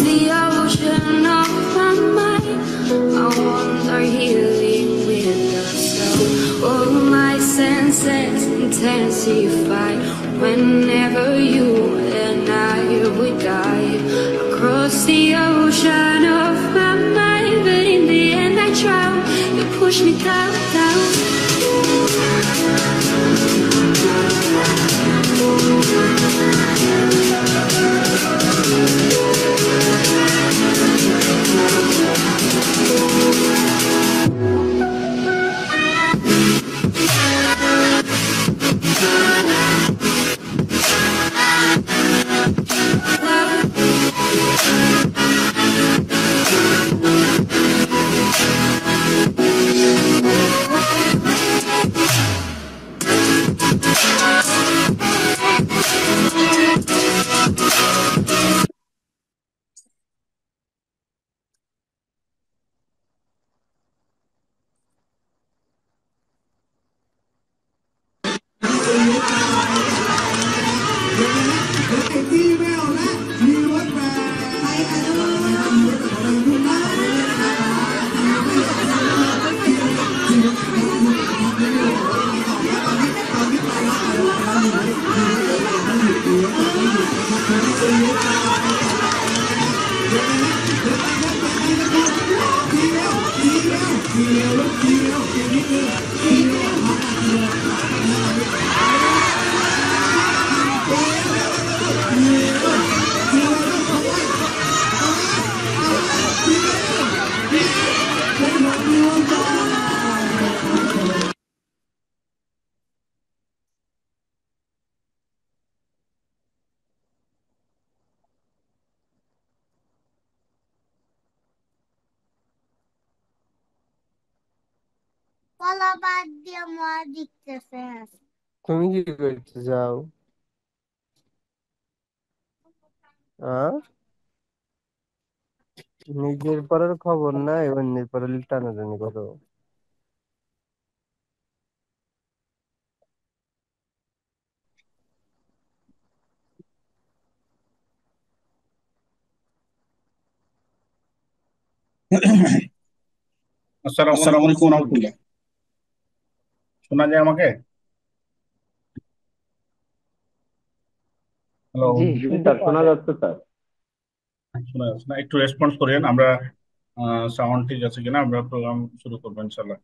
the ocean of my mind. My wounds are healing with the soul. All my senses intensify whenever you and I would dive across the ocean of my mind. But in the end I drown. You push me down, down. কলা বাদ দিয়ে মা দিতেছে। তুমি কি করতে চাও? নিজের পরের খবর নাই, অন্যের পরে টানাটানি করো। আসসালামু আলাইকুম রাহমাতুল্লাহ। শোনা যায় আমাকে? হ্যালো, জি স্যার, শোনা যাচ্ছে স্যার। শোনা যাচ্ছে না? একটু রেসপন্স করেন। আমরা সাউন্ড ঠিক আছে কিনা, আমরা প্রোগ্রাম শুরু করবো ইনশাল্লাহ।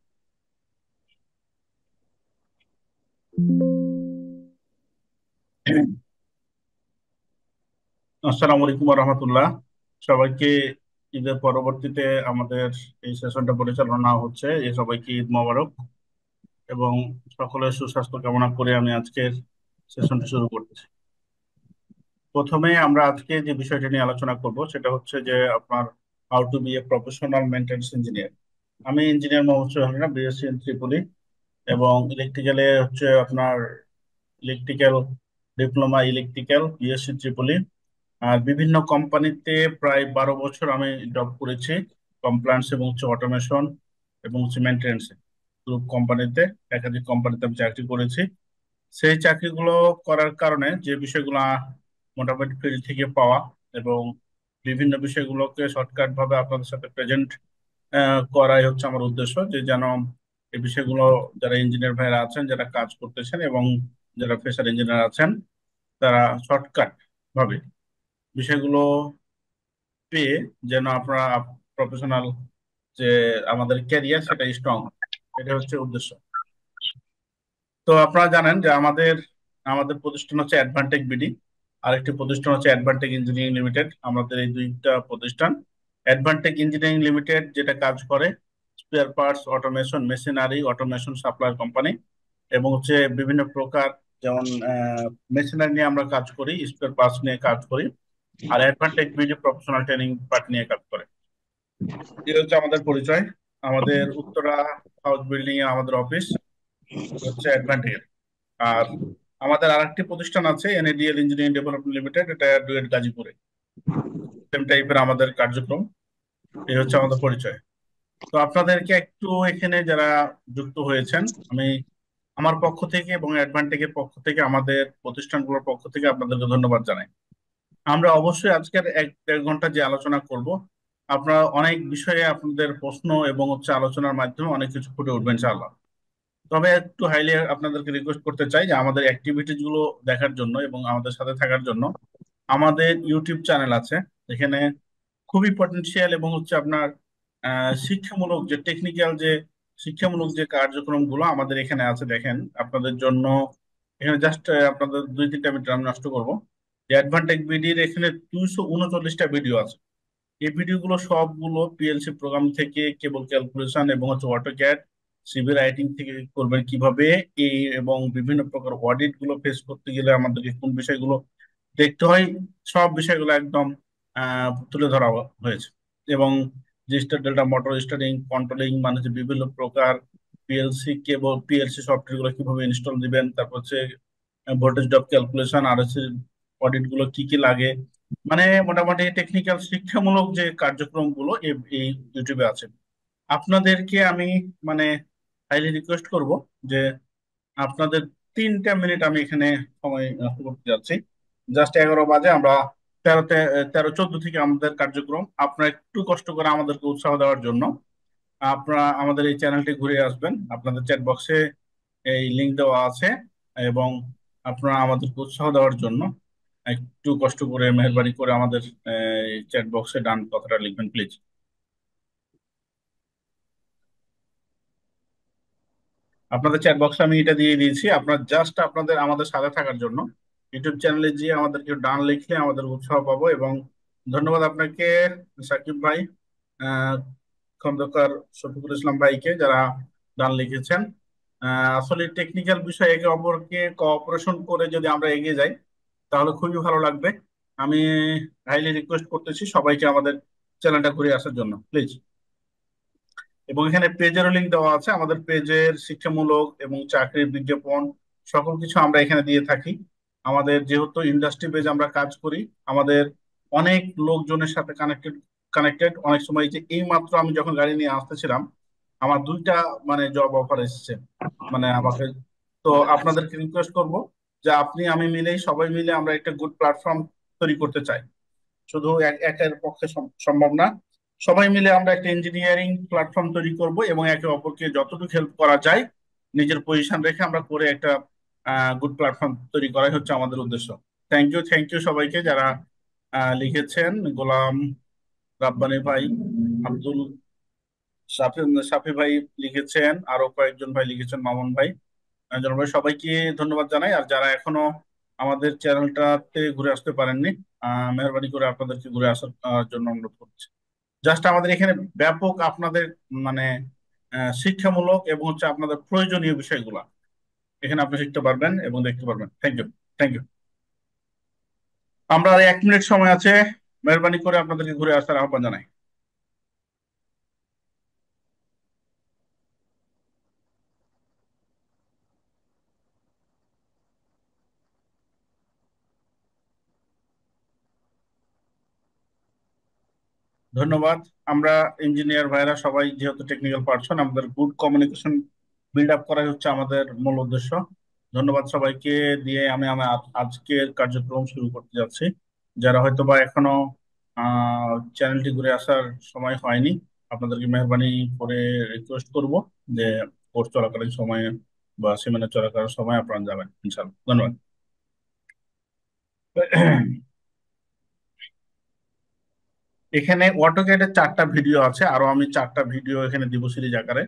আসসালামু আলাইকুম রহমতুল্লাহ। সবাইকে ঈদের পরবর্তীতে আমাদের এই সেশনটা পরিচালনা হচ্ছে। এই সবাইকে ঈদ মোবারক এবং সকলের সুস্বাস্থ্য কামনা করে আমি আজকের সেশনটা শুরু করতেছি। প্রথমে আমরা আজকে যে বিষয়টা নিয়ে আলোচনা করব সেটা হচ্ছে যে আপনার how to be a professional maintenance engineer. আমি engineer Mohammad Sohel, BSc in Tripoli, এবং ইলেকট্রিক্যালে হচ্ছে আপনার electrical diploma electrical BSc Tripoli. আর বিভিন্ন কোম্পানিতে প্রায় 12 বছর আমি জব করেছি, কমপ্লায়েন্স এবং হচ্ছে অটোমেশন এবং হচ্ছে মেনটেন্যান্সে। গ্রুপ কোম্পানিতে, একাধিক কোম্পানিতে আমি চাকরি করেছি। সেই চাকরিগুলো করার কারণে যে বিষয়গুলো মোটামুটি ফিল্ড থেকে পাওয়া এবং বিভিন্ন বিষয়গুলোকে শর্টকাট ভাবে আপনাদের সাথে প্রেজেন্ট করাই হচ্ছে আমার উদ্দেশ্য, যে যেন এই বিষয়গুলো যারা ইঞ্জিনিয়ার ভাইরা আছেন, যারা কাজ করতেছেন এবং যারা ফ্রেশার ইঞ্জিনিয়ার আছেন, তারা শর্টকাট ভাবে বিষয়গুলো পেয়ে যেন আপনারা প্রফেশনাল যে আমাদের ক্যারিয়ার সেটা স্ট্রং, এটা হচ্ছে উদ্দেশ্য। তো আপনারা জানেন যে আমাদের আমাদের প্রতিষ্ঠান হচ্ছে অ্যাডভান্টেক বিডি, আরেকটি প্রতিষ্ঠান হচ্ছে অ্যাডভান্টেক ইঞ্জিনিয়ারিং লিমিটেড। আমাদের এই দুইটা প্রতিষ্ঠান, অ্যাডভান্টেক ইঞ্জিনিয়ারিং লিমিটেড যেটা কাজ করে spare parts, automation, machinery, automation supply company, এবং হচ্ছে বিভিন্ন প্রকার যেমন মেশিনারি নিয়ে আমরা কাজ করি, স্পেয়ার পার্টস নিয়ে কাজ করি। আর অ্যাডভান্টেক বিডি প্রফেশনাল ট্রেনিং পার্ট নিয়ে কাজ করে। এটা হচ্ছে আমাদের পরিচয়। আমাদের উত্তরা হাউস বিল্ডিং এ আমাদের অফিস হচ্ছে অ্যাডভান্টেজ। আর আমাদের আরেকটি প্রতিষ্ঠান আছে এনএডিএল ইঞ্জিনিয়ারিং ডেভেলপমেন্ট লিমিটেড, এটা ডুয়েট গাজীপুরে। সেম টাইপের আমাদের কার্যক্রম। এই হচ্ছে আমাদের পরিচয়। তো আপনাদেরকে একটু এখানে যারা যুক্ত হয়েছেন, আমি আমার পক্ষ থেকে এবং অ্যাডভান্টেজের পক্ষ থেকে, আমাদের প্রতিষ্ঠানগুলোর পক্ষ থেকে আপনাদেরকে ধন্যবাদ জানাই। আমরা অবশ্যই আজকের 1-1.5 ঘন্টা যে আলোচনা করব, আপনারা অনেক বিষয়ে আপনাদের প্রশ্ন এবং আলোচনার মাধ্যমে অনেক কিছু ফুটে উঠবে ইনশাআল্লাহ। তবে একটু হাইলি আপনাদেরকে রিকোয়েস্ট করতে চাই যে আমাদের অ্যাক্টিভিটিস গুলো দেখার জন্য এবং আমাদের সাথে থাকার জন্য আমাদের ইউটিউব চ্যানেল আছে। এখানে খুবই পটেনশিয়াল এবং আপনার শিক্ষামূলক যে টেকনিক্যাল যে শিক্ষামূলক যে কার্যক্রমগুলো আমাদের এখানে আছে। দেখেন আপনাদের জন্য এখানে জাস্ট আপনাদের 2-3 মিনিট আমি নষ্ট করবো। অ্যাডভান্টেজ বিডির এখানে 239টা ভিডিও আছে। এই ভিডিওগুলো সবগুলো পিএলসি প্রোগ্রাম থেকে কেবল ক্যালকুলেশন এবং অটোক্যাড সিভি রাইটিং থেকে করবেন কিভাবে, এই এবং বিভিন্ন প্রকার অডিট গুলো ফেস করতে গেলে আমাদেরকে কোন বিষয়গুলো দেখতে হয়, সব বিষয়গুলো একদম তুলে ধরা হয়েছে। এবং register delta motor steering controlling মানে যে বিভিন্ন প্রকার পিএলসি কেবল পিএলসি সফটওয়্যার গুলো কিভাবে ইনস্টল দিবেন, তারপর ভোল্টেজ ড্রপ ক্যালকুলেশন আর অডিট গুলো কি কি লাগে, মানে মোটামুটি টেকনিক্যাল শিক্ষামূলক যে কার্যক্রম গুলো এই ইউটিউবে আছে। আপনাদেরকে আমি মানে হাইলি রিকোয়েস্ট করব যে আপনাদের 3টা মিনিট আমি এখানে সময় নষ্ট করতে যাচ্ছি। জাস্ট 11 বাজে, আমরা 13 14 থেকে আমাদের কার্যক্রম। আপনারা একটু কষ্ট করে আমাদেরকে উৎসাহ দেওয়ার জন্য আপনারা আমাদের এই চ্যানেলটি ঘুরে আসবেন। আপনাদের চ্যাট বক্সে এই লিংক দেওয়া আছে, এবং আপনারা আমাদেরকে উৎসাহ দেওয়ার জন্য একটু কষ্ট করে মেহরবানি করে আমাদের চ্যাট বক্সে ডান কথাটা লিখবেন প্লিজ। আপনাদের চ্যাট বক্সে আমি এটা দিয়ে দিয়েছি, আপনার জাস্ট আপনাদের আমাদের সাথে থাকার জন্য ইউটিউব চ্যানেলে গিয়ে আমাদেরকে ডান লিখলে আমাদের উৎসাহ পাবো। এবং ধন্যবাদ আপনাকে সাকিব ভাই, আহ খন্দকার শফিকুল ইসলাম ভাইকে যারা ডান লিখেছেন। আসলে টেকনিক্যাল বিষয় একে অপরকে কোঅপারেশন করে যদি আমরা এগিয়ে যাই তাহলে খুবই ভালো লাগবে। আমি হাইলি রিকোয়েস্ট করতেছি সবাইকে আমাদের চ্যানেলটা ঘুরে আসার জন্য প্লিজ। এবং এখানে পেজেরও লিংক দেওয়া আছে। আমাদের পেজের শিক্ষামূলক এবং চাকরির বিজ্ঞাপন সকল কিছু আমরা এখানে দিয়ে থাকি। আমাদের যেহেতু ইন্ডাস্ট্রি বেজ আমরা কাজ করি, আমাদের অনেক লোকজনের সাথে কানেক্টেড। অনেক সময় যে এই মাত্র আমি যখন গাড়ি নিয়ে আসতেছিলাম আমার 2টা মানে জব অফার এসেছে মানে আমাকে। তো আপনাদেরকে রিকোয়েস্ট করব যে আপনি আমি মিলেই সবাই মিলে আমরা একটা গুড প্ল্যাটফর্ম তৈরি করতে চাই। শুধু একের পক্ষে সম্ভব না। সবাই মিলে আমরা একটা ইঞ্জিনিয়ারিং প্ল্যাটফর্ম তৈরি করব এবং একে অপরকে যতটুকু হেল্প করা যায় নিজের পজিশন রেখে আমরা করে একটা গুড প্ল্যাটফর্ম তৈরি করাই হচ্ছে আমাদের উদ্দেশ্য। থ্যাংক ইউ সবাইকে যারা লিখেছেন। গোলাম রাব্বানি ভাই, আব্দুল সাফি সাফি ভাই লিখেছেন, আরো কয়েকজন ভাই লিখেছেন, মামুন ভাই, জনাব ভাই, সবাইকে ধন্যবাদ জানাই। আর যারা এখনো আমাদের চ্যানেলটাতে ঘুরে আসতে পারেননি, মেহরবানি করে আপনাদেরকে ঘুরে আসার জন্য অনুরোধ করছি। জাস্ট আমাদের এখানে ব্যাপক আপনাদের মানে শিক্ষামূলক এবং আপনাদের প্রয়োজনীয় বিষয়গুলো এখানে আপনি শিখতে পারবেন এবং দেখতে পারবেন। Thank you. আমরা আর 1 মিনিট সময় আছে, মেহরবানি করে আপনাদেরকে ঘুরে আসার আহ্বান জানাই। ধন্যবাদ। আমরা ইঞ্জিনিয়ার ভাইরা সবাই যেহেতু টেকনিক্যাল পার্সন, আমাদের গুড কমিউনিকেশন বিল্ড আপ করাই হচ্ছে আমাদের মূল উদ্দেশ্য। ধন্যবাদ সবাইকে দিয়ে আমি আমার আজকের কার্যক্রম শুরু করতে যাচ্ছি। যারা হয়তো বা এখনো চ্যানেলটি ঘুরে আসার সময় হয়নি, আপনাদেরকে মেহরবানি করে রিকোয়েস্ট করব যে কোর্স চলাকালীন সময়ে বা সেমিনার চলাকালীন সময় আপনারা যাবেন ইনশাল্লাহ। ধন্যবাদ। এখানে অটোক্যাডের 4টা ভিডিও আছে, আরো আমি 4টা ভিডিও এখানে দিব সিরিজ আকারে।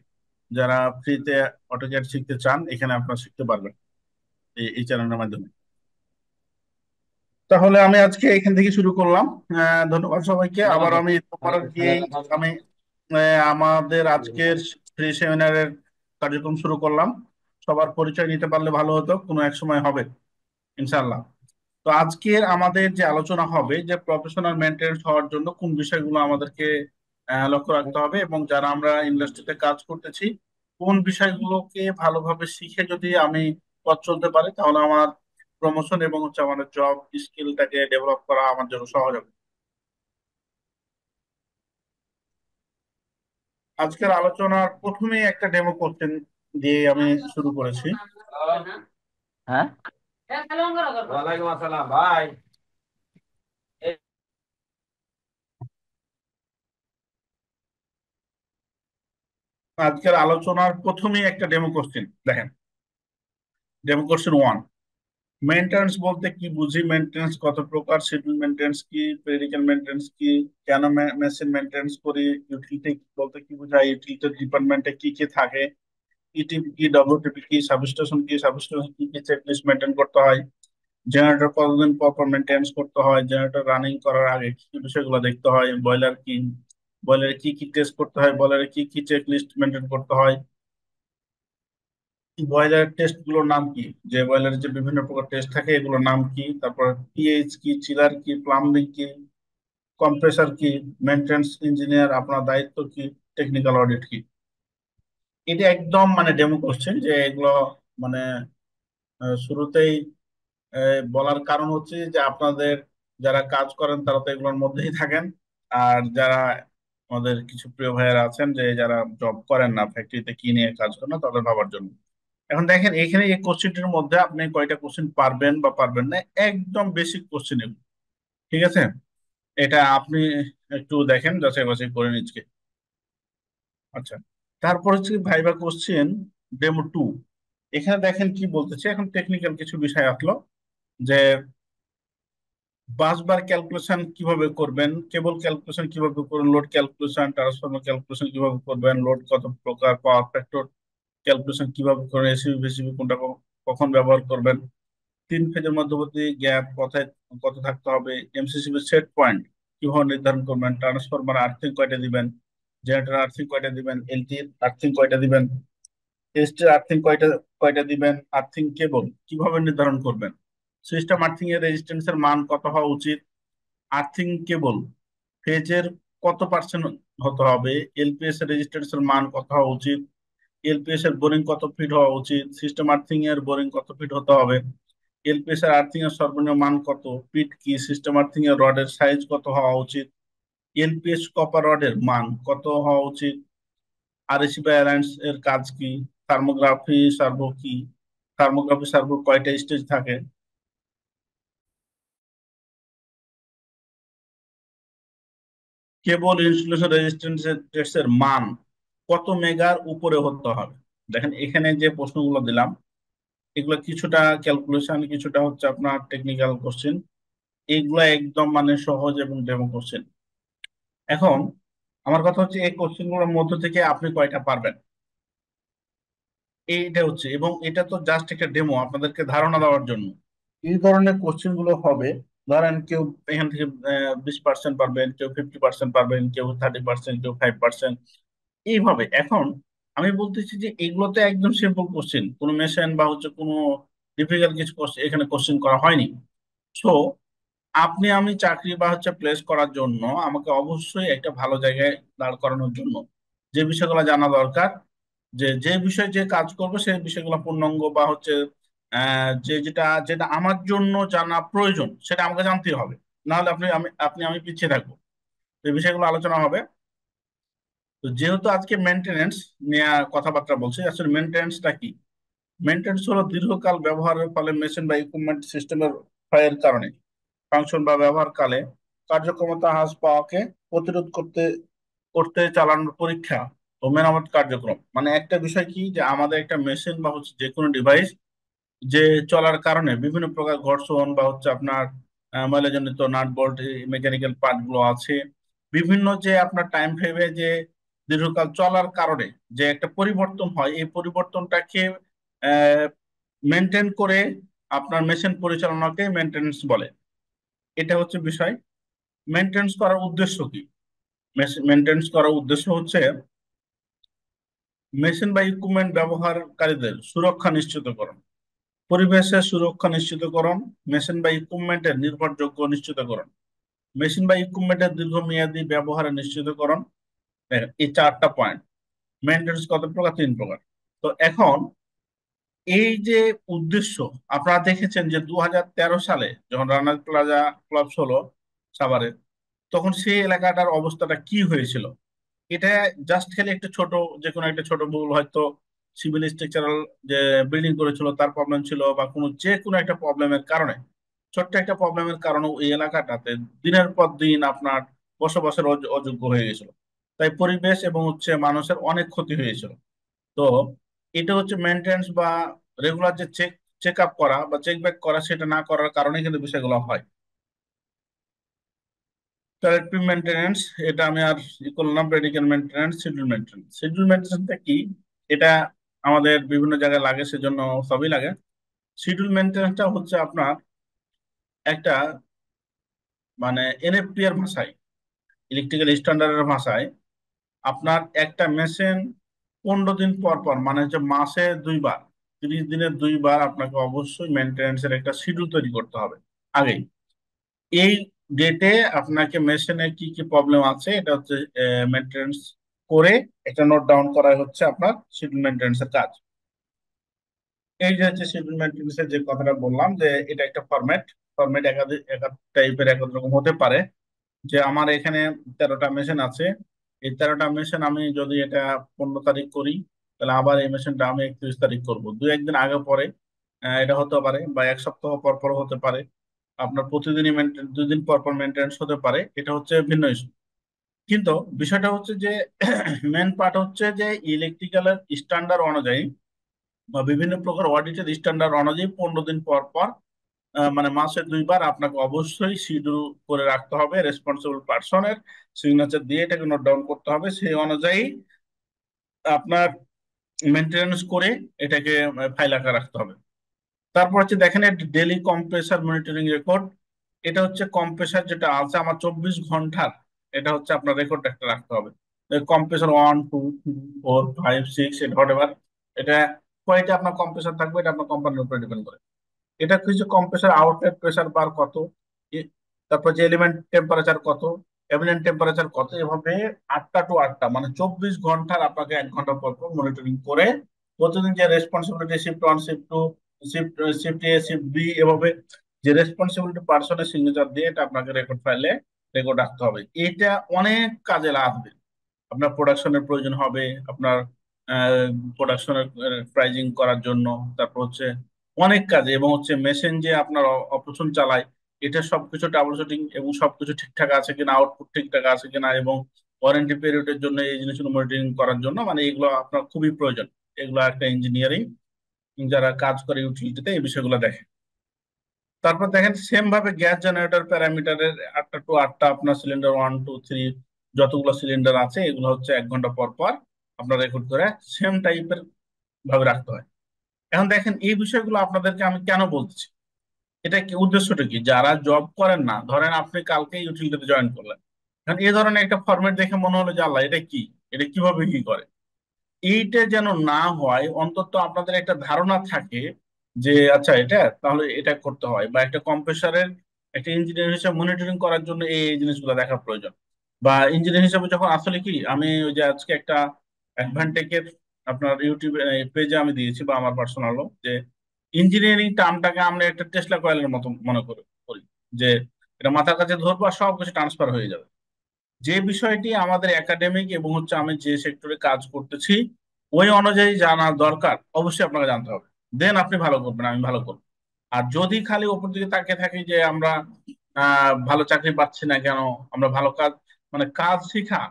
যারা ফ্রিতে অটোক্যাড শিখতে চান এখানে আপনারা শিখতে পারবেন এই চ্যানেলের মাধ্যমে। তাহলে আমি আজকে এখান থেকে শুরু করলাম। ধন্যবাদ সবাইকে। আবার আমি আমি আমাদের আজকের ফ্রি সেমিনারের কার্যক্রম শুরু করলাম। সবার পরিচয় নিতে পারলে ভালো হতো, কোনো এক সময় হবে ইনশাল্লাহ। তো আজকের আমাদের যে আলোচনা হবে যে প্রফেশনাল মেন্টেন্স হওয়ার জন্য কোন বিষয়গুলো আমাদেরকে লক্ষ্য রাখতে হবে, এবং যারা আমরা ইন্ডাস্ট্রিতে কাজ করতেছি কোন বিষয়গুলোকে ভালোভাবে শিখে যদি আমি পথ চলতে পারি তাহলে আমার প্রমোশন এবং আমার জব স্কিলটাকে ডেভেলপ করা আমার জন্য সহজ হবে। আজকের আলোচনার প্রথমেই একটা ডেমো কোশ্চেন দিয়ে আমি শুরু করেছি। হ্যাঁ, ওয়ালাইকুম আসসালাম ভাই। আজকের আলোচনার প্রথমেই একটা ডেমো কোশ্চেন দেখেন। ডেমো কোশ্চেন 1, মেইনটেনেন্স বলতে কি বুঝি, মেইনটেনেন্স কত প্রকার, শিডিউল মেইনটেনেন্স কি, পেরিডিক্যাল মেইনটেনেন্স কি, কেন মেশিন মেইনটেনেন্স করি, ইউটিলিটি বলতে কি বোঝায়, ইউটিলিটি ডিপার্টমেন্টে কি কি থাকে, ইটিপি কি, ডব্লিউটিপি কি, সাবস্টেশন কি, সাবস্টেশন কি কি চেকলিস্ট মেনটেন করতে হয়, জেনারেটর কতদিন পর পর মেনটেন্স করতে হয়, জেনারেটর রানিং করার আগে কি কি বিষয়গুলো দেখতে হয়, বয়লার কি, বয়লারে কি কি টেস্ট করতে হয়, বয়লারে কি কি চেকলিস্ট মেনটেন করতে হয়, বয়লার টেস্ট গুলোর নাম কি, যে বয়লারের যে বিভিন্ন প্রকার টেস্ট থাকে এগুলোর নাম কি, তারপর পিএইচ কি, চিলার কি, প্লাম্বিং কি, কম্প্রেসার কি, মেনটেন্স ইঞ্জিনিয়ার আপনার দায়িত্ব কি, টেকনিক্যাল অডিট কি। এটা একদম মানে ডেমো কোশ্চেন, যে এগুলো মানে শুরুতেই বলার কারণ হচ্ছে যে আপনাদের যারা কাজ করেন তারা তো এগুলোর মধ্যেই থাকেন, আর যারা আমাদের কিছু প্রিয় ভাইয়েরা আছেন যে যারা জব করেন না, ফ্যাক্টরিতে কি নিয়ে কাজ করেন না, তাদের ভাবার জন্য। এখন দেখেন এখানে এই কোশ্চেনটির মধ্যে আপনি কয়টা কোশ্চেন পারবেন বা পারবেন না, একদম বেসিক কোশ্চেন এগুলো, ঠিক আছে? এটা আপনি একটু দেখেন, যাচাই বাছাই করে নিজকে। আচ্ছা, তারপর হচ্ছে ভাইবা কোশ্চেন ডেমো 2। এখানে দেখেন কি বলতেছে, এখন টেকনিক্যাল কিছু বিষয় আসলো, যে বাস বার ক্যালকুলেশন কিভাবে করবেন, কেবল ক্যালকুলেশন কিভাবে করবেন, লোড ক্যালকুলেশন, ট্রান্সফরমার ক্যালকুলেশন কিভাবে করবেন, লোড কত প্রকার, পাওয়ার ফ্যাক্টর ক্যালকুলেশন কিভাবে করবেন, এসিবি ভিসিবি কোনটা কখন ব্যবহার করবেন, তিন ফেজের মধ্যবর্তী গ্যাপ কোথায় কত থাকতে হবে, এমসিসিবি সেট পয়েন্ট কিভাবে নির্ধারণ করবেন, ট্রান্সফরমার আর্থিং কয়টা দিবেন, জেনারেটর আর্থিং কয়টা দিবেন, এলটি আর্থিং কয়টা দিবেন, টেস্টের আর্থিং কয়টা কয়টা দিবেন, আর্থিং কেবল কিভাবে নির্ধারণ করবেন, সিস্টেম আর্থিং এর রেজিস্ট্যান্সের মান কত হওয়া উচিত, আর্থিং কেবল ফেজের কত পার্সেন্ট হতে হবে, এলপিএস এর রেজিস্ট্যান্স এর মান কত হওয়া উচিত, এলপিএস এর বোরিং কত ফিট হওয়া উচিত, সিস্টেম আর্থিং এর বোরিং কত ফিট হতে হবে, এলপিএস এর আর্থিং এর সর্বনিম্ন মান কত ফিট কি, সিস্টেম আর্থিং এর রডের সাইজ কত হওয়া উচিত, এলপিএস কপার রডের মান কত হওয়া উচিত, আরএসি বা অ্যালায়েন্স এর কাজ কি, থার্মোগ্রাফি সার্ভো কি, থার্মোগ্রাফি সার্ভো কয়টা স্টেজ থাকে, কেবল ইনসুলেশন রেজিস্ট্যান্স এর মান কত মেগার উপরে হতে হবে। দেখেন এখানে যে প্রশ্নগুলো দিলাম এগুলো কিছুটা ক্যালকুলেশন, কিছুটা হচ্ছে আপনার টেকনিক্যাল কোশ্চেন, এগুলো একদম মানে সহজ এবং ডেমো কোশ্চেন। এখন আমার কথা হচ্ছে এই কোশ্চেন গুলোর মধ্য থেকে আপনি কয়টা পারবেন, এইটা হচ্ছে, এবং এটা তো জাস্ট একটা ডেমো আপনাদেরকে ধারণা দেওয়ার জন্য। এই ধরনের কোশ্চেন গুলো হবে, ধরেন কেউ এখান থেকে 20% পারবেন, কেউ 50% পারবেন, কেউ 30%, কেউ 5%, এইভাবে। এখন আমি বলতেছি যে এগুলোতে একদম সিম্পল কোশ্চেন, কোনো মেশিন বা হচ্ছে কোনো ডিফিকাল্ট কিছু এখানে কোশ্চেন করা হয়নি। সো আপনি আমি চাকরি বা হচ্ছে প্লেস করার জন্য আমাকে অবশ্যই একটা ভালো জায়গায় দাঁড় করানোর জন্য যে বিষয়গুলো জানা দরকার, যে যে বিষয় যে কাজ করবো সেই বিষয়গুলো পূর্ণাঙ্গ বা হচ্ছে যে যেটা যেটা আমার জন্য জানা প্রয়োজন সেটা আমাকে জানতেই হবে, নাহলে আপনি আমি পিছিয়ে থাকবো। তো এই বিষয়গুলো আলোচনা হবে। তো যেহেতু আজকে মেনটেনেন্স নিয়ে কথাবার্তা বলছি, আসলে মেনটেনেন্সটা কি, মেনটেনেন্স হলো দীর্ঘকাল ব্যবহারের ফলে মেশিন বা ইকুইপমেন্ট সিস্টেমের ক্ষয়ের কারণে ফাংশন বা ব্যবহার কালে কার্যক্ষমতা হ্রাস পাওয়াকে প্রতিরোধ করতে করতে চালানোর পরীক্ষা ও মেরামত কার্যক্রম। মানে একটা বিষয় কি, যে আমাদের একটা মেশিন বা হচ্ছে যে কোনো ডিভাইস যে চলার কারণে বিভিন্ন প্রকার ঘর্ষণ বা হচ্ছে আপনার ময়লাজনিত নাট বোল্ট মেকানিক্যাল পার্ট গুলো আছে, বিভিন্ন যে আপনার টাইম ফ্রেমে যে দীর্ঘকাল চলার কারণে যে একটা পরিবর্তন হয়, এই পরিবর্তনটাকে মেনটেন করে আপনার মেশিন পরিচালনাকে মেনটেনেন্স বলে। এটা হচ্ছে বিষয়। মেনটেন্স করার উদ্দেশ্য কি, মেনটেন্স করার উদ্দেশ্য হচ্ছে মেশিন বা ইকুইপমেন্ট ব্যবহারকারীদের সুরক্ষা নিশ্চিতকরণ, পরিবেশের সুরক্ষা নিশ্চিতকরণ, মেশিন বা ইকুইপমেন্টের নির্ভরযোগ্য নিশ্চিতকরণ, মেশিন বা ইকুইপমেন্টের দীর্ঘমেয়াদী ব্যবহারের নিশ্চিতকরণ। দেখেন এই চারটা পয়েন্ট। মেনটেন্স কত প্রকার, 3 প্রকার। তো এখন এই যে উদ্দেশ্য, আপনারা দেখেছেন যে 2013 সালে যখন রানা প্লাজা ক্লাবস হলো সাভারে, তখন সেই এলাকাটার অবস্থাটা কি হয়েছিল। এটা জাস্ট খেলে একটা ছোট, যে কোনো একটা ছোট ভুল, হয়তো সিভিল স্ট্রাকচারাল যে বিল্ডিং করেছিল তার প্রবলেম ছিল, বা কোনো যে কোনো একটা প্রবলেমের কারণে, ছোট্ট একটা প্রবলেমের কারণে এই এলাকাটাতে দিনের পর দিন আপনার বসবাসের অযোগ্য হয়ে গেছিল। তাই পরিবেশ এবং হচ্ছে মানুষের অনেক ক্ষতি হয়েছিল। তো এটা হচ্ছে মেনটেন্স বা রেগুলার যে চেক আপ করা বা চেক ব্যাক করা, সেটা না করার কারণে কিন্তু বিষয়গুলো হয়। কারেক্টিভ মেনটেনেন্স, এটা আমি আর করলাম। প্রেডিক্যাল মেনটেনেন্স, শিডিউল মেনটেনেন্স। শিডিউল মেনটেনেন্সটা কি? এটা আমাদের বিভিন্ন জায়গায় লাগে, সেজন্য সবই লাগে। শিডিউল মেনটেনেন্সটা হচ্ছে আপনার একটা মানে এনএফপি এর ভাষায়, ইলেকট্রিক্যাল স্ট্যান্ডার্ডের ভাষায়, আপনার একটা মেশিন 15 দিন পর পর, মানে হচ্ছে মাসে 2 বার, 30 দিনে 2 বার আপনাকে অবশ্যই মেনটেনেন্সের একটা শিডিউল তৈরি করতে হবে আগেই। এই ডেটে আপনাকে মেশিনে কি কি প্রবলেম আছে এটা হচ্ছে মেনটেনেন্স করে একটা নোট ডাউন করা হচ্ছে আপনার শিডিউল মেনটেনেন্সের কাজ। এই যে হচ্ছে শিডিউল মেনটেনেন্সের যে কথাটা বললাম, যে এটা একটা ফরম্যাট। ফরম্যাট একাধিক এক টাইপের, এক রকম হতে পারে। যে আমার এখানে 13টা মেশিন আছে, এই 13টা মেশিন আমি যদি এটা 15 তারিখ করি, তাহলে আবার এই মেশিনটা আমি 31 তারিখ করবো। দু একদিন আগে পরে এটা হতে পারে, বা এক সপ্তাহ পর পর হতে পারে। আপনার প্রতিদিনই মেনটেন, 2 দিন পর পর মেনটেন্স হতে পারে, এটা হচ্ছে ভিন্ন ইস্যু। কিন্তু বিষয়টা হচ্ছে যে মেন পার্ট হচ্ছে যে ইলেকট্রিক্যালের স্ট্যান্ডার্ড অনুযায়ী বা বিভিন্ন প্রকার অডিটের স্ট্যান্ডার্ড অনুযায়ী 15 দিন পর পর, মানে মাসে 2 বার আপনাকে অবশ্যই শিডিউল করে রাখতে হবে। রেসপন্সিবল পার্সনের সিগনেচার দিয়ে এটাকে নোট ডাউন করতে হবে। সেই অনুযায়ী আপনার মেনটেনেন্স করে এটাকে ফাইল আকারে রাখতে হবে। তারপর হচ্ছে দেখেন ডেলি কম্প্রেসার মনিটরিং রেকর্ড। এটা হচ্ছে কম্প্রেসার যেটা আছে আমার 24 ঘন্টার, এটা হচ্ছে আপনার রেকর্ড একটা রাখতে হবে। কম্প্রেসার 1, 2, 3, 4, 5, 6, এটা হোয়াট এভার, এটা কয়টা আপনার কম্প্রেসার থাকবে এটা আপনার কোম্পানির উপরে ডিপেন্ড করে। এটা কিছু কম্প্রেসার আউটলেট প্রেসার বার কত, এ- তারপর যে এলিমেন্ট টেম্পারেচার কত, এমিনেন্ট টেম্পারেচার কত, এভাবে 8টা টু 8টা, মানে 24 ঘন্টার আপনাকে 1 ঘন্টা পর পর মনিটরিং করে প্রতিদিন যে responsibility, shift 1, shift 2, shift shift A, shift B, এভাবে যে রেসপন্সিবিলিটি পার্সনের সিগনেচার দিয়ে এটা আপনাকে রেকর্ড ফাইলে রেকর্ড রাখতে হবে। এটা অনেক কাজে লাগবে। আপনার প্রোডাকশনের প্রয়োজন হবে, আপনার প্রোডাকশনের প্রাইজিং করার জন্য। তারপর হচ্ছে অনেক কাজে, এবং হচ্ছে মেশিন যে আপনার অপারেশন চালায়, এটা সবকিছু ট্রাবল শুটিং এবং সবকিছু ঠিকঠাক আছে কিনা, আউটপুট ঠিকঠাক আছে কিনা, এবং ওয়ারেন্টি পিরিয়ডের জন্য এই জিনিসগুলো মনিটরিং করার জন্য, মানে এগুলো আপনার খুবই প্রয়োজন। এগুলো একটা ইঞ্জিনিয়ারিং যারা কাজ করে ইউটিলিটিতে এই বিষয়গুলো দেখে। তারপর দেখেন সেম ভাবে গ্যাস জেনারেটর প্যারামিটারের 8টা টু 8টা আপনার সিলিন্ডার 1, 2, 3 যতগুলো সিলিন্ডার আছে এগুলো হচ্ছে 1 ঘন্টা পর পর আপনার রেকর্ড করে সেম টাইপের ভাবে রাখতে হয়। এখন দেখেন এই বিষয়গুলো আপনাদেরকে আমি কেন বলতেছি, এটা কি উদ্দেশ্যটা কি? যারা জব করেন না, ধরেন আপনি কালকে ইউটিলিটিতে জয়েন করলেন, এখন এই ধরনের একটা ফরম্যাট দেখে মনে হলো যে আল্লাহ এটা কি, এটা কিভাবে কি করে। এইটা যেন না হয়, অন্তত আপনাদের একটা ধারণা থাকে যে আচ্ছা এটা তাহলে এটা করতে হয়, বা একটা কম্প্রেসারের একটা ইঞ্জিনিয়ার হিসেবে মনিটরিং করার জন্য এই এই জিনিসগুলো দেখা প্রয়োজন। বা ইঞ্জিনিয়ার হিসেবে যখন আসলে কি, আমি ওই যে আজকে একটা অ্যাডভান্টেকের আপনার ইউটিউবে পেজে আমি দিয়েছি, বা আমার পার্সোনাল, যে ইঞ্জিনিয়ারিং টার্মটাকে আমরা একটা টেসলা কয়েলের মতো মনে করি, যে এটা মাথার কাছে ধরবো আর সব কিছু ট্রান্সফার হয়ে যাবে। যে বিষয়টি আমাদের একাডেমিক এবং হচ্ছে আমি যে সেক্টরে কাজ করতেছি ওই অনুযায়ী জানা দরকার, অবশ্যই আপনাকে জানতে হবে। দেন আপনি ভালো করবেন, আমি ভালো করবো। আর যদি খালি ওপর দিকে তাকিয়ে থাকি যে আমরা ভালো চাকরি পাচ্ছি না কেন, আমরা ভালো কাজ, মানে কাজ শিখা,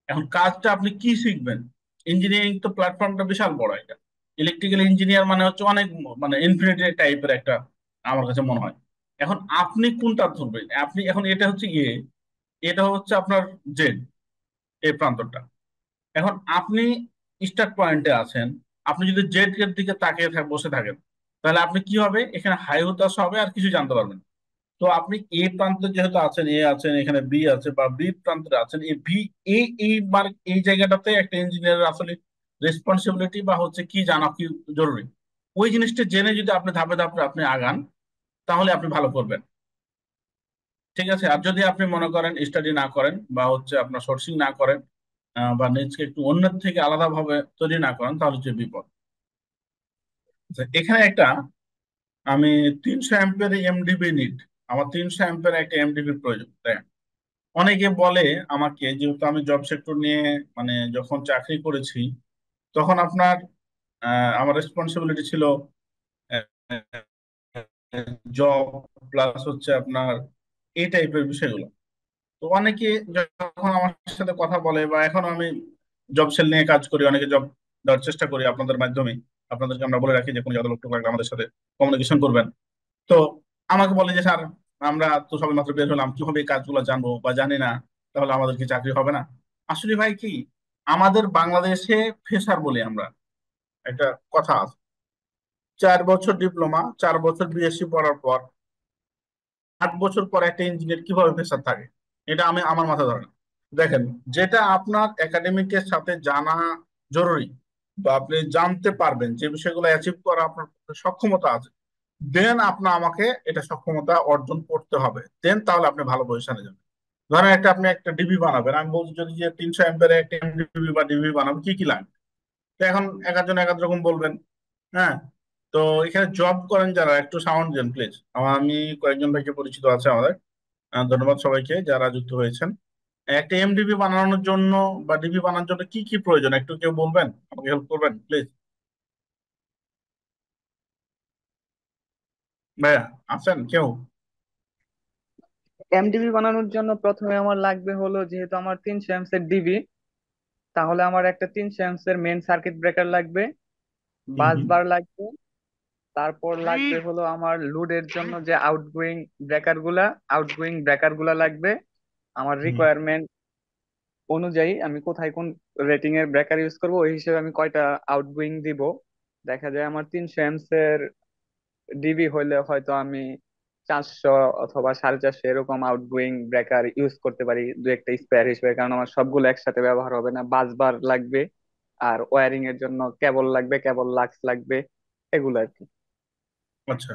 এখন কাজটা আপনি কি শিখবেন? ইঞ্জিনিয়ারিং তো প্ল্যাটফর্মটা বিশাল বড়। এটা ইলেকট্রিক্যাল ইঞ্জিনিয়ার মানে হচ্ছে অনেক, মানে ইনফিনিটি টাইপের একটা, আমার কাছে মনে হয়। এখন আপনি কোনটা ধরবেন? আপনি এখন এটা হচ্ছে গিয়ে, এটা হচ্ছে আপনার জেড, এই প্রান্তটা। এখন আপনি স্টার্ট পয়েন্টে আছেন, আপনি যদি জেড এর দিকে তাকিয়ে বসে থাকেন, তাহলে আপনি কি হবে, এখানে হাই হতাশ হবে আর কিছু জানতে পারবেন না। তো আপনি এ প্রান্তে যেহেতু আছেন, এ আছেন, এখানে বি আছে, বা বি প্রান্তে আছেন, এই বি, এই মার্ক, এই জায়গাটাতে একটা ইঞ্জিনিয়ারের আসলে রেসপন্সিবিলিটি বা হচ্ছে কি জানা কি জরুরি, ওই জিনিসটা জেনে যদি আপনি ধাপে ধাপে আপনি আগান, তাহলে আপনি ভালো করবেন। ঠিক আছে। আর যদি আপনি মনে করেন স্টাডি না করেন, বা হচ্ছে আপনার সোর্সিং না করেন, বা নিজকে একটু অন্যের থেকে আলাদাভাবে তৈরি না করেন, তাহলে হচ্ছে বিপদ। আচ্ছা, এখানে একটা আমি 300 অ্যাম্পিয়ার এমডিবি নিড, আমার 300 অ্যাম্পিয়ার একটা এমডিবি প্রয়োজন, তাই না? অনেকে বলে আমাকে, যেহেতু আমি জব সেক্টর নিয়ে মানে যখন চাকরি করেছি, তখন আপনার আমার রেসপন্সিবিলিটি ছিল জব প্লাস হচ্ছে আপনার এই টাইপের বিষয়গুলো। তো অনেকে যখন আমার সাথে কথা বলে বা এখন আমি জব সেল নিয়ে কাজ করি, অনেকে জব দেওয়ার চেষ্টা করি আপনাদের মাধ্যমে, আপনাদেরকে আমরা বলে রাখি যে কোনো জায়গায় লোক টোক লাগলে আমাদের সাথে কমিউনিকেশন করবেন। তো আমাকে বলে যে স্যার, আমরা তো সবে মাত্র বের হলাম, কিভাবে এই কাজগুলো জানবো বা জানি না, তাহলে আমাদের কি চাকরি হবে না? আসলে ভাই কি, আমাদের বাংলাদেশে ফ্রেশার বলি আমরা, একটা কথা আছে, 4 বছর ডিপ্লোমা, 4 বছর বিএসসি পড়ার পর 8 বছর পর একটা ইঞ্জিনিয়ার কিভাবে ফ্রেশার থাকে, এটা আমি আমার মাথা ধরে না। দেখেন, যেটা আপনার একাডেমিকের সাথে জানা জরুরি বা আপনি জানতে পারবেন, যে বিষয়গুলো অ্যাচিভ করা আপনার সক্ষমতা আছে, দেন আপনার আমাকে এটা সক্ষমতা অর্জন করতে হবে, দেন তাহলে আপনি ভালো পজিশনে যাবেন। ধরেন আপনি একটা ডিবি বানাবেন, আমি বলছি যদি যে 300 অ্যাম্পিয়ারের একটা ডিবি বা ডিবি বানাবো, কি কি লাগবে? তো এখন এক একজন এক এক রকম বলবেন। হ্যাঁ। তো এখানে জব করেন যারা, একটু সাউন্ড দেন প্লিজ। আমি কয়েকজন ভাইকে পরিচিত আছে আমাদের। ধন্যবাদ সবাইকে যারা যুক্ত হয়েছেন। একটা এমডিবি বানানোর জন্য বা ডিবি বানানোর জন্য কি কি প্রয়োজন, একটু কেউ বলবেন, আমাকে হেল্প করবেন প্লিজ। ভাইয়া, আছেন কেউ? এমডিবি বানানোর জন্য প্রথমে আমার লাগবে হলো, যেহেতু আমার 300 এর ডিবি, তাহলে আমার একটা 300 এর মেন সার্কিট ব্রেকার লাগবে, হুম বাস হুম বার লাগবে। তারপর লাগবে হলো আমার লোডের জন্য যে আউটগোয়িং ব্রেকার গুলা লাগবে। আমার হুম রিকোয়ারমেন্ট অনুযায়ী আমি কোথায় কোন রেটিং এর ব্রেকার ইউজ করব, ওই হিসেবে আমি কয়টা আউটগোয়িং দিব। দেখা যায় আমার 300 এর ডিবি হইলে হয়তো আমি 400 অথবা 450 এরকম আউটগোয়িং ব্রেকার ইউজ করতে পারি, দু একটা স্পেয়ার হিসেবে, কারণ আমার সবগুলো একসাথে ব্যবহার হবে না। বাস বার লাগবে, আর ওয়্যারিং এর জন্য কেবল লাগবে, কেবল লাক্স লাগবে, এগুলো আর কি। আচ্ছা,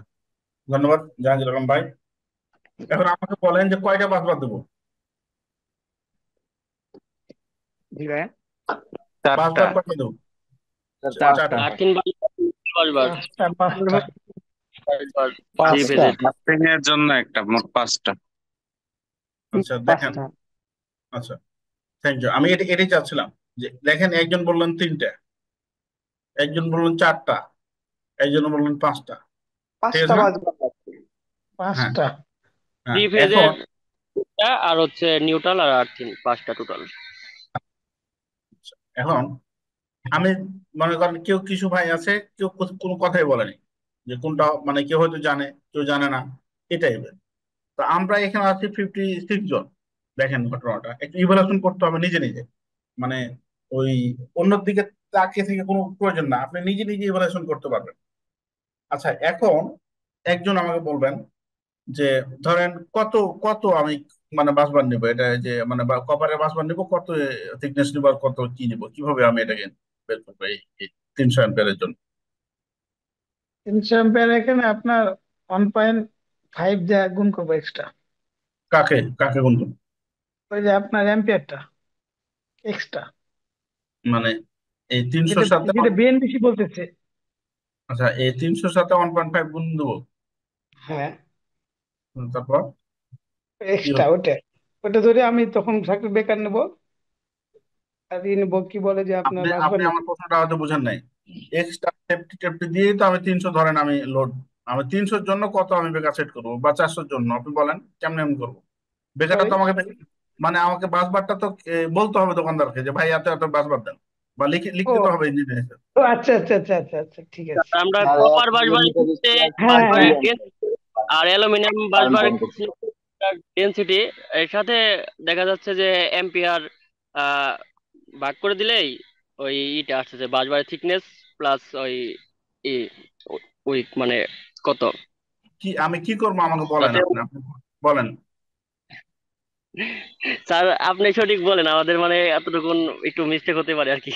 ধন্যবাদ জাহাঙ্গীর আলম ভাই। এখন আমাকে বলেন যে কয়টা পাসওয়ার্ড দেবো? জি ভাই। চারটা। পাসওয়ার্ড কয়টা দেবো? চারটা। চারটা। আর্থিন বারবার পাঁচটা পাঁচটা বারবার থ্রি পাঁচটা ফেজের। কাস্টিং এর জন্য একটা, মোট 5টা। আচ্ছা দেখেন। পাঁচটা আচ্ছা, থ্যাংক ইউ। আমি এটাই চাচ্ছিলাম, যে দেখেন, একজন বললেন 3টে, একজন বললেন 4টা, একজন বললেন 5টা। ঠিক আছে পাঁচটা না? বাজবে। হ্যাঁ। পাঁচটা হ্যাঁ থ্রি এখন ফেজের আর হচ্ছে নিউট্রাল আর আর্থিন, 5টা টোটাল। এখন আমি মনে করেন, কেউ কিছু ভাই আছে, কেউ কোনো কথাই বলেনি, যে কোনটা মানে কেউ হয়তো জানে, কেউ জানে না, এটাই। তো আমরা এখানে আছি 56 জন। দেখেন, ঘটনাটা একটু ইভালুয়েশন করতে হবে নিজে নিজে, মানে ওই অন্যের দিকে তাকিয়ে থেকে কোনো প্রয়োজন না, আপনি নিজে নিজে ইভালুয়েশন করতে পারবেন। আচ্ছা, এখন একজন আমাকে বলবেন যে ধরেন কত কত আমি মানে বাসবান নিবো, এটা যে মানে কপারের বাসবান নিবো, কত থিকনেস নিবো, আর কত কি নিবো, কিভাবে আমি এটাকে বের করবো এই 300 অ্যাম্পিয়ারের জন্য? 300 অ্যাম্পিয়ার এখানে আপনার 1.5 দিয়ে গুণ করবো এক্সট্রা। কাকে কাকে গুনবো? ওই যে আপনার অ্যাম্পিয়ারটা এক্সট্রা, মানে এই যেটা 300-র সাথে যেটা বিএনবিসি বলতেছে। আচ্ছা, এই 300-র সাথে 1.5 গুণ দেবো। হ্যাঁ, তারপর কি এক্সট্রা হবে? ওটা ওটা ধরে আমি তখন সার্কিট ব্রেকার নেবো, আর ই নেবো কি বলে যে আপনার আপনি বাসবার আপনি নেবো। আমার প্রশ্নটা হয়তো বুঝেন নাই। এক্সট্রা সেফটি টেফটি দিয়েই তো আমি 300, ধরেন আমি লোড, আমি 300-র জন্য কত আমি বেকার সেট করবো, বা 400-র জন্য আপনি বলেন কেমনে আমি করবো? বেকারটা সরি, তো আমাকে মানে আমাকে বাসবারটা তো বলতে হবে দোকানদারকে যে ভাই এত এত বাসবার দেন, বা লিখে ও লিখতে তো হবে ইঞ্জিনিয়ার। ও আচ্ছা আচ্ছা আচ্ছা আচ্ছা আচ্ছা, ঠিক আছে। আমরা আর এক কপার বাসবারের কিলোমিটার ক্ষেত্রে হ্যাঁ বাসবারের হ্যাঁ আর অ্যালুমিনিয়াম কারেন্ট বাসবারের বন্ধ করতে। ডেনসিটি, এর সাথে দেখা যাচ্ছে যে এম্পিয়ার ভাগ করে দিলেই ওই ইটা আসছে, বাসবারের থিকনেস প্লাস ওই ই ওই মানে কত। কি আমি কি করবো আমাকে বলেন, তাতে আপনি আপনি বলেন। স্যার আপনি সঠিক বলেন, আমাদের মানে এতটুকু একটু মিস্টেক হতে পারে আর কি।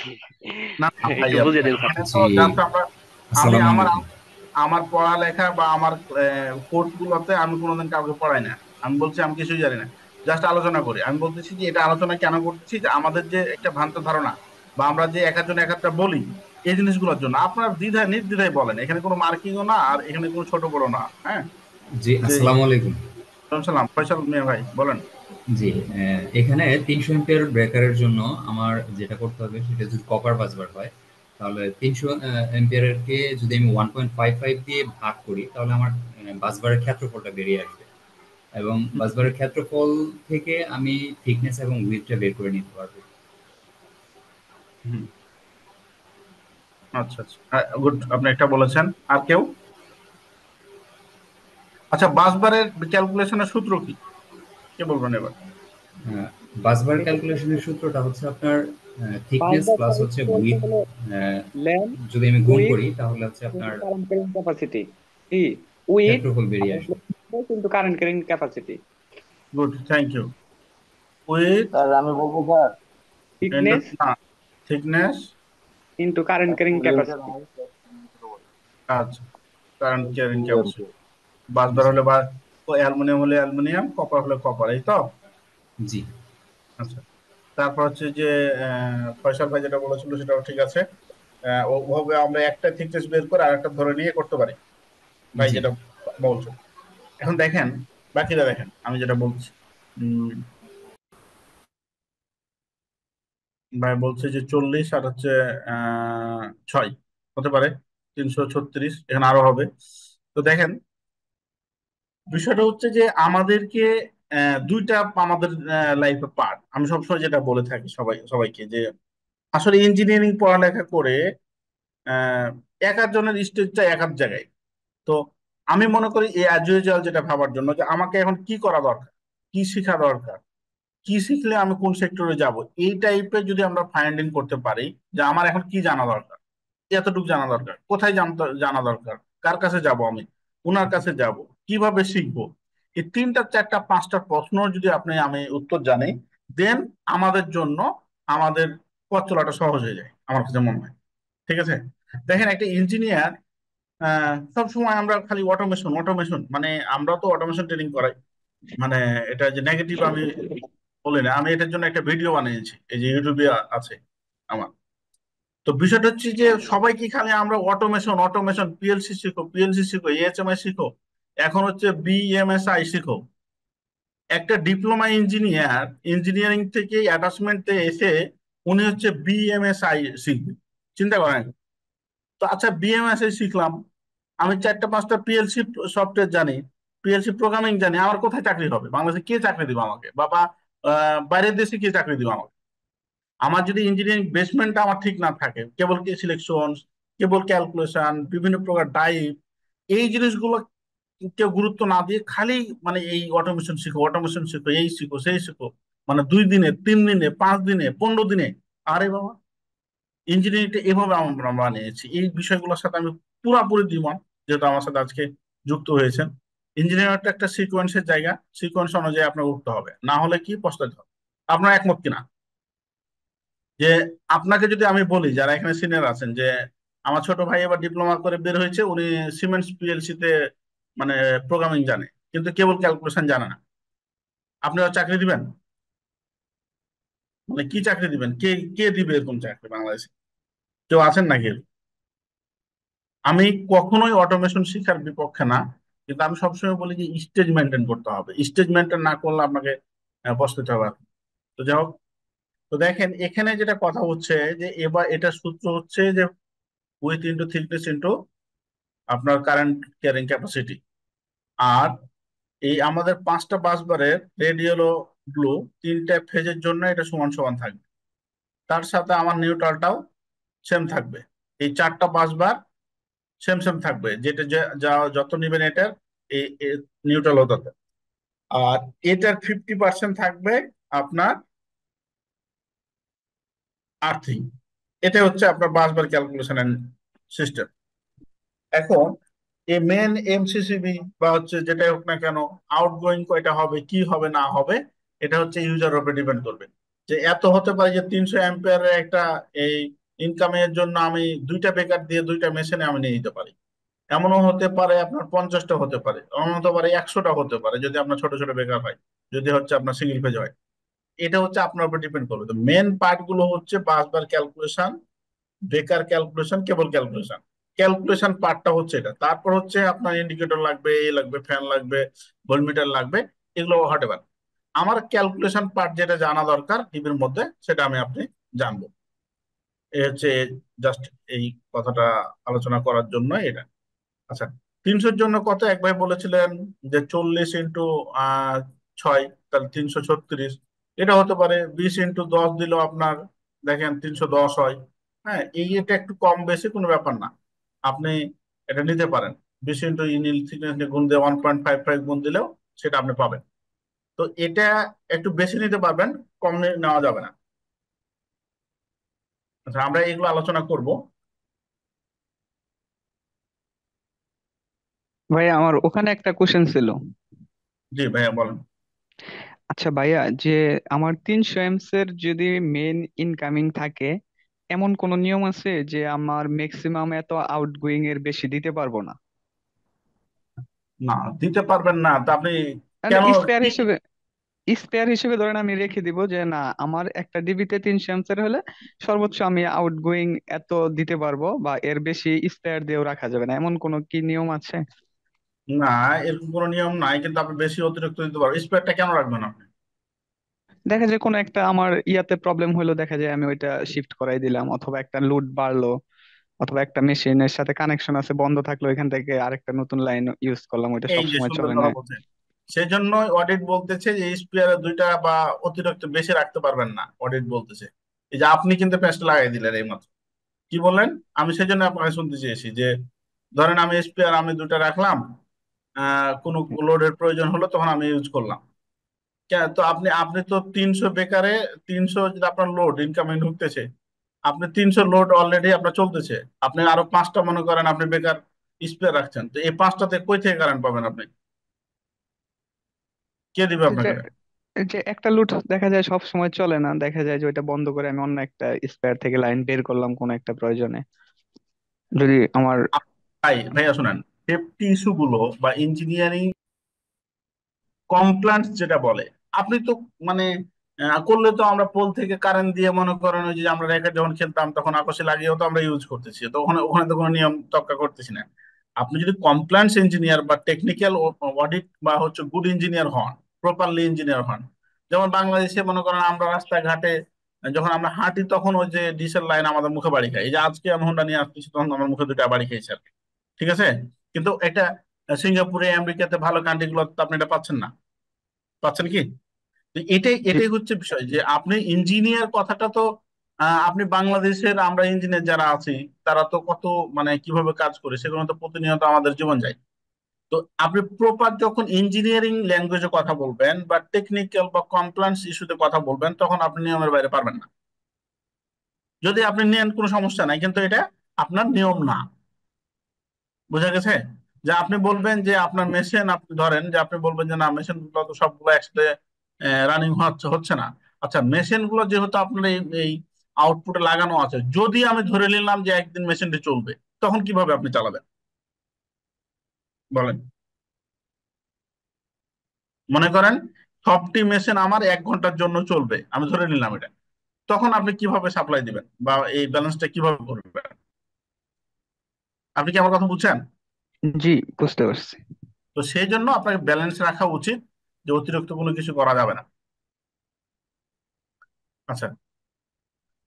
না না একটু ভাইয়া, বুঝিয়ে দিন স্যার। এখানে তো জি, জাস্ট আমরা, আমি আসসালামু আমার আলাইকুম। আমার পড়ালেখা বা আমার কোর্স গুলোতে আমি কোনোদিন কাউকে পড়াই না। আমি বলছি আমি কিছুই জানি না, জাস্ট আলোচনা করি। আমি বলতেছি যে এটা আলোচনা কেন করতেছি, যে আমাদের যে একটা ভ্রান্ত ধারণা বা আমরা যে এক একজন এক একটা বলি, এই জিনিসগুলোর জন্য আপনার দ্বিধায় নির্দ্বিধায় বলেন, এখানে কোনো মার্কিংও না, আর এখানে কোনো ছোট বড় না। হ্যাঁ। জি, যে আসসালামু আলাইকুম। সালাম, ফয়সাল মিয়া ভাই বলেন। জি, এখানে 300 এম্পিয়ার ব্রেকারের জন্য আমার যেটা করতে হবে সেটা যদি কপার বাসবার হয়, তাহলে 300 এম্পিয়ারের কে যদি আমি 1.55 দিয়ে ভাগ করি, তাহলে আমার বাসবারের ক্ষেত্রফলটা বেরিয়ে আসবে। এবং বাসবারের ক্ষেত্রফল থেকে আমি থিকনেস এবং উইডথটা বের করে নিতে পারবো। হুম, আচ্ছা আচ্ছা, গুড, আপনি একটা বলেছেন। আর কেউ? আচ্ছা, বাসবারের ক্যালকুলেশনের সূত্র কি, কে বলবেন এবার? বাসবার ক্যালকুলেশনের সূত্রটা হচ্ছে আপনার থিকনেস বাসবার প্লাস সাইজ হচ্ছে বলতে উইডথ, হলো লেন্থ, যদি আমি গুণ উইডথ করি তাহলে হচ্ছে আপনার কারেন্ট ক্যারিং ক্যাপাসিটি, কি উইডথ ক্ষেত্রফল বেরিয়ে আসবে। কিন্তু current carrying capacity, good, thank you. With sir আমি বলবো স্যার, ইন্টু, থিকনেস না, থিকনেস, ইনটু কারেন্ট ক্যারিং লিঙ্কের ক্যাপাসিটি। হাইট আচ্ছা, কারেন্ট ক্যারিং আর কি। ক্যাপাসিটি। বাসবার হলে বা অ্যালুমিনিয়াম হলে অ্যালুমিনিয়াম, কপার হলে কপার, এই তো? জি আচ্ছা, তারপর হচ্ছে যে ফয়সাল ভাই যেটা বলেছিল সেটাও ঠিক আছে। ওভাবে আমরা একটা থিকনেস বের করে আর একটা ধরে নিয়ে করতে পারি, ভাই জি যেটা বলছো। এখন দেখেন, বাকিটা দেখেন আমি যেটা বলছি। ভাই বলছে যে 40 আর হচ্ছে 6 হতে পারে, 336, এখানে আরো হবে। তো দেখেন, বিষয়টা হচ্ছে যে আমাদেরকে দুইটা আমাদের লাইফে পার্ট, আমি সবসময় যেটা বলে থাকি সবাইকে যে আসলে ইঞ্জিনিয়ারিং পড়ালেখা করে আহ এক একজনের স্টেজটা এক এক জায়গায়। তো আমি মনে করি এই অ্যাজ ইউজুয়াল যেটা ভাবার জন্য যে আমাকে এখন কি করা দরকার, কি শেখা দরকার, কি শিখলে আমি কোন সেক্টরে যাব, এই টাইপের যদি আমরা ফাইন্ডিং করতে পারি যে আমার এখন কি জানা দরকার, এতটুকু জানা দরকার, কোথায় জানা দরকার, কার কাছে যাব, আমি ওনার কাছে যাব, কিভাবে শিখবো, এই তিনটা চারটা পাঁচটা প্রশ্ন যদি আমি উত্তর জানি, দেন আমাদের জন্য আমাদের পথ চলাটা সহজ হয়ে যায় আমার কাছে মনে হয়। ঠিক আছে? দেখেন, একটা ইঞ্জিনিয়ার সব সময় আমরা খালি অটোমেশন অটোমেশন, মানে আমরা তো অটোমেশন ট্রেনিং করাই, মানে এটা যে নেগেটিভ আমি বলি না, আমি এটার জন্য একটা ভিডিও বানিয়েছি, এই যে ইউটিউবে আছে আমার। তো বিষয়টা হচ্ছে যে সবাই কি খালি আমরা অটোমেশন অটোমেশন, পিএলসি শিখো, পিএলসি শিখো, এএচএমআই শিখো, এখন হচ্ছে বিএমএসআই শিখো। একটা ডিপ্লোমা ইঞ্জিনিয়ার ইঞ্জিনিয়ারিং থেকে অ্যাটাচমেন্টে এসে উনি হচ্ছে বিএমএসআই শিখবে, চিন্তা করেন। তো আচ্ছা, বিএমএসআই শিখলাম, আমি চারটা পাঁচটা পিএলসি সফটওয়্যার জানি, পিএলসি প্রোগ্রামিং জানি, আমার কোথায় চাকরি হবে? বাংলাদেশে কে চাকরি দিবে আমাকে, বাবা বাইরের দেশে কে চাকরি দিবে আমাকে? আমার যদি ইঞ্জিনিয়ারিং বেসমেন্টটা আমার ঠিক না থাকে, কেবল কি সিলেকশন, কেবল ক্যালকুলেশন, বিভিন্ন প্রকার টাইপ, এই জিনিসগুলো কেউ গুরুত্ব না দিয়ে খালি মানে এই অটোমেশন শিখো অটোমেশন শিখো, এই শিখো সেই শিখো, মানে 2 দিনে 3 দিনে 5 দিনে 15 দিনে, আরে বাবা, ইঞ্জিনিয়ারিংটা এভাবে আমরা বানিয়েছি। এই বিষয়গুলোর সাথে আমি পুরাপুরি দ্বিমত, যেহেতু আমার সাথে আজকে যুক্ত হয়েছেন। ইঞ্জিনিয়ারিংটা একটা সিকোয়েন্সের জায়গা, সিকোয়েন্স অনুযায়ী আপনার উঠতে হবে, না হলে কি পস্তাতে হবে। আপনার একমত কিনা? যে আপনাকে যদি আমি বলি, যারা এখানে সিনিয়র আছেন, যে আমার ছোট ভাই এবার ডিপ্লোমা করে বের হয়েছে, উনি সিমেন্টস পিএলসি তে মানে প্রোগ্রামিং জানে, কিন্তু কেবল ক্যালকুলেশন জানে না, আপনি ওর চাকরি দিবেন? মানে কি চাকরি দিবেন? কে কে দিবে এরকম চাকরি বাংলাদেশে? কেউ আছেন নাকি? আমি কখনোই অটোমেশন শিখার বিপক্ষে না, কিন্তু আমি সবসময় বলি যে স্টেজ মেনটেন করতে হবে, স্টেজ মেনটেন না করলে আপনাকে পস্তাতে হবে। তো যাই হোক, তো দেখেন এখানে যেটা কথা হচ্ছে যে এবার এটা সূত্র হচ্ছে যে উইথ ইন্টু থিকনেস ইন্টু আপনার কারেন্ট ক্যারিং ক্যাপাসিটি। আর এই আমাদের 5টা বাসবারের রেড ইয়েলো ব্লু 3টে ফেজের জন্য এটা সমান সমান থাকবে, তার সাথে আমার নিউট্রালটাও সেম থাকবে। এই 4টা বাসবার সেম সেম থাকবে, যেটা যা যত নিবেন এটার এই নিউট্রাল হতে। আর এটার 50% থাকবে আপনার আর্থিং। এটা হচ্ছে আপনার বাসবার ক্যালকুলেশন সিস্টেম। এখন এই মেন এমসিসিবি বা হচ্ছে যেটাই হোক না কেন, আউটগোয়িং কয়টা হবে, কি হবে না হবে, এটা হচ্ছে ইউজার উপরে ডিপেন্ড করবে। যে এত হতে পারে যে 300 অ্যাম্পিয়ারের একটা এই ইনকামের জন্য আমি 2টা বেকার দিয়ে 2টা মেশিনে আমি নিয়ে নিতে পারি। এমনও হতে পারে আপনার 50টা হতে পারে, এমন হতে পারে 100টা হতে পারে, যদি আপনার ছোট ছোট বেকার হয়, যদি হচ্ছে আপনার সিঙ্গেল পেজ হয়। এটা হচ্ছে আপনার উপর ডিপেন্ড করবে। তো মেন পার্ট গুলো হচ্ছে বাসবার ক্যালকুলেশন, বেকার ক্যালকুলেশন, কেবল ক্যালকুলেশন। ক্যালকুলেশন পার্টটা হচ্ছে এটা, তারপর হচ্ছে আপনার ইন্ডিকেটর লাগবে, এ লাগবে, ফ্যান লাগবে, ভোল্টমিটার লাগবে, এগুলো হতে পারে। আমার ক্যালকুলেশন পার্ট যেটা জানা দরকার টিভির মধ্যে, সেটা আমি আপনি জানবো। এই হচ্ছে জাস্ট এই কথাটা আলোচনা করার জন্য এটা। আচ্ছা, 300-র জন্য কত এক ভাই বলেছিলেন যে 40 × 6, তাহলে 336। এটা হতে পারে 20 × 10 দিলেও আপনার দেখেন 310 হয়। হ্যাঁ, এটা একটু কম বেশি কোনো ব্যাপার না, আপনি এটা নিতে পারেন। 20 × ইনিল থিকনেস গুণ দিয়ে 1.55 গুণ দিলেও সেটা আপনি পাবেন। তো এটা একটু বেশি নিতে পারবেন, কম নেওয়া যাবে না। আচ্ছা, আমরা এগুলো আলোচনা করব। ভাই আমার ওখানে একটা কোশ্চেন ছিল। জি ভাইয়া বলেন। আচ্ছা ভাইয়া, যে আমার 300 এর যদি মেন ইনকামিং থাকে, এমন কোন নিয়ম আছে যে আমার ম্যাক্সিমাম এত আউটগোয়িং এর বেশি দিতে পারবো না? না, দিতে পারবেন না তা আপনি মানে কেন? স্পেয়ার কি? হিসেবে, স্পেয়ার হিসেবে ধরেন আমি রেখে দিব যে না, আমার একটা ডিবিতে 300 হলে সর্বোচ্চ আমি আউটগোয়িং এত দিতে পারবো, বা এর বেশি স্পেয়ার দিয়েও রাখা যাবে না, এমন কোনো কি নিয়ম আছে? না, এরকম কোনো নিয়ম নাই, কিন্তু আপনি বেশি অতিরিক্ত দিতে পারবেন। স্পেয়ারটা কেন রাখবেন আপনি? দেখা যায় কোনো একটা আমার ইয়াতে প্রবলেম হলো, দেখা যায় আমি ওইটা শিফট করাই দিলাম, অথবা একটা লোড বাড়লো, অথবা একটা মেশিনের সাথে কানেকশন আছে বন্ধ থাকলো, এখান থেকে আরেকটা নতুন লাইন ইউজ করলাম, ওইটা এই সব যে সময় সুন্দর চলে না। কথা বলছেন, সেজন্য অডিট বলতেছে যে স্পেয়ারে 2টা বা অতিরিক্ত বেশি রাখতে পারবেন না। অডিট বলতেছে, এই যে আপনি কিন্তু প্যাচটা লাগাই দিলেন এই মাত্র। কি বললেন? আমি সেজন্য আপনাকে শুনতে চেয়েছি যে ধরেন আমি স্পেয়ার আমি 2টা রাখলাম, কোনো লোডের প্রয়োজন হলো তখন আমি ইউজ করলাম। তো আপনি আপনি তো 300 বেকারে, 300 যদি আপনার লোড ইনকামিং ঢুকতেছে, আপনি 300 লোড অলরেডি আপনার চলতেছে, আপনি আরো 5টা মনে করেন আপনি বেকার স্পেয়ার রাখছেন, তো এই 5টাতে কই থেকে কারেন্ট পাবেন আপনি? কে দিবে যে আপনাকে এটা? যে একটা লুট দেখা যায় সব সময় চলে না, দেখা যায় যে ওইটা বন্ধ করে আমি অন্য একটা স্পেয়ার থেকে লাইন বের করলাম কোন একটা প্রয়োজনে, যদি আমার। ভাইয়া শুনেন, সেফটি ইস্যু গুলো বা ইঞ্জিনিয়ারিং কমপ্লায়েন্স যেটা বলে, আপনি তো মানে করলে তো আমরা পোল থেকে কারেন্ট দিয়ে মনে করেন ওই যে আমরা র্যাকেট যখন খেলতাম তখন আকাশে লাগিয়েও তো আমরা ইউজ করতেছি, তো ওখানে ওখানে তো কোনো নিয়ম তক্কা করতেছি না। আপনি যদি কমপ্লায়েন্স ইঞ্জিনিয়ার বা টেকনিক্যাল অডিট বা হচ্ছে গুড ইঞ্জিনিয়ার হন, প্রপারলি ইঞ্জিনিয়ার হন, যেমন বাংলাদেশে মনে করেন আমরা রাস্তাঘাটে যখন আমরা হাঁটি তখন ওই যে ডিসেল লাইন আমাদের মুখে বাড়ি খায়, এই যে আজকে আমি হোন্ডা নিয়ে আসতেছি তখন আমার মুখে 2টা বাড়ি খেয়েছে আর কি। ঠিক আছে, কিন্তু এটা সিঙ্গাপুরে আমেরিকাতে ভালো কান্ট্রি গুলো আপনি এটা পাচ্ছেন না। পাচ্ছেন কি? তো এটাই এটাই হচ্ছে বিষয় যে আপনি ইঞ্জিনিয়ার কথাটা তো আপনি বাংলাদেশের আমরা ইঞ্জিনিয়ার যারা আছি তারা তো কত মানে কিভাবে কাজ করে সেগুলো তো প্রতিনিয়ত আমাদের জীবন যায়। তো আপনি প্রপার যখন ইঞ্জিনিয়ারিং ল্যাঙ্গুয়েজে কথা বলবেন বা টেকনিক্যাল বা কমপ্লায়েন্স ইস্যুতে কথা বলবেন তখন আপনি নিয়মের বাইরে পারবেন না। যদি আপনি নেন কোনো সমস্যা নাই, কিন্তু এটা আপনার নিয়ম না। বোঝা গেছে? যে আপনি বলবেন যে আপনার মেশিন, আপনি ধরেন যে আপনি বলবেন যে না মেশিন গুলো তো সবগুলো একসাথে রানিং হচ্ছে হচ্ছে না। আচ্ছা, মেশিন গুলো যেহেতু আপনার এই আউটপুটে লাগানো আছে, যদি আমি ধরে নিলাম যে একদিন মেশিনটি চলবে, তখন কিভাবে আপনি চালাবেন বলেন? মনে করেন সবটি মেশিন আমার 1 ঘন্টার জন্য চলবে, আমি ধরে নিলাম এটা, তখন আপনি কিভাবে সাপ্লাই দিবেন বা এই ব্যালেন্সটা কিভাবে করবেন? আপনি কি আমার কথা বুঝছেন? জি, বুঝতে পারছি। তো সেই জন্য আপনাকে ব্যালেন্স রাখা উচিত, যে অতিরিক্ত কোনো কিছু করা যাবে না। আচ্ছা,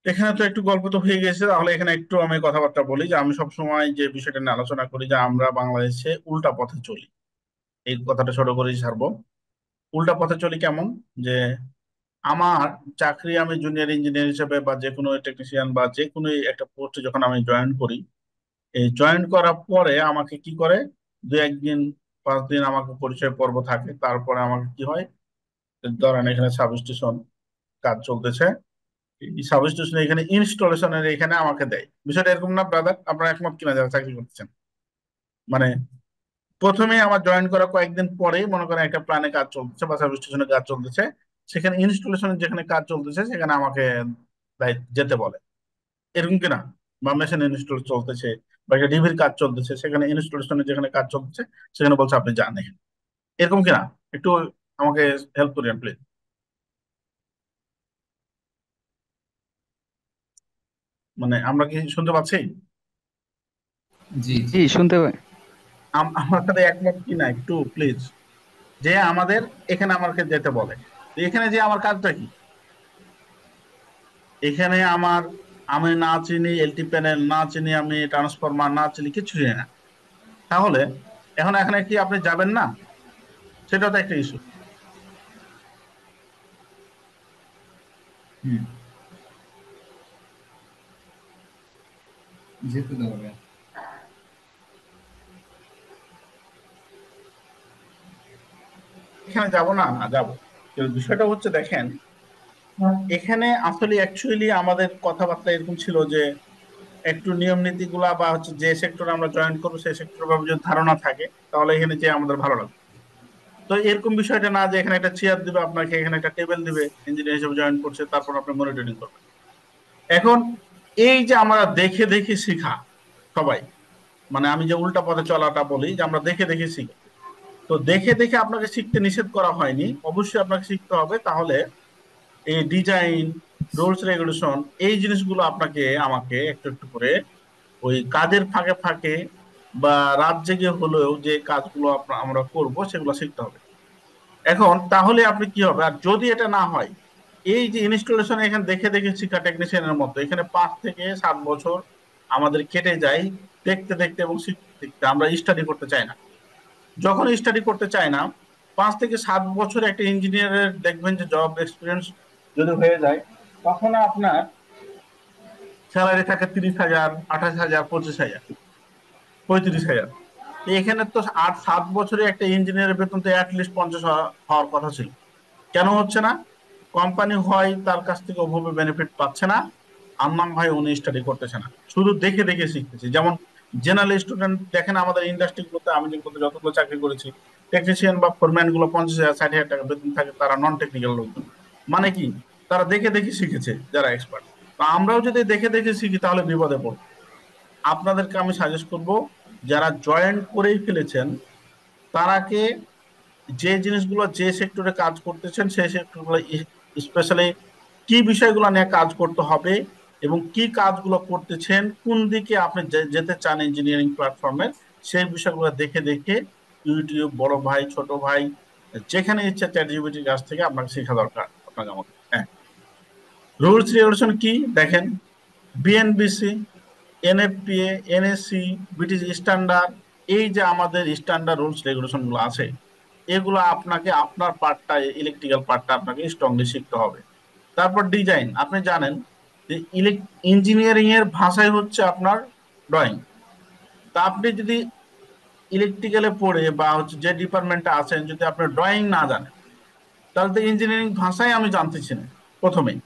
এখানে তো একটু গল্প তো হয়ে গেছে, তাহলে এখানে একটু আমি কথাবার্তা বলি যে আমি সবসময় যে বিষয়টা নিয়ে আলোচনা করি যে আমরা বাংলাদেশে উল্টা পথে চলি। এই কথাটা ছোট করেই ছাড়বো। উল্টা পথে চলি কেমন? যে আমার চাকরি আমি জুনিয়র ইঞ্জিনিয়ার হিসেবে বা যে কোনো টেকনিশিয়ান বা যে কোনো একটা পোস্টে যখন আমি জয়েন করি, এই জয়েন করার পরে আমাকে কি করে, 2-1 দিন 5 দিন আমাকে পরিচয় পর্ব থাকে, তারপরে আমাকে কি হয়, ধরেন এখানে সাবস্টেশন কাজ চলতেছে, সাব স্টেশন এখানে ইনস্টলেশনের এখানে আমাকে দেয়। বিষয়টা এরকম না ব্রাদার? আপনারা একমত কিনা যারা চাকরি করতেছেন? মানে প্রথমে আমার জয়েন করা কয়েকদিন পরেই মনে করেন একটা প্ল্যানে কাজ চলতেছে বা সাব স্টেশনে কাজ চলতেছে, সেখানে ইনস্টলেশনের যেখানে কাজ চলতেছে সেখানে আমাকে যেতে বলে, এরকম কিনা? বা মেশিন ইনস্টল চলতেছে বা একটা ডিভির কাজ চলতেছে, সেখানে ইনস্টলেশনের যেখানে কাজ চলতেছে সেখানে বলছে আপনি যান এখানে, এরকম কিনা? একটু আমাকে হেল্প করেন প্লিজ। মানে আমরা কি শুনতে পাচ্ছি? জি জি। জি, শুনতে পাই। আমার সাথে একমত কিনা একটু প্লিজ। যে আমাদের এখানে আমাকে যেতে বলে, তো এখানে যে আমার কাজটা কি? এখানে আমার, আমি না চিনি এলটি প্যানেল, না চিনি আমি ট্রান্সফরমার, না চিনি কিছু জানি না। তাহলে এখন এখানে কি আপনি যাবেন না, সেটাও তো একটা ইস্যু। হুম, যেতে তো হবে। এখানে যাব না, না যাব, কিন্তু বিষয়টা হচ্ছে দেখেন, এখানে আসলে অ্যাকচুয়ালি আমাদের কথাবার্তা এরকম ছিল যে একটু নিয়ম নীতি গুলা বা হচ্ছে যে সেক্টরে আমরা জয়েন করবো সেই সেক্টরের ব্যাপারে যদি ধারণা থাকে তাহলে এখানে যে আমাদের ভালো লাগবে। তো এরকম বিষয়টা না যে এখানে একটা চেয়ার দিবে আপনাকে, এখানে একটা টেবিল দিবে, ইঞ্জিনিয়ার হিসেবে জয়েন করছে, তারপর আপনি মনিটরিং করবেন। এখন এই যে আমরা দেখে দেখে শিখা সবাই, মানে আমি যে উল্টা পথে চলাটা বলি যে আমরা দেখে দেখে শিখি, তো দেখে দেখে আপনাকে শিখতে নিষেধ করা হয়নি, অবশ্যই আপনাকে শিখতে হবে। তাহলে এই ডিজাইন, রুলস রেগুলেশন, এই জিনিসগুলো আপনাকে আমাকে একটু একটু করে ওই কাজের ফাঁকে ফাঁকে বা রাত জেগে হলেও যে কাজগুলো আমরা করব সেগুলো শিখতে হবে। এখন তাহলে আপনি কি হবে, আর যদি এটা না হয়, এই যে ইনস্টলেশন এখানে দেখে দেখে শিক্ষা টেকনিশিয়ানের মতো এখানে 5 থেকে 7 বছর আমাদের কেটে যায় দেখতে দেখতে এবং শিখতে শিখতে। আমরা স্টাডি করতে চাই না। যখন স্টাডি করতে চাই না, 5 থেকে 7 বছর একটা ইঞ্জিনিয়ারের দেখবেন যে জব এক্সপিরিয়েন্স যদি হয়ে যায়, তখন আপনার স্যালারি থাকে 30,000, 28,000, 25,000, 35,000। এখানে তো 8-7 বছরে একটা ইঞ্জিনিয়ারের বেতন তো অ্যাটলিস্ট 50 হওয়ার কথা ছিল। কেন হচ্ছে না? কোম্পানি হয় তার কাছ থেকে ওভাবে বেনিফিট পাচ্ছে না, আর না হয় উনি স্টাডি করতেছে না, শুধু দেখে দেখে শিখতেছে। যেমন জেনারেল স্টুডেন্ট দেখেন আমাদের ইন্ডাস্ট্রি গুলোতে, আমি যেগুলো যতগুলো চাকরি করেছি, টেকনিশিয়ান বা ফোরম্যান গুলো 50,000, 60,000 টাকা বেতন থাকে, তারা নন টেকনিক্যাল লোকজন। মানে কি, তারা দেখে দেখে শিখেছে যারা এক্সপার্ট। তো আমরাও যদি দেখে দেখে শিখি তাহলে বিপদে পড়বো। আপনাদেরকে আমি সাজেস্ট করব, যারা জয়েন করেই ফেলেছেন তারাকে যে জিনিসগুলো যে সেক্টরে কাজ করতেছেন সেই সেক্টরগুলো, স্পেশালি কি বিষয়গুলো নিয়ে কাজ করতে হবে এবং কি কাজগুলো করতেছেন, কোন দিকে আপনি যেতে চান ইঞ্জিনিয়ারিং প্ল্যাটফর্মে, সেই বিষয়গুলো দেখে দেখে ইউটিউব, বড় ভাই ছোট ভাই, যেখানে ইচ্ছা চ্যাট জিপিটির কাছ থেকে আপনাকে শেখা দরকার। আপনাকে আমাকে হ্যাঁ, রুলস রেগুলেশন কি দেখেন, BNBC, NFPA, NSC, British standard, এই যে আমাদের স্ট্যান্ডার্ড রুলস রেগুলেশন গুলো আছে, এগুলো আপনাকে আপনার পার্টটা, ইলেকট্রিক্যাল পার্টটা আপনাকে স্ট্রংলি শিখতে হবে। তারপর ডিজাইন, আপনি জানেন যে ইঞ্জিনিয়ারিং এর ভাষাই হচ্ছে আপনার ড্রয়িং। তা আপনি যদি ইলেকট্রিক্যালে পড়ে বা হচ্ছে যে ডিপার্টমেন্টে আছেন, যদি আপনি ড্রয়িং না জানেন, তাহলে তো ইঞ্জিনিয়ারিং ভাষাই আমি জানতেছি না প্রথমেই,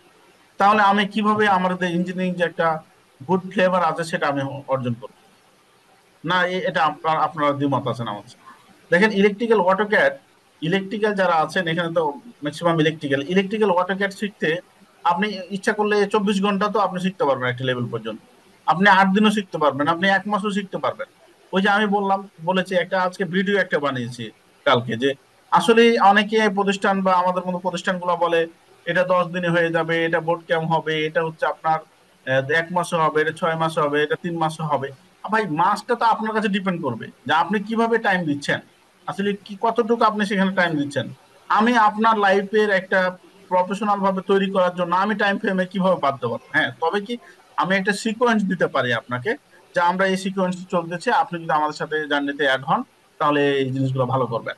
তাহলে আমি কিভাবে আমাদের ইঞ্জিনিয়ারিং যে একটা গুড ফ্লেভার আছে সেটা আমি অর্জন করবো না? এটা আপনারা দ্বিমত আছেন আমার সাথে। দেখেন ইলেকট্রিক্যাল অটোক্যাড, ইলেকট্রিক্যাল যারা আছেন এখানে তো ম্যাক্সিমাম ইলেকট্রিক্যাল, অটোক্যাড শিখতে আপনি ইচ্ছা করলে 24 ঘন্টা তো আপনি শিখতে পারবেন একটা লেভেল পর্যন্ত। আপনি 8 দিনও শিখতে পারবেন, আপনি 1 মাসও শিখতে পারবেন। ওই যে আমি বলেছি একটা আজকে ভিডিও একটা বানিয়েছি কালকে, যে আসলে অনেকে প্রতিষ্ঠান বা আমাদের মতো প্রতিষ্ঠানগুলো বলে এটা 10 দিনে হয়ে যাবে, এটা বোর্ড ক্যাম্প হবে, এটা হচ্ছে আপনার 1 মাসে হবে, এটা 6 মাসে হবে, এটা 3 মাসে হবে। ভাই মাসটা তো আপনার কাছে ডিপেন্ড করবে যে আপনি কিভাবে টাইম দিচ্ছেন, আসলে কি কতটুকু আপনি সেখানে টাইম দিচ্ছেন। আমি আপনার লাইফের একটা প্রফেশনাল ভাবে তৈরি করার জন্য আমি টাইম ফ্রেমে কিভাবে বাধ্য পারবো? হ্যাঁ, তবে কি আমি একটা সিকোয়েন্স দিতে পারি আপনাকে, যে আমরা এই সিকোয়েন্স চলতেছে, আপনি যদি আমাদের সাথে জার্নিতে অ্যাড হন তাহলে এই জিনিসগুলো ভালো করবেন।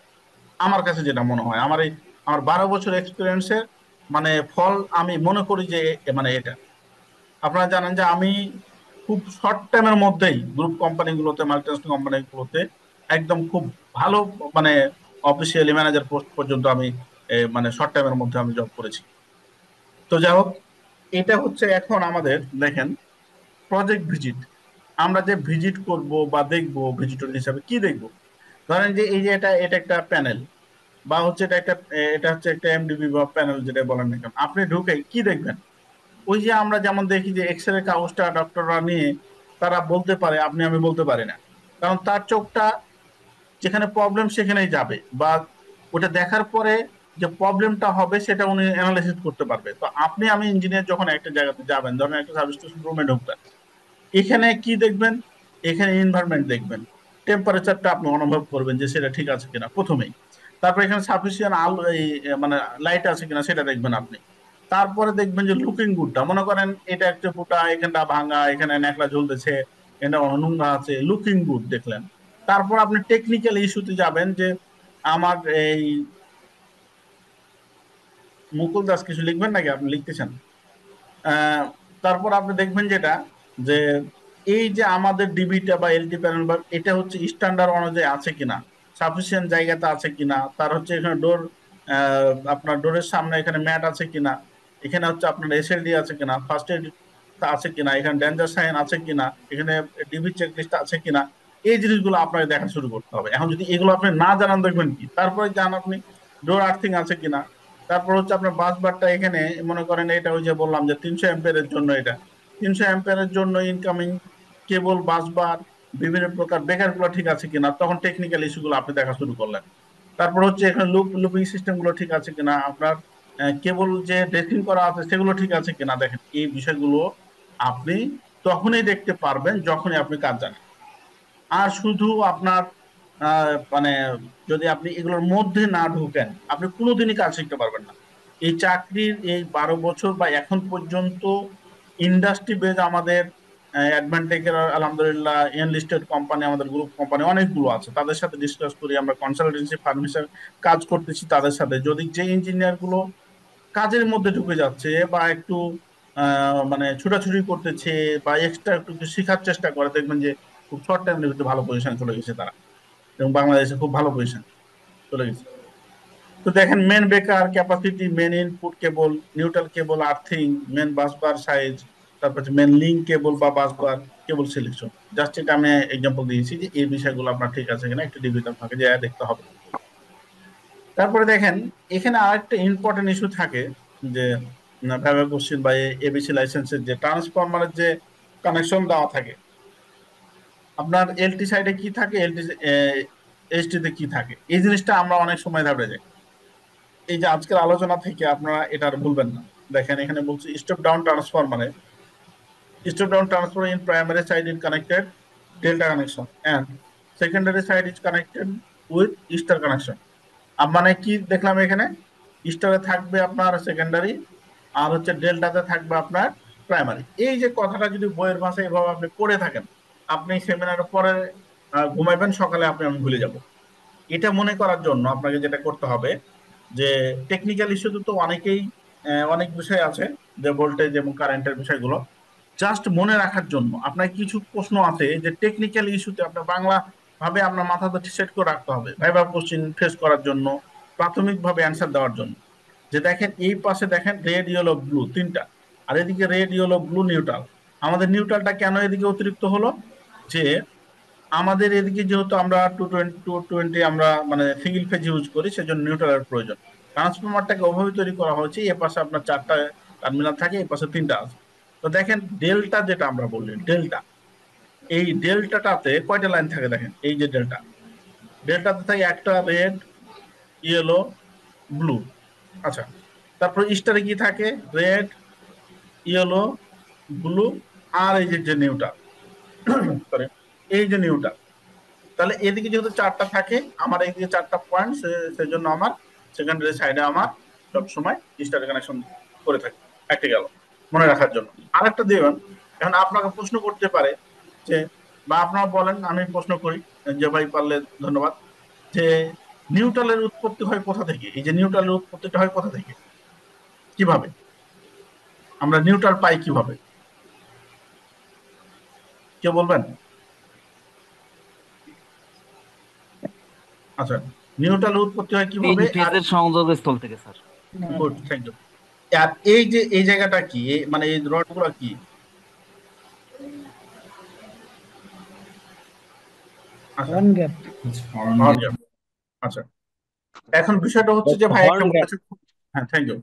আমার কাছে যেটা মনে হয়, আমার 12 বছর এক্সপিরিয়েন্সের মানে ফল আমি মনে করি যে মানে এটা। আপনারা জানেন যে আমি খুব শর্ট টাইমের মধ্যেই গ্রুপ কোম্পানিগুলোতে, মাল্টিন্যাশনাল কোম্পানিগুলোতে একদম খুব ভালো মানে অফিসিয়ালি ম্যানেজার পোস্ট পর্যন্ত আমি মানে শর্ট টাইমের মধ্যে আমি জব করেছি। তো যাই হোক, এটা হচ্ছে এখন আমাদের দেখেন প্রজেক্ট ভিজিট। আমরা যে ভিজিট করব বা দেখব, ভিজিটর হিসাবে কি দেখব, ধরেন যে এই যে এটা এটা একটা প্যানেল বা হচ্ছে এটা হচ্ছে একটা এমডিবি বা প্যানেল যেটা বলেন না কেন, আপনি ঢুকে কি দেখবেন? ওই যে আমরা যেমন দেখি যে এক্স রে কাগজটা ডক্টররা নিয়ে তারা বলতে পারে, আমি বলতে পারি না, কারণ তার চোখটা যেখানে প্রবলেম সেখানেই যাবে, বা ওটা দেখার পরে যে প্রবলেমটা হবে সেটা উনি অ্যানালাইসিস করতে পারবে। তো আমি ইঞ্জিনিয়ার যখন একটা জায়গাতে যাবেন, ধরেন একটা সাব স্টেশন রুমে ঢুকবেন, এখানে কি দেখবেন? এখানে এনভায়রনমেন্ট দেখবেন, টেম্পারেচারটা আপনি অনুভব করবেন যে সেটা ঠিক আছে কিনা প্রথমেই। তারপর এখানে সাফিসিয়েন্ট আলো, এই মানে লাইট আছে কিনা সেটা দেখবেন আপনি। তারপরে দেখবেন যে লুকিং গুডটা, মনে করেন এটা একটা ফুটা, এখানটা ভাঙা, এখানে ন্যাকড়া ঝুলতেছে, এটা নোংরা আছে, লুকিং গুড দেখলেন। তারপর আপনি টেকনিক্যাল ইস্যুতে যাবেন যে আমার এই মুকুল দাস কিছু লিখবেন নাকি, আপনি লিখতেছেন? আহ, তারপর আপনি দেখবেন যেটা যে এই যে আমাদের ডিবিটা বা এলটি প্যানেল বা এটা হচ্ছে স্ট্যান্ডার্ড অনুযায়ী আছে কিনা, সাফিসিয়েন্ট জায়গাতে আছে কিনা, তার হচ্ছে এখানে ডোর, আপনার ডোরের সামনে এখানে ম্যাট আছে কিনা, এখানে হচ্ছে আপনার এসএলডি আছে কিনা, ফার্স্ট এড আছে কিনা, এখানে ডেঞ্জার সাইন আছে কিনা, এখানে ডিবি চেকলিস্ট আছে কিনা, এই জিনিসগুলো আপনাকে দেখা শুরু করতে হবে। এখন যদি এগুলো আপনি না জানান দেখবেন কি, তারপরে জান আপনি ডোর আর্থিং আছে কিনা, তারপর হচ্ছে আপনার বাস বারটা এখানে মনে করেন এটা ওই যে বললাম যে 300 অ্যাম্পিয়ারের জন্য, এটা 300 অ্যাম্পিয়ারের জন্য ইনকামিং কেবল বাস বার বিভিন্ন প্রকার বেকার গুলো ঠিক আছে কিনা, তখন টেকনিক্যাল ইস্যুগুলো আপনি দেখা শুরু করলেন। তারপর হচ্ছে এখানে লুপিং সিস্টেম গুলো ঠিক আছে কিনা, আপনার কেবল যে ড্রেসিং করা আছে সেগুলো ঠিক আছে কিনা। দেখেন এই বিষয়গুলো আপনি তখনই দেখতে পারবেন যখনই আপনি কাজ জানেন। আর শুধু আপনার মানে যদি আপনি এগুলোর মধ্যে না ঢুকেন আপনি কোনোদিনই কাজ শিখতে পারবেন না। এই চাকরির এই 12 বছর বা এখন পর্যন্ত ইন্ডাস্ট্রি বেজ আমাদের অ্যাডভান্টেজের আলহামদুলিল্লাহ এনলিস্টেড কোম্পানি, আমাদের গ্রুপ কোম্পানি অনেকগুলো আছে, তাদের সাথে ডিসকাস করি, আমরা কনসালটেন্সি ফার্ম হিসেবে কাজ করতেছি তাদের সাথে। যদি যে ইঞ্জিনিয়ার গুলো কাজের মধ্যে ঢুকে যাচ্ছে বা একটু মানে ছোটাছুটি করতেছে বা এক্সট্রা একটু কিছু শেখার চেষ্টা করে, দেখবেন যে খুব শর্ট টাইমের ভিতরে ভালো পজিশন চলে গেছে তারা, এবং বাংলাদেশে খুব ভালো পজিশন চলে গেছে। তো দেখেন মেন বেকার ক্যাপাসিটি, মেন ইনপুট কেবল, নিউট্রাল কেবল আর্থিং, মেন বাসবার সাইজ, তারপর মেন লিঙ্ক কেবল বা বাসবার কেবল সিলেকশন। জাস্ট এটা আমি এক্সাম্পল দিয়েছি যে এই বিষয়গুলো আপনার ঠিক আছে কিনা একটু ডিভিশন থাকে যে দেখতে হবে। তারপরে দেখেন এখানে আরেকটা ইম্পর্টেন্ট ইস্যু থাকে যে ভাইভা কোশ্চেন বা এবিসি লাইসেন্সের যে ট্রান্সফরমারের যে কানেকশন দেওয়া থাকে, আপনার এলটি সাইডে কি থাকে, এলটি এইচটি তে কি থাকে, এই জিনিসটা আমরা অনেক সময় ধাপড়ে যাই। এই যে আজকের আলোচনা থেকে আপনারা এটা আর ভুলবেন না। দেখেন এখানে বলছি স্টেপ ডাউন ট্রান্সফরমারে, step down transformer in primary side is connected delta connection and secondary side is connected with star connection. মানে কি দেখলাম এখানে, স্টারে থাকবে আপনার সেকেন্ডারি, আর হচ্ছে ডেল্টাতে থাকবে আপনার প্রাইমারি। এই যে কথাটা যদি বইয়ের ভাষায় এভাবে আপনি পড়ে থাকেন, আপনি সেমিনারের পরে ঘুমাইবেন, সকালে আমি ভুলে যাব। এটা মনে করার জন্য আপনাকে যেটা করতে হবে যে টেকনিক্যাল ইস্যুতে তো অনেকেই অনেক বিষয় আছে, যে ভোল্টেজ এবং কারেন্টের বিষয়গুলো জাস্ট মনে রাখার জন্য আপনার কিছু প্রশ্ন আছে যে টেকনিক্যাল ইস্যুতে আপনার বাংলা ভাবে আপনার মাথাতে সেট করে রাখতে হবে ভাইবা কোশ্চিন ফেস করার জন্য, প্রাথমিকভাবে অ্যান্সার দেওয়ার জন্য। যে দেখেন এই পাশে দেখেন রেড ইয়েলো ব্লু তিনটা, আর এদিকে রেড ইয়েলো ব্লু নিউট্রাল। আমাদের নিউট্রালটা কেন এদিকে অতিরিক্ত হলো, যে আমাদের এদিকে যেহেতু আমরা 220 আমরা মানে সিঙ্গেল ফেজ ইউজ করি, সেজন্য নিউট্রালের প্রয়োজন। ট্রান্সফরমারটাকে ওভাবে তৈরি করা হয়েছে, এ পাশে আপনার 4টা টার্মিনাল থাকে, এ পাশে 3টা আছে। তো দেখেন ডেল্টা যেটা আমরা বললি ডেল্টা, এই ডেল্টাটাতে কয়টা লাইন থাকে দেখেন, এই যে ডেল্টা, ডেল্টাতে থাকে একটা রেড ইয়েলো ব্লু। আচ্ছা, তারপর স্টারে কি থাকে, রেড ইয়েলো ব্লু, আর এই যে নিউট্রাল, সরি এই যে নিউট্রাল। তাহলে এদিকে যেহেতু 4টা থাকে, আমার এইদিকে 4টা পয়েন্ট, সেজন্য আমার সেকেন্ডারি সাইডে আমার সবসময় স্টার কানেকশন করে থাকে। একটা গেল মনে রাখার জন্য। আরেকটা দেবেন, এখন আপনাকে প্রশ্ন করতে পারে যে, বা আপনারা বলেন আমি প্রশ্ন করি, যে ভাই পারলে ধন্যবাদ, যে নিউট্রালের উৎপত্তি হয় কোথা থেকে, এই যে নিউট্রালের উৎপত্তিটা হয় কোথা থেকে, কিভাবে আমরা নিউট্রাল পাই কিভাবে, কেউ বলবেন? আচ্ছা, নিউট্রাল উৎপত্তি হয় কিভাবে, আর সংযোগস্থল থেকে স্যার। Good, thank you. আর এই যে এই জায়গাটা কি, মানে এই রডগুলো কি, আচ্ছা হর্ন গ্যাপ। Horn gap. আচ্ছা, এখন বিষয়টা হচ্ছে যে ভাই একটা বলেছে, হ্যাঁ থ্যাংক ইউ।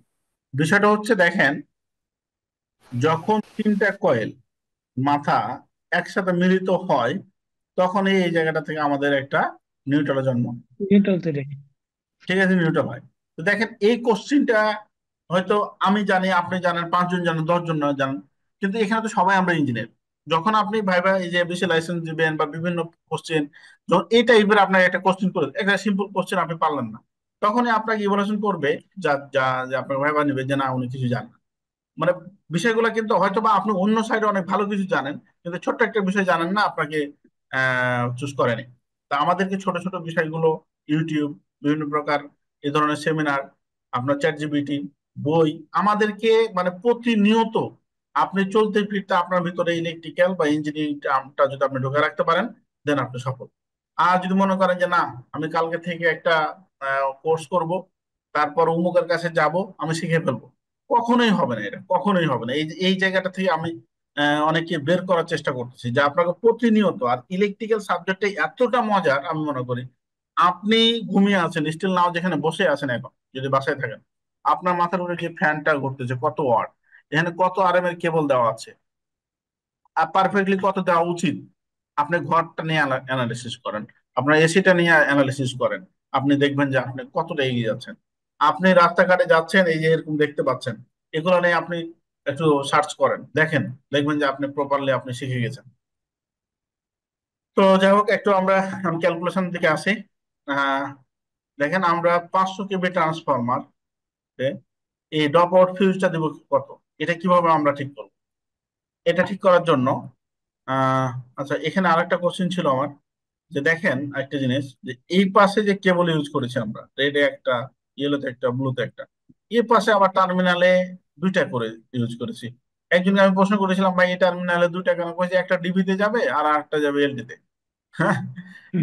বিষয়টা হচ্ছে দেখেন, যখন 3টা কয়েল মাথা একসাথে মিলিত হয়, তখন এই জায়গাটা থেকে আমাদের একটা নিউট্রালের জন্ম, নিউট্রাল তৈরি। ঠিক আছে, নিউট্রাল হয়। তো দেখেন এই কোশ্চিনটা হয়তো আমি জানি, আপনি জানেন, 5 জন জানেন, 10 জন না জানেন, কিন্তু এখানে তো সবাই আমরা ইঞ্জিনিয়ার। যখন আপনি ভাইবা এই যে এবিসি লাইসেন্স দিবেন বা বিভিন্ন কোশ্চেন, যখন এই টাইপের আপনার একটা কোশ্চেন করে একটা সিম্পল কোশ্চেন আপনি পারলেন না, তখনই আপনাকে ইভালুয়েশন করবে, যা যা যে আপনার ভাইবা নিবে যে না উনি কিছু জানেন না। মানে বিষয়গুলো কিন্তু হয়তো বা আপনি অন্য সাইডে অনেক ভালো কিছু জানেন, কিন্তু ছোট্ট একটা বিষয় জানেন না, আপনাকে চুজ করেনি। তা আমাদেরকে ছোট ছোট বিষয়গুলো ইউটিউব, বিভিন্ন প্রকার এই ধরনের সেমিনার, আপনার চ্যাট জিপিটি, বই, আমাদেরকে মানে প্রতিনিয়ত আপনি চলতে ফিরতে আপনার ভিতরে ইলেকট্রিক্যাল বা ইঞ্জিনিয়ারিংটা যদি আপনি ঢোকে রাখতে পারেন, দেন আপনি সফল। আর যদি মনে করেন যে না, আমি কালকে থেকে একটা কোর্স করব, তারপর অমুকের কাছে যাব, আমি শিখে ফেলবো, কখনোই হবে না। এটা কখনোই হবে না। এই জায়গাটা থেকে আমি অনেকে বের করার চেষ্টা করতেছি যে আপনাকে প্রতিনিয়ত, আর ইলেকট্রিক্যাল সাবজেক্টটা এতটা মজার আমি মনে করি, আপনি ঘুমিয়ে আছেন স্টিল নাও, যেখানে বসে আছেন এখন যদি বাসায় থাকেন, আপনার মাথার উপরে যে ফ্যানটা ঘুরতেছে কত ওয়াট, এখানে কত আরএম এর কেবল দেওয়া আছে, আর পারফেক্টলি কত দেওয়া উচিত, আপনি ঘরটা নিয়ে অ্যানালিসিস করেন, আপনার এসিটা নিয়ে অ্যানালিসিস করেন, আপনি দেখবেন যে আপনি কতটা এগিয়ে যাচ্ছেন। আপনি রাস্তাঘাটে যাচ্ছেন, এই যে এরকম দেখতে পাচ্ছেন, এগুলো নিয়ে আপনি একটু সার্চ করেন, দেখেন, দেখবেন যে আপনি প্রপারলি আপনি শিখে গেছেন। তো যাই হোক, একটু আমরা ক্যালকুলেশন দিকে আসি। আহ, দেখেন, আমরা 500 কেবি ট্রান্সফরমার এই ড্রপ আউট ফিউজটা দিব কত, এটা কিভাবে আমরা ঠিক করবো? এটা ঠিক করার জন্য আহ আচ্ছা, এখানে আরেকটা কোশ্চেন ছিল আমার, যে দেখেন একটা জিনিস, যে এই পাশে যে কেবল ইউজ করেছি আমরা, রেডে একটা, ইয়েলোতে একটা, ব্লুতে একটা, এই পাশে আবার টার্মিনালে দুইটা করে ইউজ করেছি। একজনকে আমি প্রশ্ন করেছিলাম, ভাই এই টার্মিনালে দুইটা কেন? কয়েছে একটা ডিবিতে যাবে আর একটা যাবে এলডিতে। হ্যাঁ,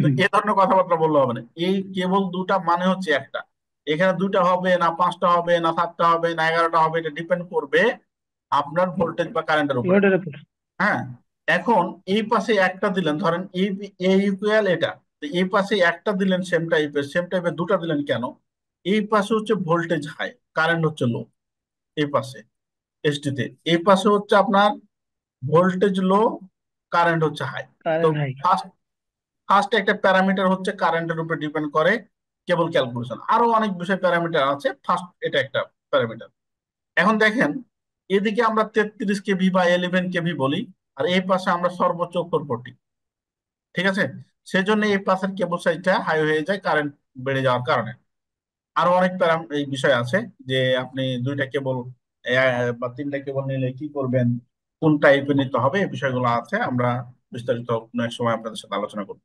তো এ ধরনের কথাবার্তা বললে হবে না। এই কেবল দুটা মানে হচ্ছে একটা, এখানে দুইটা হবে না, পাঁচটা হবে না, সাতটা হবে না, 11টা হবে, এটা ডিপেন্ড করবে আপনার ভোল্টেজ বা কারেন্টের উপরে। লোডের উপর। হ্যাঁ, এখন এই পাশে একটা দিলেন, ধরেন এই এই ইকুয়াল এটা, তো এই পাশে একটা দিলেন সেম টাইপের দুটা দিলেন কেন? এই পাশে হচ্ছে ভোল্টেজ হাই, কারেন্ট হচ্ছে লো। এই পাশে এসটিতে এই পাশে হচ্ছে আপনার ভোল্টেজ লো, কারেন্ট হচ্ছে হাই। তো কারেন্ট হাই। ফার্স্ট ফার্স্ট একটা প্যারামিটার হচ্ছে কারেন্টের উপর ডিপেন্ড করে কেবল ক্যালকুলেশন, আরো অনেক বিষয় প্যারামিটার আছে, ফার্স্ট এটা একটা প্যারামিটার। এখন দেখেন, এদিকে আমরা 33 কেভি বা 11 কেভি বলি, আর এই পাশে আমরা সর্বোচ্চ 440। ঠিক আছে, সেজন্য এই পাশের কেবল সাইজটা হাই হয়ে যায় কারেন্ট বেড়ে যাওয়ার কারণে। আরো অনেক এই বিষয় আছে, যে আপনি দুইটা কেবল বা তিনটা কেবল নিলে কি করবেন, কোন টাইপের নিতে হবে, এই বিষয়গুলো আছে, আমরা বিস্তারিত কোনো এক সময় আপনাদের সাথে আলোচনা করব।